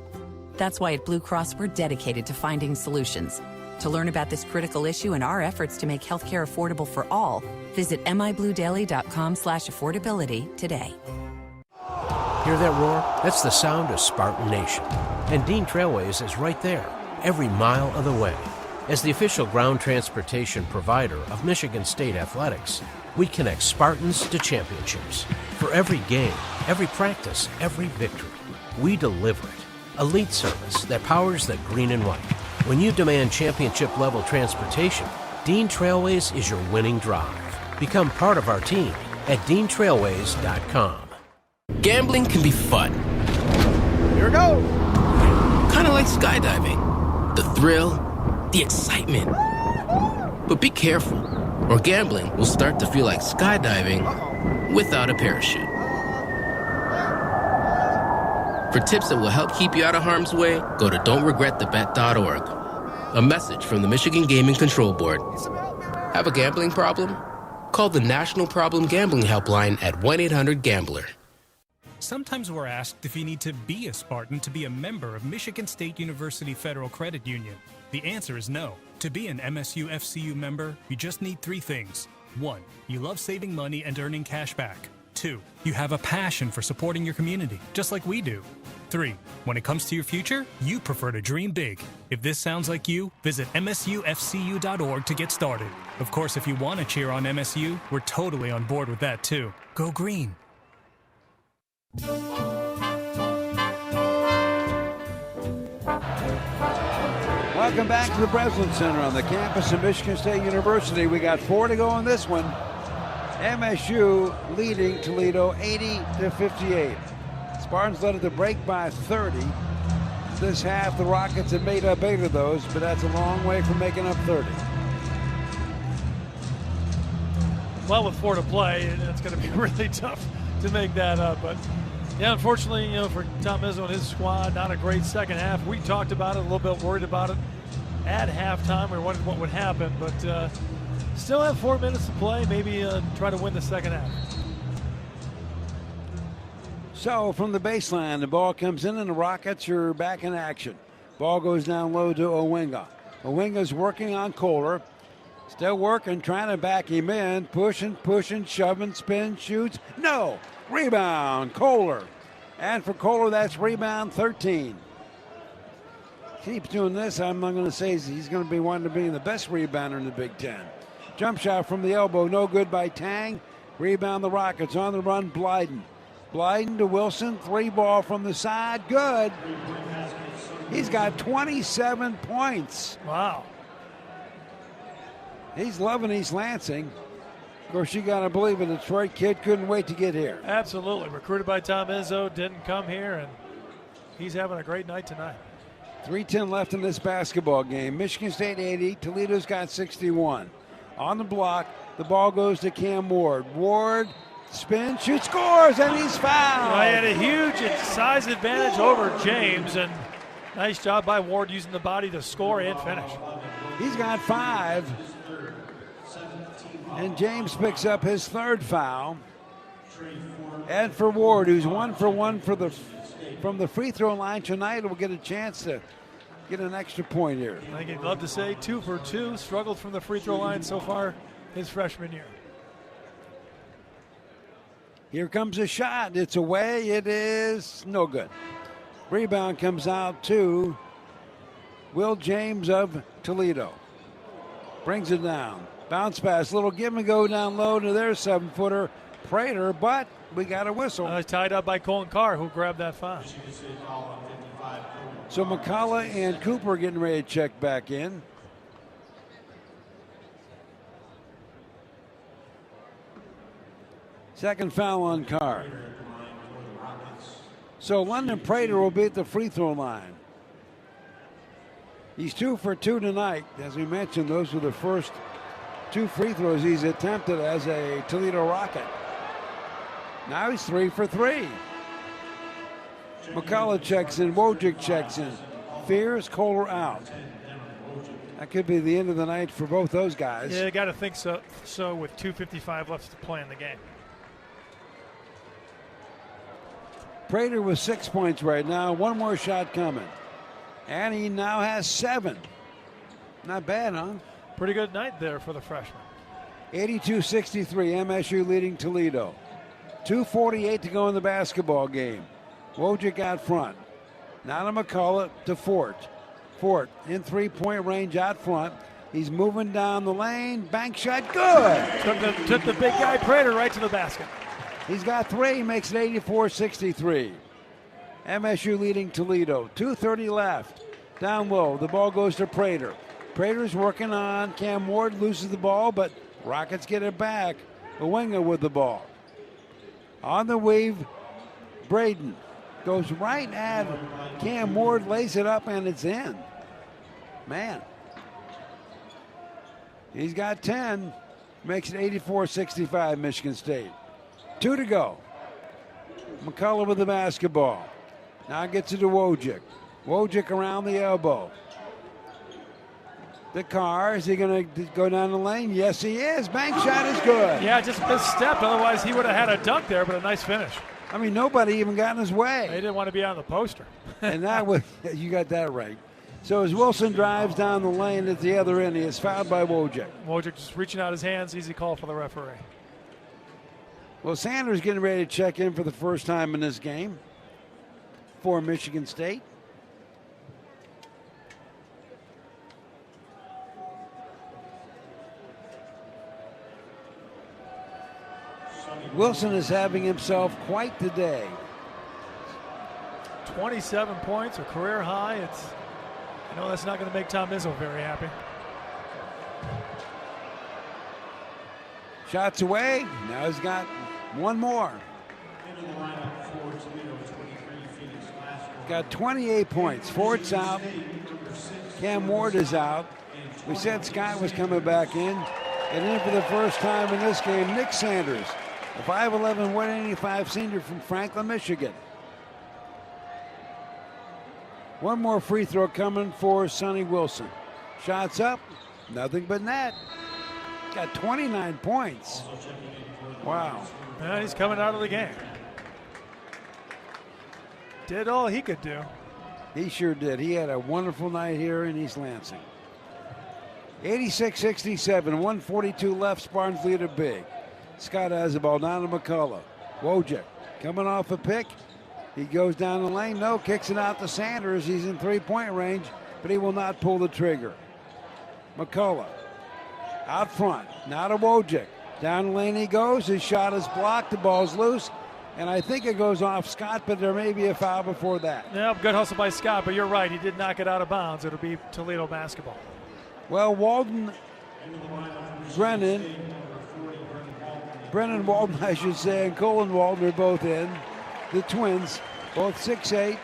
That's why at Blue Cross we're dedicated to finding solutions. To learn about this critical issue and our efforts to make healthcare affordable for all, visit mibluedaily.com/affordability today. Hear that roar? That's the sound of Spartan Nation. And Dean Trailways is right there, every mile of the way. As the official ground transportation provider of Michigan State Athletics, we connect Spartans to championships. For every game, every practice, every victory, we deliver it. Elite service that powers the green and white. When you demand championship-level transportation, Dean Trailways is your winning drive. Become part of our team at DeanTrailways.com. Gambling can be fun. Here we go. Kind of like skydiving. The thrill, the excitement. But be careful, or gambling will start to feel like skydiving without a parachute. For tips that will help keep you out of harm's way, go to don'tregretthebet.org. A message from the Michigan Gaming Control Board. Have a gambling problem? Call the National Problem Gambling Helpline at 1-800-GAMBLER. Sometimes we're asked if you need to be a Spartan to be a member of Michigan State University Federal Credit Union. The answer is no. To be an MSU FCU member, you just need three things. 1. You love saving money and earning cash back. 2. You have a passion for supporting your community, just like we do. 3. When it comes to your future, you prefer to dream big. If this sounds like you, visit msufcu.org to get started. Of course, if you want to cheer on MSU, we're totally on board with that too. Go green. Welcome back to the Breslin Center on the campus of Michigan State University. We got 4 to go on this one. MSU leading Toledo 80-58. Spartans led at the break by 30. This half, the Rockets have made up 8 of those, but that's a long way from making up 30. Well, with 4 to play, it's going to be really tough to make that up. But yeah, unfortunately, for Tom Izzo and his squad, not a great second half. We talked about it, a little bit worried about it at halftime. We wondered what would happen, but still have 4 minutes to play. Maybe try to win the second half. So from the baseline, the ball comes in, and the Rockets are back in action. Ball goes down low to Owinga. Owinga's working on Kohler. Still working, trying to back him in. Pushing, shoving, spin, shoots. No! Rebound, Kohler. And for Kohler, that's rebound 13. Keeps doing this, I'm not going to say he's going to be wanting to be the best rebounder in the Big Ten. Jump shot from the elbow, no good by Tang. Rebound the Rockets, on the run, Blyden. Blyden to Wilson, 3 ball from the side, good. He's got 27 points. Wow. He's loving East Lansing. Of course, you got to believe a Detroit kid couldn't wait to get here. Absolutely. Recruited by Tom Izzo, didn't come here, and he's having a great night tonight. 3:10 left in this basketball game. Michigan State 80, Toledo's got 61. On the block, the ball goes to Cam Ward. Ward spins, shoots, scores, and he's fouled. He had a huge size advantage over James, and nice job by Ward using the body to score and finish. He's got 5. And James picks up his 3rd foul. And for Ward, who's 1 for 1 from the free throw line tonight, will get a chance to get an extra point here. I think he'd love to say 2 for 2. Struggled from the free throw line so far his freshman year. Here comes a shot. It's away. It is no good. Rebound comes out to Will James of Toledo. Brings it down. Bounce pass. Little give and go down low to their 7-footer, Prater, but we got a whistle. Tied up by Colin Carr, who grabbed that foul. So McCullough and Cooper getting ready to check back in. Second foul on Carr. So London Prater will be at the free throw line. He's 2 for 2 tonight. As we mentioned, those were the first 2 free throws he's attempted as a Toledo Rocket. Now he's 3 for 3. McCullough checks in, Wojcik checks in. Fears, Kohler out. That could be the end of the night for both those guys. Yeah, got to think so with 2:55 left to play in the game. Prater with 6 points right now. One more shot coming. And he now has 7. Not bad, huh? Pretty good night there for the freshman. 82-63, MSU leading Toledo. 2:48 to go in the basketball game. Wojcik out front. Now to McCullough to Fort. Fort in 3-point range out front. He's moving down the lane. Bank shot, good. Took the big guy Prater right to the basket. He's got 3, makes it 84-63. MSU leading Toledo. 2:30 left. Down low, the ball goes to Prater. Prater's working on Cam Ward, loses the ball, but Rockets get it back. Owinga with the ball. On the weave, Braden goes right at Cam Ward, lays it up, and it's in. Man. He's got 10, makes it 84-65, Michigan State. 2 to go. McCullough with the basketball. Now gets it to Wojcik. Wojcik around the elbow. The Carr, is he going to go down the lane? Yes, he is. Bank shot is good. Yeah, just misstepped. Otherwise, he would have had a dunk there, but a nice finish. I mean, nobody even got in his way. They didn't want to be on the poster. And that was, you got that right. So as Wilson drives down the lane at the other end, he is fouled by Wojcik. Wojcik just reaching out his hands. Easy call for the referee. Well, Sanders getting ready to check in for the first time in this game for Michigan State. Wilson is having himself quite the day. 27 points, a career high. I know that's not going to make Tom Izzo very happy. Shots away. Now he's got one more. Got 28 points. Fort's out. Cam Ward is out. We said Scott was coming back in. And in for the first time in this game, Nick Sanders, a 5'11", 185 senior from Franklin, Michigan. One more free throw coming for Sonny Wilson. Shots up, nothing but net. Got 29 points. Wow. Yeah, he's coming out of the game. Did all he could do. He sure did. He had a wonderful night here in East Lansing. 86-67, 142 left. Spartans lead it big. Scott has the ball down to McCullough. Wojcik coming off a pick. He goes down the lane. No, kicks it out to Sanders. He's in three-point range, but he will not pull the trigger. McCullough out front. Now to Wojcik. Down the lane he goes. His shot is blocked. The ball's loose. And I think it goes off Scott, but there may be a foul before that. Yeah, good hustle by Scott, but you're right. He did knock it out of bounds. It'll be Toledo basketball. Well, Walden Brennan Brennan Walton, I should say, and Colin Walton are both in. The twins, both 6'8",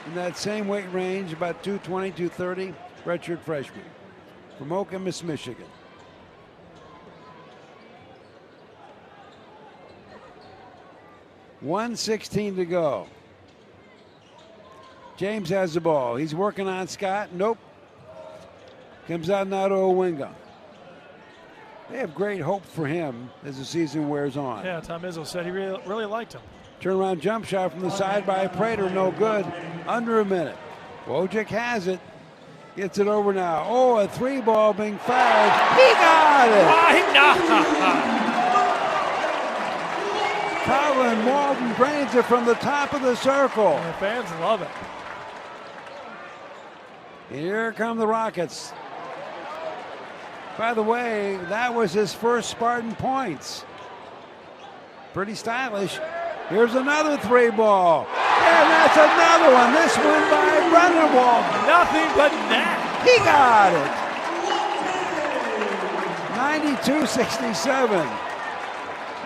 in that same weight range, about 220, 230, redshirt freshman from Okemos, Michigan. .116 to go. James has the ball. He's working on Scott. Nope. Comes out now to Owinga. They have great hope for him as the season wears on. Yeah, Tom Izzo said he really liked him. Turnaround jump shot from the side by Prater, no good. Under a minute. Wojcik has it. Gets it over now. Oh, a three ball being fired. He got it! Why not? Colin Walton drains it from the top of the circle. The fans love it. Here come the Rockets. By the way, that was his first Spartan points. Pretty stylish. Here's another three ball. And that's another one. This one by Brennan Walton. Nothing but net. He got it. 92-67.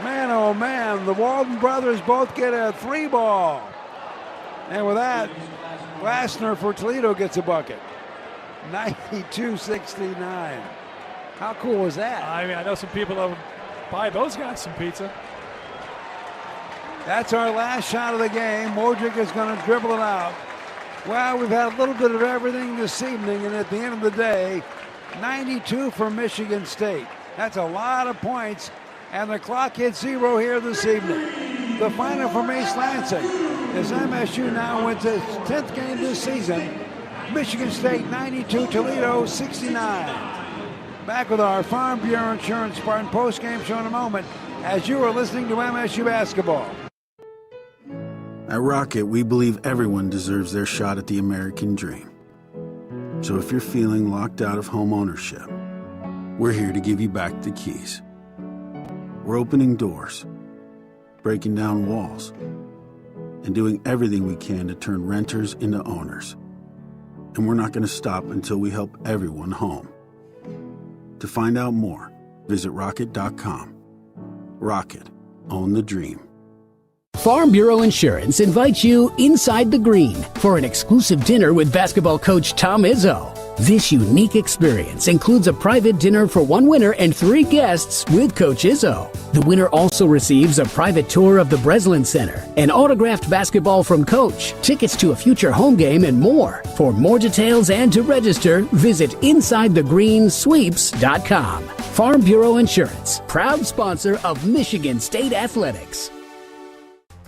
Man, oh man, the Walton brothers both get a three ball. And with that, Glassner for Toledo gets a bucket. 92-69. How cool was that? I mean, I know some people that would buy those guys some pizza. That's our last shot of the game. Wojcik is going to dribble it out. Well, we've had a little bit of everything this evening, and at the end of the day, 92 for Michigan State. That's a lot of points, and the clock hits zero here this evening. The final from East Lansing is MSU now wins its 10th game this season. Michigan State 92, Toledo 69. Back with our Farm Bureau Insurance Spartan postgame show in a moment as you are listening to MSU basketball. At Rocket, we believe everyone deserves their shot at the American dream. So if you're feeling locked out of home ownership, we're here to give you back the keys. We're opening doors, breaking down walls, and doing everything we can to turn renters into owners. And we're not going to stop until we help everyone home. To find out more, visit rocket.com. Rocket, own the dream. Farm Bureau Insurance invites you inside the green for an exclusive dinner with basketball coach Tom Izzo. This unique experience includes a private dinner for one winner and 3 guests with Coach Izzo. The winner also receives a private tour of the Breslin Center, an autographed basketball from Coach, tickets to a future home game, and more. For more details and to register, visit InsideTheGreenSweeps.com. Farm Bureau Insurance, proud sponsor of Michigan State Athletics.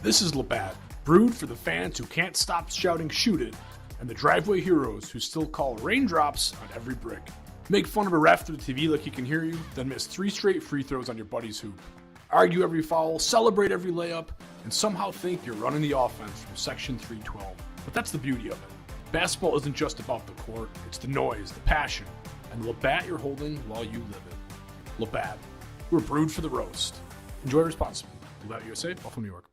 This is Labatt, brewed for the fans who can't stop shouting "shoot it," and the driveway heroes who still call raindrops on every brick. Make fun of a ref through the TV like he can hear you, then miss 3 straight free throws on your buddy's hoop. Argue every foul, celebrate every layup, and somehow think you're running the offense from Section 312. But that's the beauty of it. Basketball isn't just about the court, it's the noise, the passion, and the Labatt you're holding while you live it. Labatt, we're brewed for the roast. Enjoy responsibly. Labatt USA, Buffalo, New York.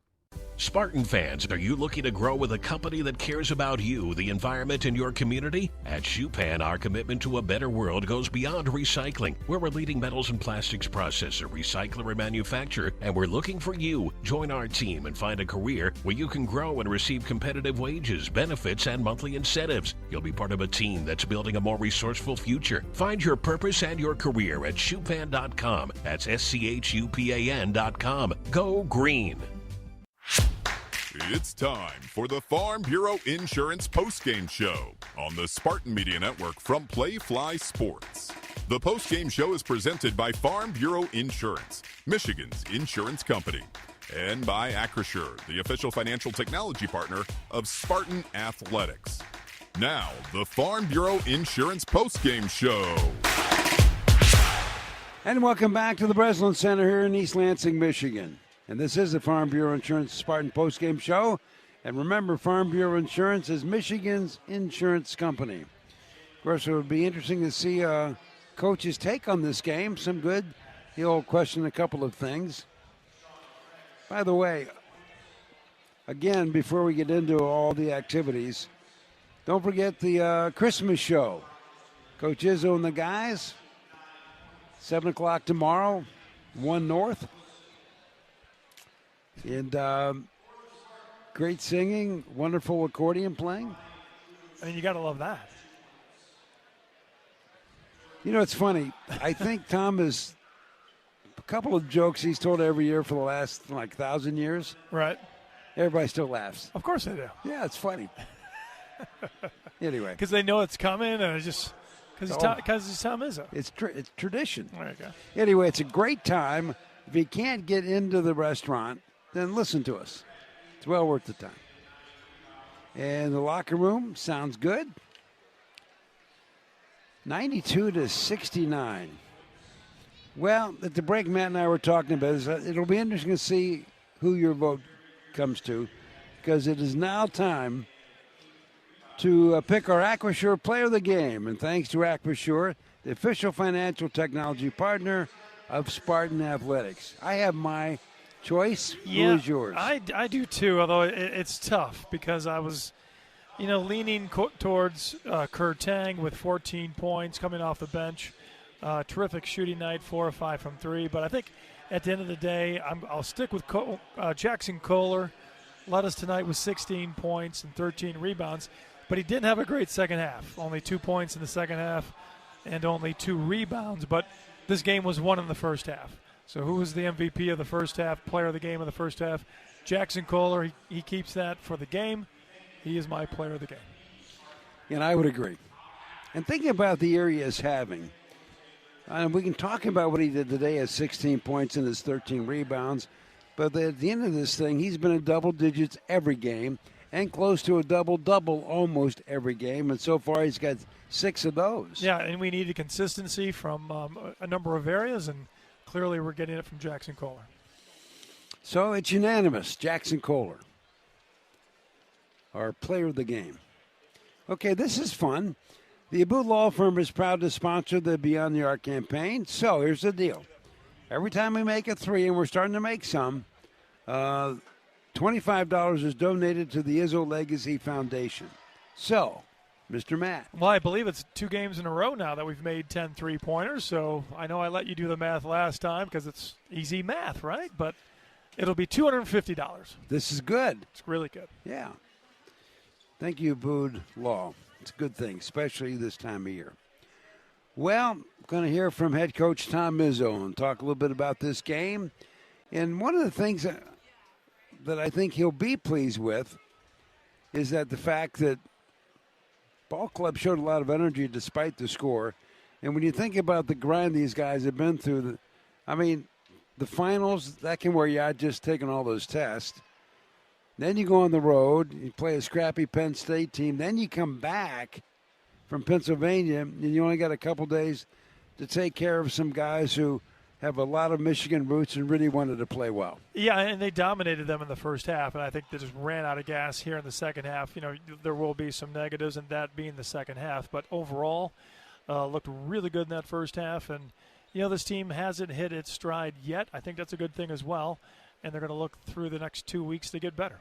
Spartan fans, are you looking to grow with a company that cares about you, the environment, and your community? At Schupan, our commitment to a better world goes beyond recycling. We're a leading metals and plastics processor, recycler, and manufacturer, and we're looking for you. Join our team and find a career where you can grow and receive competitive wages, benefits, and monthly incentives. You'll be part of a team that's building a more resourceful future. Find your purpose and your career at Schupan.com. That's SCHUPAN.com. Go green. It's time for the Farm Bureau Insurance Postgame Show on the Spartan Media Network from Playfly Sports. The postgame show is presented by Farm Bureau Insurance, Michigan's insurance company, and by Acrisure, the official financial technology partner of Spartan Athletics. Now, the Farm Bureau Insurance Postgame Show. And welcome back to the Breslin Center here in East Lansing, Michigan. And this is the Farm Bureau Insurance Spartan postgame show. And remember, Farm Bureau Insurance is Michigan's insurance company. Of course, it would be interesting to see Coach's take on this game. Some good. He'll question a couple of things. By the way, again, before we get into all the activities, don't forget the Christmas show. Coach Izzo and the guys, 7 o'clock tomorrow, 1 North. And great singing, wonderful accordion playing. I mean, you got to love that. You know, it's funny. I think Tom is a couple of jokes he's told every year for the last, 1,000 years. Right. Everybody still laughs. Of course they do. Yeah, it's funny. Anyway. Because they know it's coming, and it's just because he's Tom Izzo. It's tradition. There you go. Anyway, it's a great time. If you can't get into the restaurant, then listen to us. It's well worth the time. And the locker room sounds good. 92-69. Well, at the break, Matt and I were talking about is it'll be interesting to see who your vote comes to, because it is now time to pick our Aquasure Player of the Game. And thanks to Aquasure, the official financial technology partner of Spartan Athletics. I have my choice. Yeah, who is yours? I do too, although it's tough because I was, leaning towards Kerr Tang with 14 points coming off the bench. Terrific shooting night, 4 of 5 from 3. But I think at the end of the day, I'll stick with Jackson Kohler. Led us tonight with 16 points and 13 rebounds. But he didn't have a great second half. Only 2 points in the second half and only 2 rebounds. But this game was won in the first half. So who was the MVP of the first half, player of the game of the first half? Jackson Kohler. He keeps that for the game. He is my player of the game. And I would agree. And thinking about the year he is having, we can talk about what he did today as 16 points and his 13 rebounds. But at the end of this thing, he's been in double digits every game and close to a double-double almost every game. And so far he's got 6 of those. Yeah, and we needed consistency from a number of areas, and clearly we're getting it from Jackson Kohler. So it's unanimous. Jackson Kohler, our player of the game. Okay, this is fun. The Abboud Law Firm is proud to sponsor the Beyond the Arc campaign. So here's the deal. Every time we make a 3, and we're starting to make some, $25 is donated to the Izzo Legacy Foundation. So, Mr. Matt. Well, I believe it's 2 games in a row now that we've made 10 3-pointers. So I know I let you do the math last time because it's easy math, right? But it'll be $250. This is good. It's really good. Yeah. Thank you, Abboud Law. It's a good thing, especially this time of year. Well, I'm going to hear from head coach Tom Izzo and talk a little bit about this game. And one of the things that I think he'll be pleased with is that the fact that ball club showed a lot of energy despite the score. And when you think about the grind these guys have been through, the finals, that can wear you out just taking all those tests. Then you go on the road, you play a scrappy Penn State team. Then you come back from Pennsylvania, and you only got a couple days to take care of some guys who have a lot of Michigan roots and really wanted to play well. Yeah, and they dominated them in the first half, and I think they just ran out of gas here in the second half. There will be some negatives, and that being the second half. But overall, looked really good in that first half. And, this team hasn't hit its stride yet. I think that's a good thing as well. And they're going to look through the next 2 weeks to get better.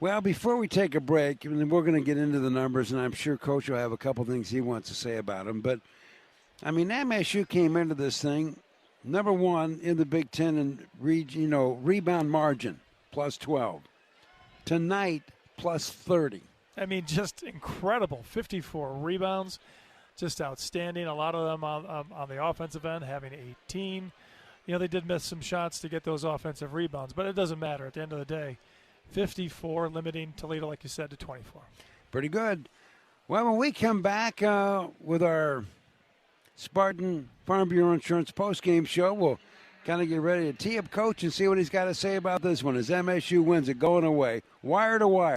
Well, before we take a break, we're going to get into the numbers, and I'm sure Coach will have a couple things he wants to say about them. But, MSU came into this thing number 1 in the Big Ten in rebound margin, plus 12. Tonight, plus 30. Just incredible. 54 rebounds, just outstanding. A lot of them on the offensive end, having 18. They did miss some shots to get those offensive rebounds, but it doesn't matter at the end of the day. 54, limiting Toledo, like you said, to 24. Pretty good. Well, when we come back with our Spartan Farm Bureau Insurance postgame show, we'll kind of get ready to tee up Coach and see what he's got to say about this one as MSU wins it going away, wire to wire.